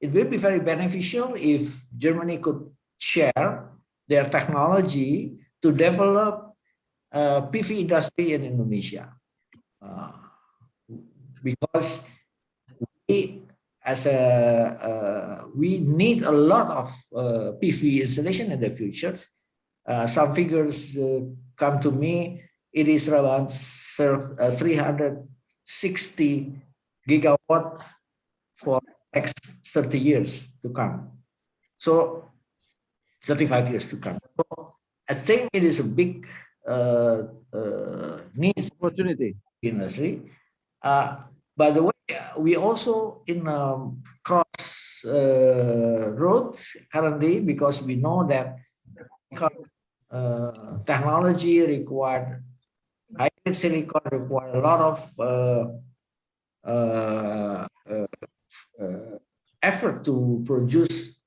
it will be very beneficial if Germany could share their technology to develop PV industry in Indonesia, because we need a lot of PV installation in the future. Some figures come to me. It is around 360 gigawatt for next 30 years to come. So 35 years to come. So I think it is a big needs opportunity industry. By the way, we also in cross road currently, because we know that technology required high-grade silicon, require a lot of effort to produce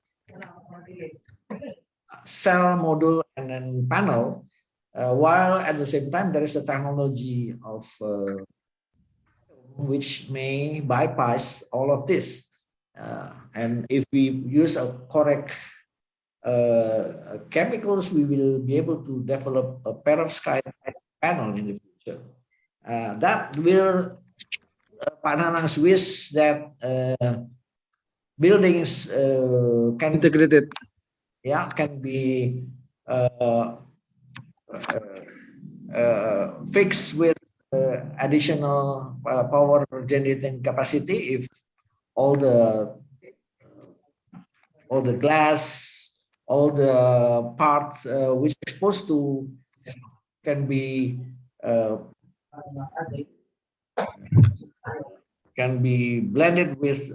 cell, module, and then panel, while at the same time there is a technology of which may bypass all of this. And if we use a correct chemicals, we will be able to develop a perovskite panel in the future. That will Pak Nanang's wish that buildings can integrated, can be fixed with additional power generating capacity if all the glass, all the part which is exposed to can be blended with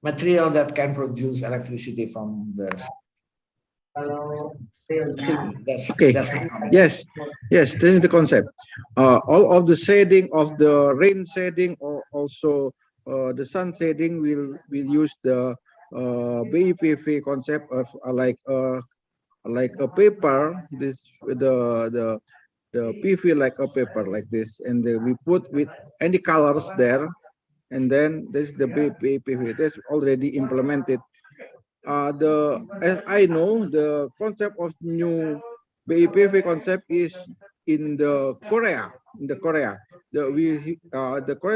material that can produce electricity from the sun. Okay. Yes, this is the concept. All of the shading of the rain shading, or also the sun shading, will use the BEPV concept of like a paper. This the PV like a paper like this, and we put with any colors there, and then this is the BEPV. That's already implemented. As I know, the concept of new BEPV concept is in the Korea. The Korea,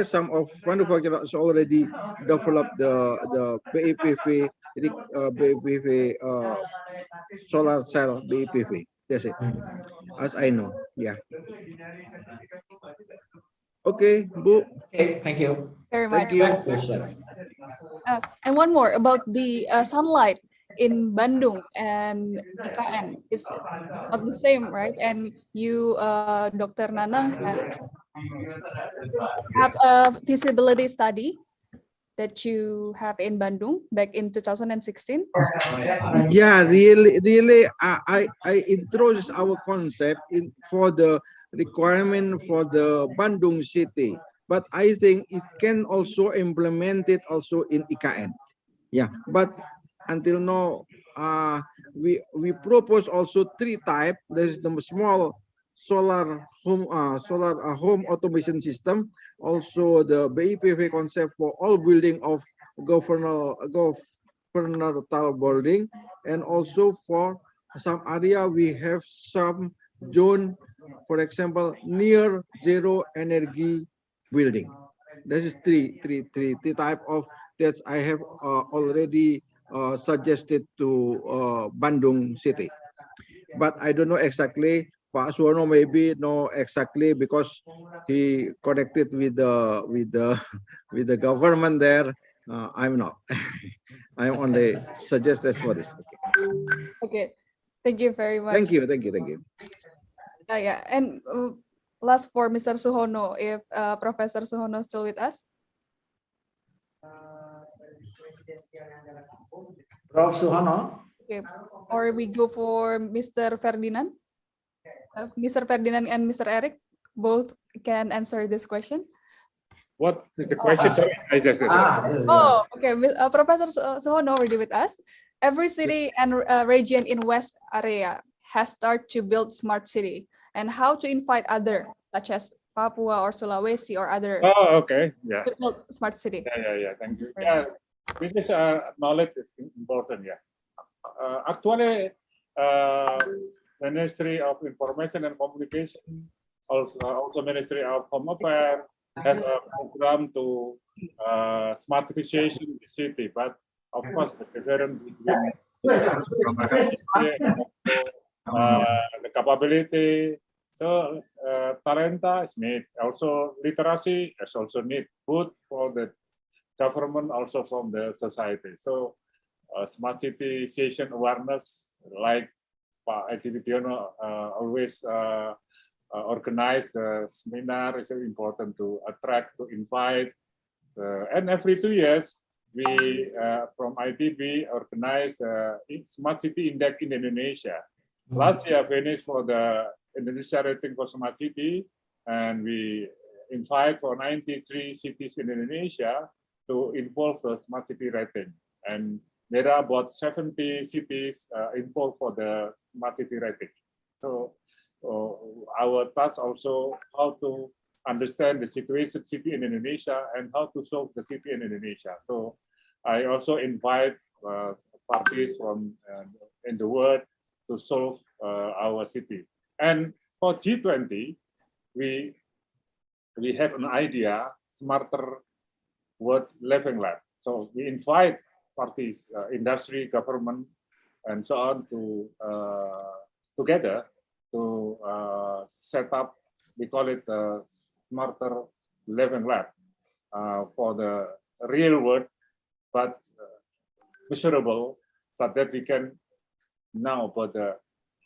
some of manufacturers already developed the BEPV solar cell BEPV. That's it, as I know. Yeah. Okay, Bu. Okay, thank you very much. Thank you. And one more about the sunlight in Bandung and IKN. It's not the same, right? And you, Dr. Nanang, have a feasibility study that you have in Bandung back in 2016. Yeah, really, I introduced our concept for the requirement for the Bandung city, but I think it can also implement it also in IKN. Yeah, but until now, we propose also 3 types. There's the small solar home automation system, also the BEPV concept for all building of governmental building, and also for some area we have some zone, for example, near zero energy building. This is three type of that I have already suggested to Bandung city, but I don't know exactly. Pak Suwono maybe know exactly because he connected with the government there. I'm not. I'm only suggested for this. Okay, thank you very much. Thank you, thank you, thank you. Yeah, and last for Mr. Suhono, if Professor Suhono still with us. Prof. Suhono. Okay, or we go for Mr. Ferdinand. Mr. Ferdinand and Mr. Eric both can answer this question. What is the question? Sorry, I just Oh, okay. Professor Suhono already with us. Every city and region in West area has started to build smart city, and how to invite other, such as Papua or Sulawesi or other. Oh, okay. Yeah. To build smart city. Yeah. Thank you. Yeah, this is knowledge is important. Yeah. Actually, Ministry of Information and Communication, also Ministry of Home Affairs, have a program to smartization the city, but of course the difference between the capability. So talenta is need. Also literacy is also need. Both for the government, also from the society. So smart citization awareness, like Pak Edi Widiono always organize the seminar, is important to attract, to invite. And every 2 years, we from ITB organize the Smart City Index in Indonesia. Last year, finished for the Indonesia rating for smart city, and we invite for 93 cities in Indonesia to involve the smart city rating. And there are about 70 cities involved for the smart city rating. So our task also how to understand the situation city in Indonesia and how to solve the city in Indonesia. So I also invite parties from in the world to solve our city. And for G20, we have an idea, smarter world living lab. So we invite parties, industry, government, and so on to together to set up, we call it the smarter living lab for the real world, but measurable, so that we can know about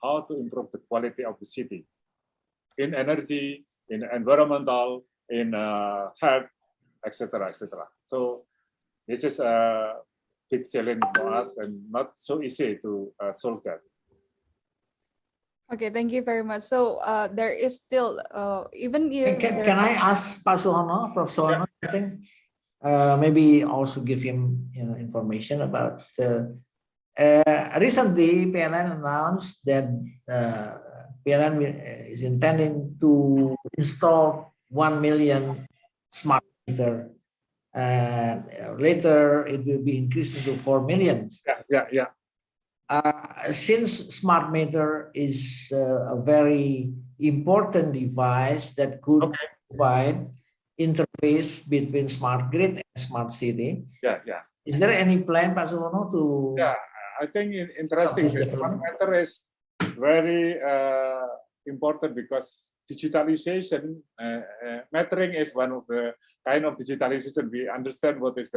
how to improve the quality of the city in energy, in environmental, in health, etc., etc. So this is a big challenge for us and not so easy to solve that. Okay, thank you very much. So there is still even if can I ask Pak Suhono, Prof. Suhono, I think maybe also give him information about the recently PLN announced that PLN is intending to install 1 million smart meter. Later it will be increased to 4 million. Yeah. Since smart meter is a very important device that could provide interface between smart grid and smart city. Yeah. Is there any plan, Pak Suhono, to? Yeah, I think interesting. Smart meter is very important because digitalization, metering is one of the kind of digitalization. We understand what is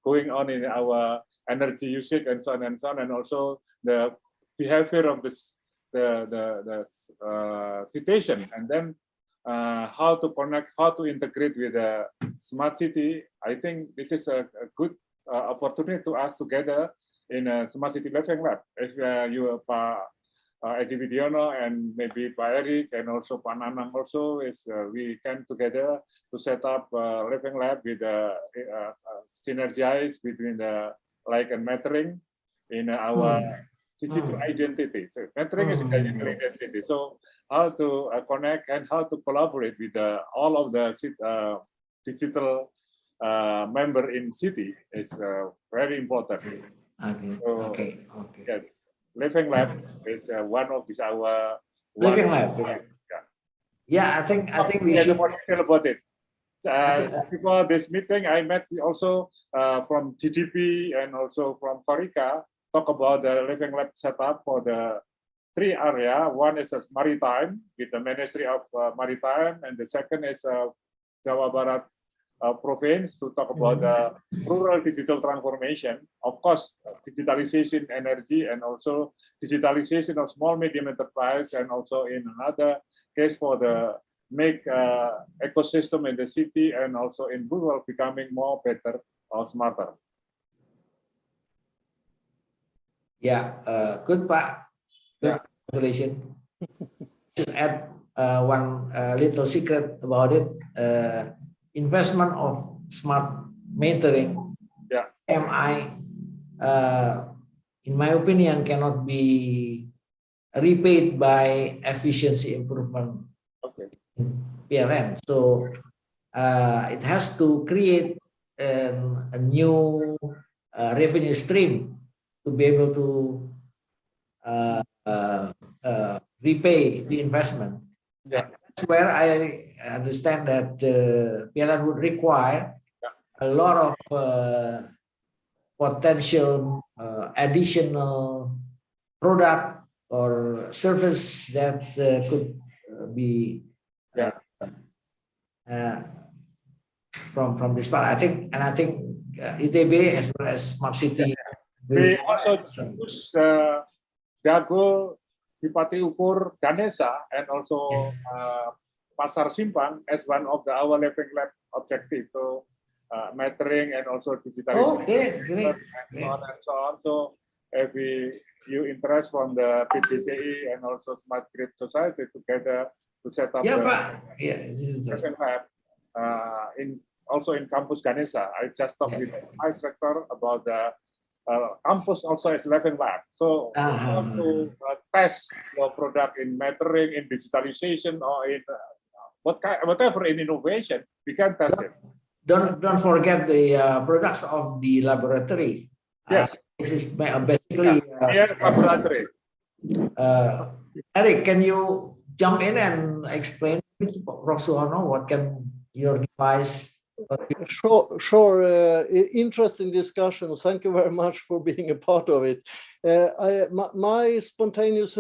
going on in our energy usage and so on, and also the behavior of this the situation, and then how to connect, how to integrate with the smart city. I think this is a good opportunity to us together in a smart city living lab. If you Pak Edi Widiono and maybe Pak Eric and also Pak Nanang also is we can together to set up a living lab with synergize between the like and metering in our digital identity. So metering is a digital identity. So how to connect and how to collaborate with all of the digital member in city is very important. Okay. Yes, living lab is one of these our living lab. Yeah, I think we should more detail about it. Before this meeting, I met also from GDP and also from Korika, talk about the living lab setup for the 3 area. One is maritime with the Ministry of Maritime, and the second is Jawa Barat province to talk about the rural digital transformation. Of course, digitalization energy and also digitalization of small medium enterprise, and also in another case for the make ecosystem in the city and also in rural becoming more better or smarter. Yeah, good, Pak. Good. Yeah. Congratulations. To add one little secret about it, investment of smart metering, Yeah. MI, in my opinion, cannot be repaid by efficiency improvement. Okay. PLN. So it has to create a new revenue stream to be able to repay the investment. Yeah. That's where I understand that PLN would require a lot of potential additional product or service that could be from this part. I think ITB as well as Smart City. We also choose Dago, Dipati Ukur, Ganesha, and also Pasar Simpang as one of our living lab objectives. So metering and also digitalization. Okay, great. And so on. So if you interest from the PGCI and also Smart Grid Society together to set up the living lab also in campus Ganesha. I just talked with my rector about the campus also as living lab. So want to test your product in metering, in digitalization, or in whatever in innovation, we can test it. Don't forget the products of the laboratory. Yes. This is basically laboratory. Eric, can you jump in and explain to Prof. Suharno what can your device? Sure. Interesting discussion. Thank you very much for being a part of it. My spontaneous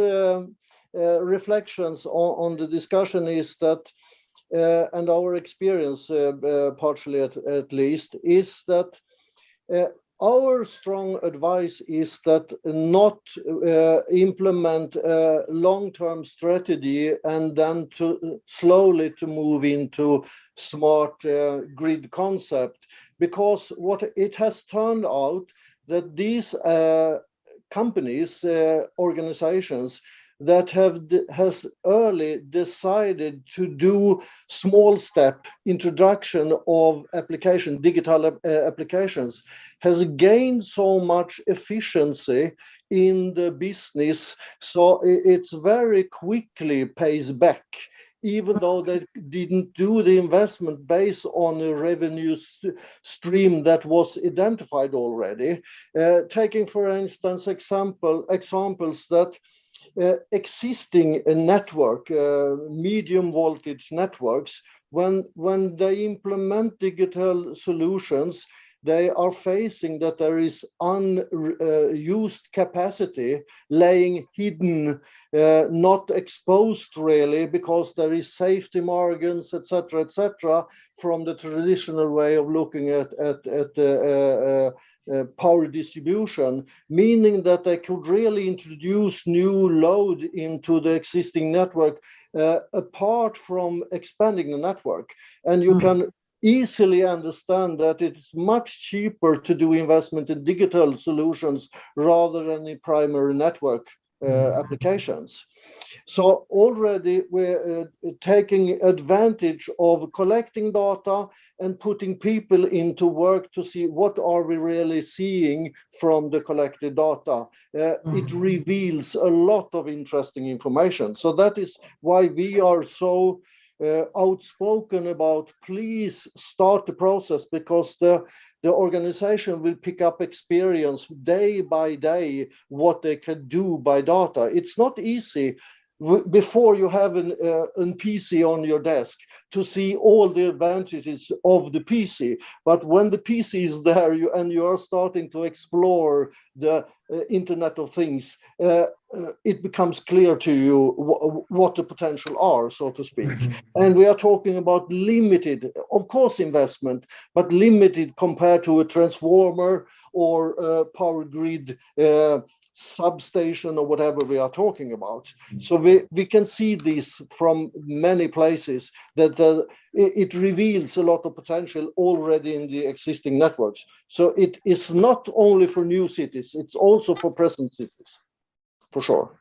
reflections on the discussion is that, and our experience, partially at least, is that our strong advice is that not implement a long-term strategy and then to slowly to move into smart grid concept, because what it has turned out that these companies, organizations that has early decided to do small step introduction of digital applications, has gained so much efficiency in the business, so it's very quickly pays back, even though they didn't do the investment based on a revenue stream that was identified already. Taking, for instance, examples that existing network, medium voltage networks, when they implement digital solutions, they are facing that there is unused capacity laying hidden, not exposed really, because there is safety margins, etc., from the traditional way of looking at power distribution, meaning that they could really introduce new load into the existing network apart from expanding the network. And you can easily understand that it's much cheaper to do investment in digital solutions rather than in primary network applications. So already we're taking advantage of collecting data and putting people into work to see what are we really seeing from the collected data. It reveals a lot of interesting information. So that is why we are so outspoken about please start the process, because the organization will pick up experience day by day what they can do by data. It's not easy before you have an PC on your desk to see all the advantages of the PC. But when the PC is there and you are starting to explore the Internet of Things, it becomes clear to you what the potential are, so to speak. And we are talking about limited, of course, investment, but limited compared to a transformer or a power grid substation or whatever we are talking about. So we can see this from many places that it reveals a lot of potential already in the existing networks. So it is not only for new cities, it's also for present cities, for sure.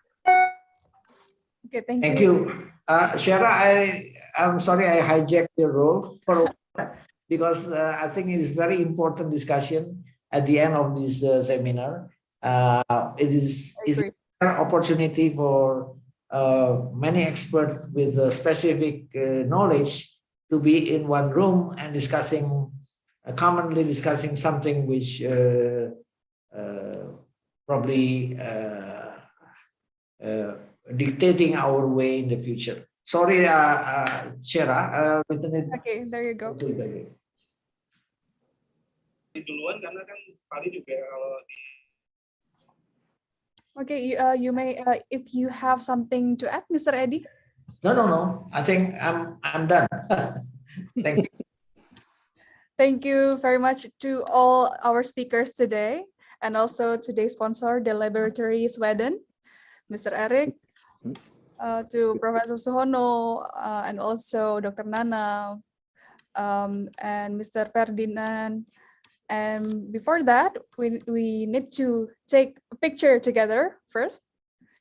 Okay, thank Thank you. you. Shara, I'm sorry I hijacked your role for because I think it is very important discussion at the end of this seminar. It is an opportunity for many experts with specific knowledge to be in one room and commonly discussing something which probably dictating our way in the future. Sorry, Shara. Okay, there you go. Okay, you may, if you have something to add, Mr. Eddie. No. I think I'm done. Thank you. Thank you very much to all our speakers today, and also today's sponsor, the Laboratory Sweden, Mr. Eric, to Professor Suhono, and also Dr. Nana, and Mr. Ferdinand. And before that, we need to take a picture together first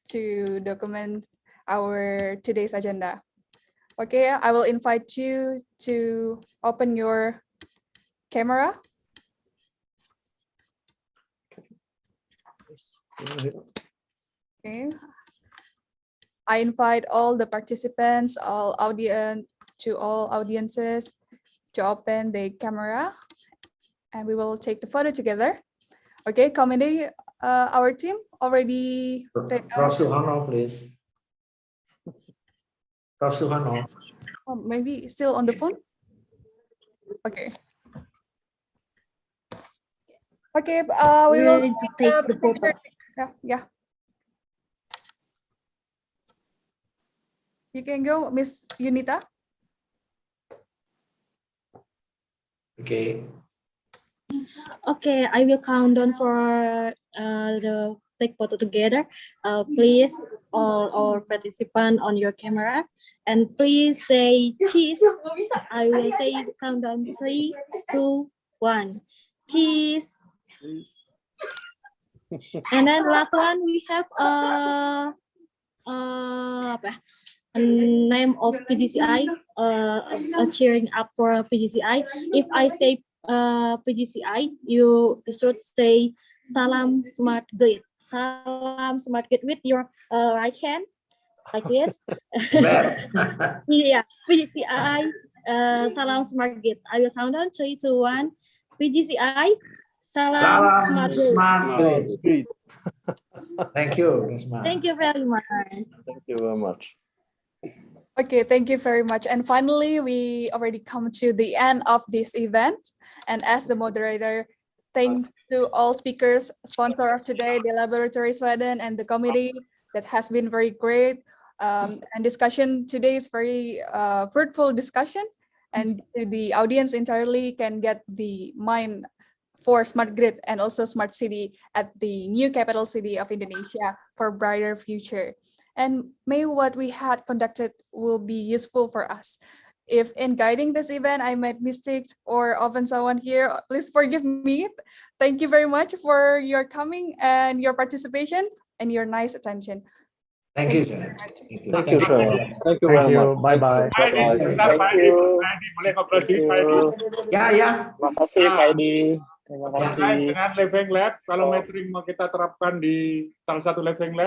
to document our today's agenda. Okay, I will invite you to open your camera. Okay. I invite all the participants, all audiences to open the camera, and we will take the photo together. Okay, committee, our team already. Prof. Suhono, please. Prof. Suhono. Oh, maybe still on the phone. Okay. Okay, we will take the picture. Yeah. You can go, Miss Yunita. Okay. Okay, I will count down for the take photo together. Please, all our participants on your camera, and please say cheese. I will say countdown 3, 2, 1. Cheese. And then last one we have a name of PGCI, cheering up for PGCI. If I say PGCI, you should say Salam Smart Grid. Salam Smart Grid with your right hand, like this. Yeah, PGCI, Salam Smart Grid. I will count down 3, 2, 1. PGCI, Salam Smart Grid. Thank you, Risma. Thank you very much. Thank you very much. Okay, thank you very much. And finally, we already come to the end of this event. And as the moderator, thanks to all speakers, sponsor of today, the Laboratory Sweden, and the committee that has been very great. And discussion today is very fruitful discussion. And the audience entirely can get the mind for smart grid and also smart city at the new capital city of Indonesia for brighter future. And may what we had conducted will be useful for us. If in guiding this event I made mistakes or offend someone here, please forgive me. Thank you very much for your coming and your participation and your nice attention. Thank you. Thank you, Shara. Thank you very much. Bye-bye. Thank you. Ya. Terima kasih, Pak Edi. Terima kasih. Dengan living lab, kalau metering mau kita terapkan di salah satu living lab,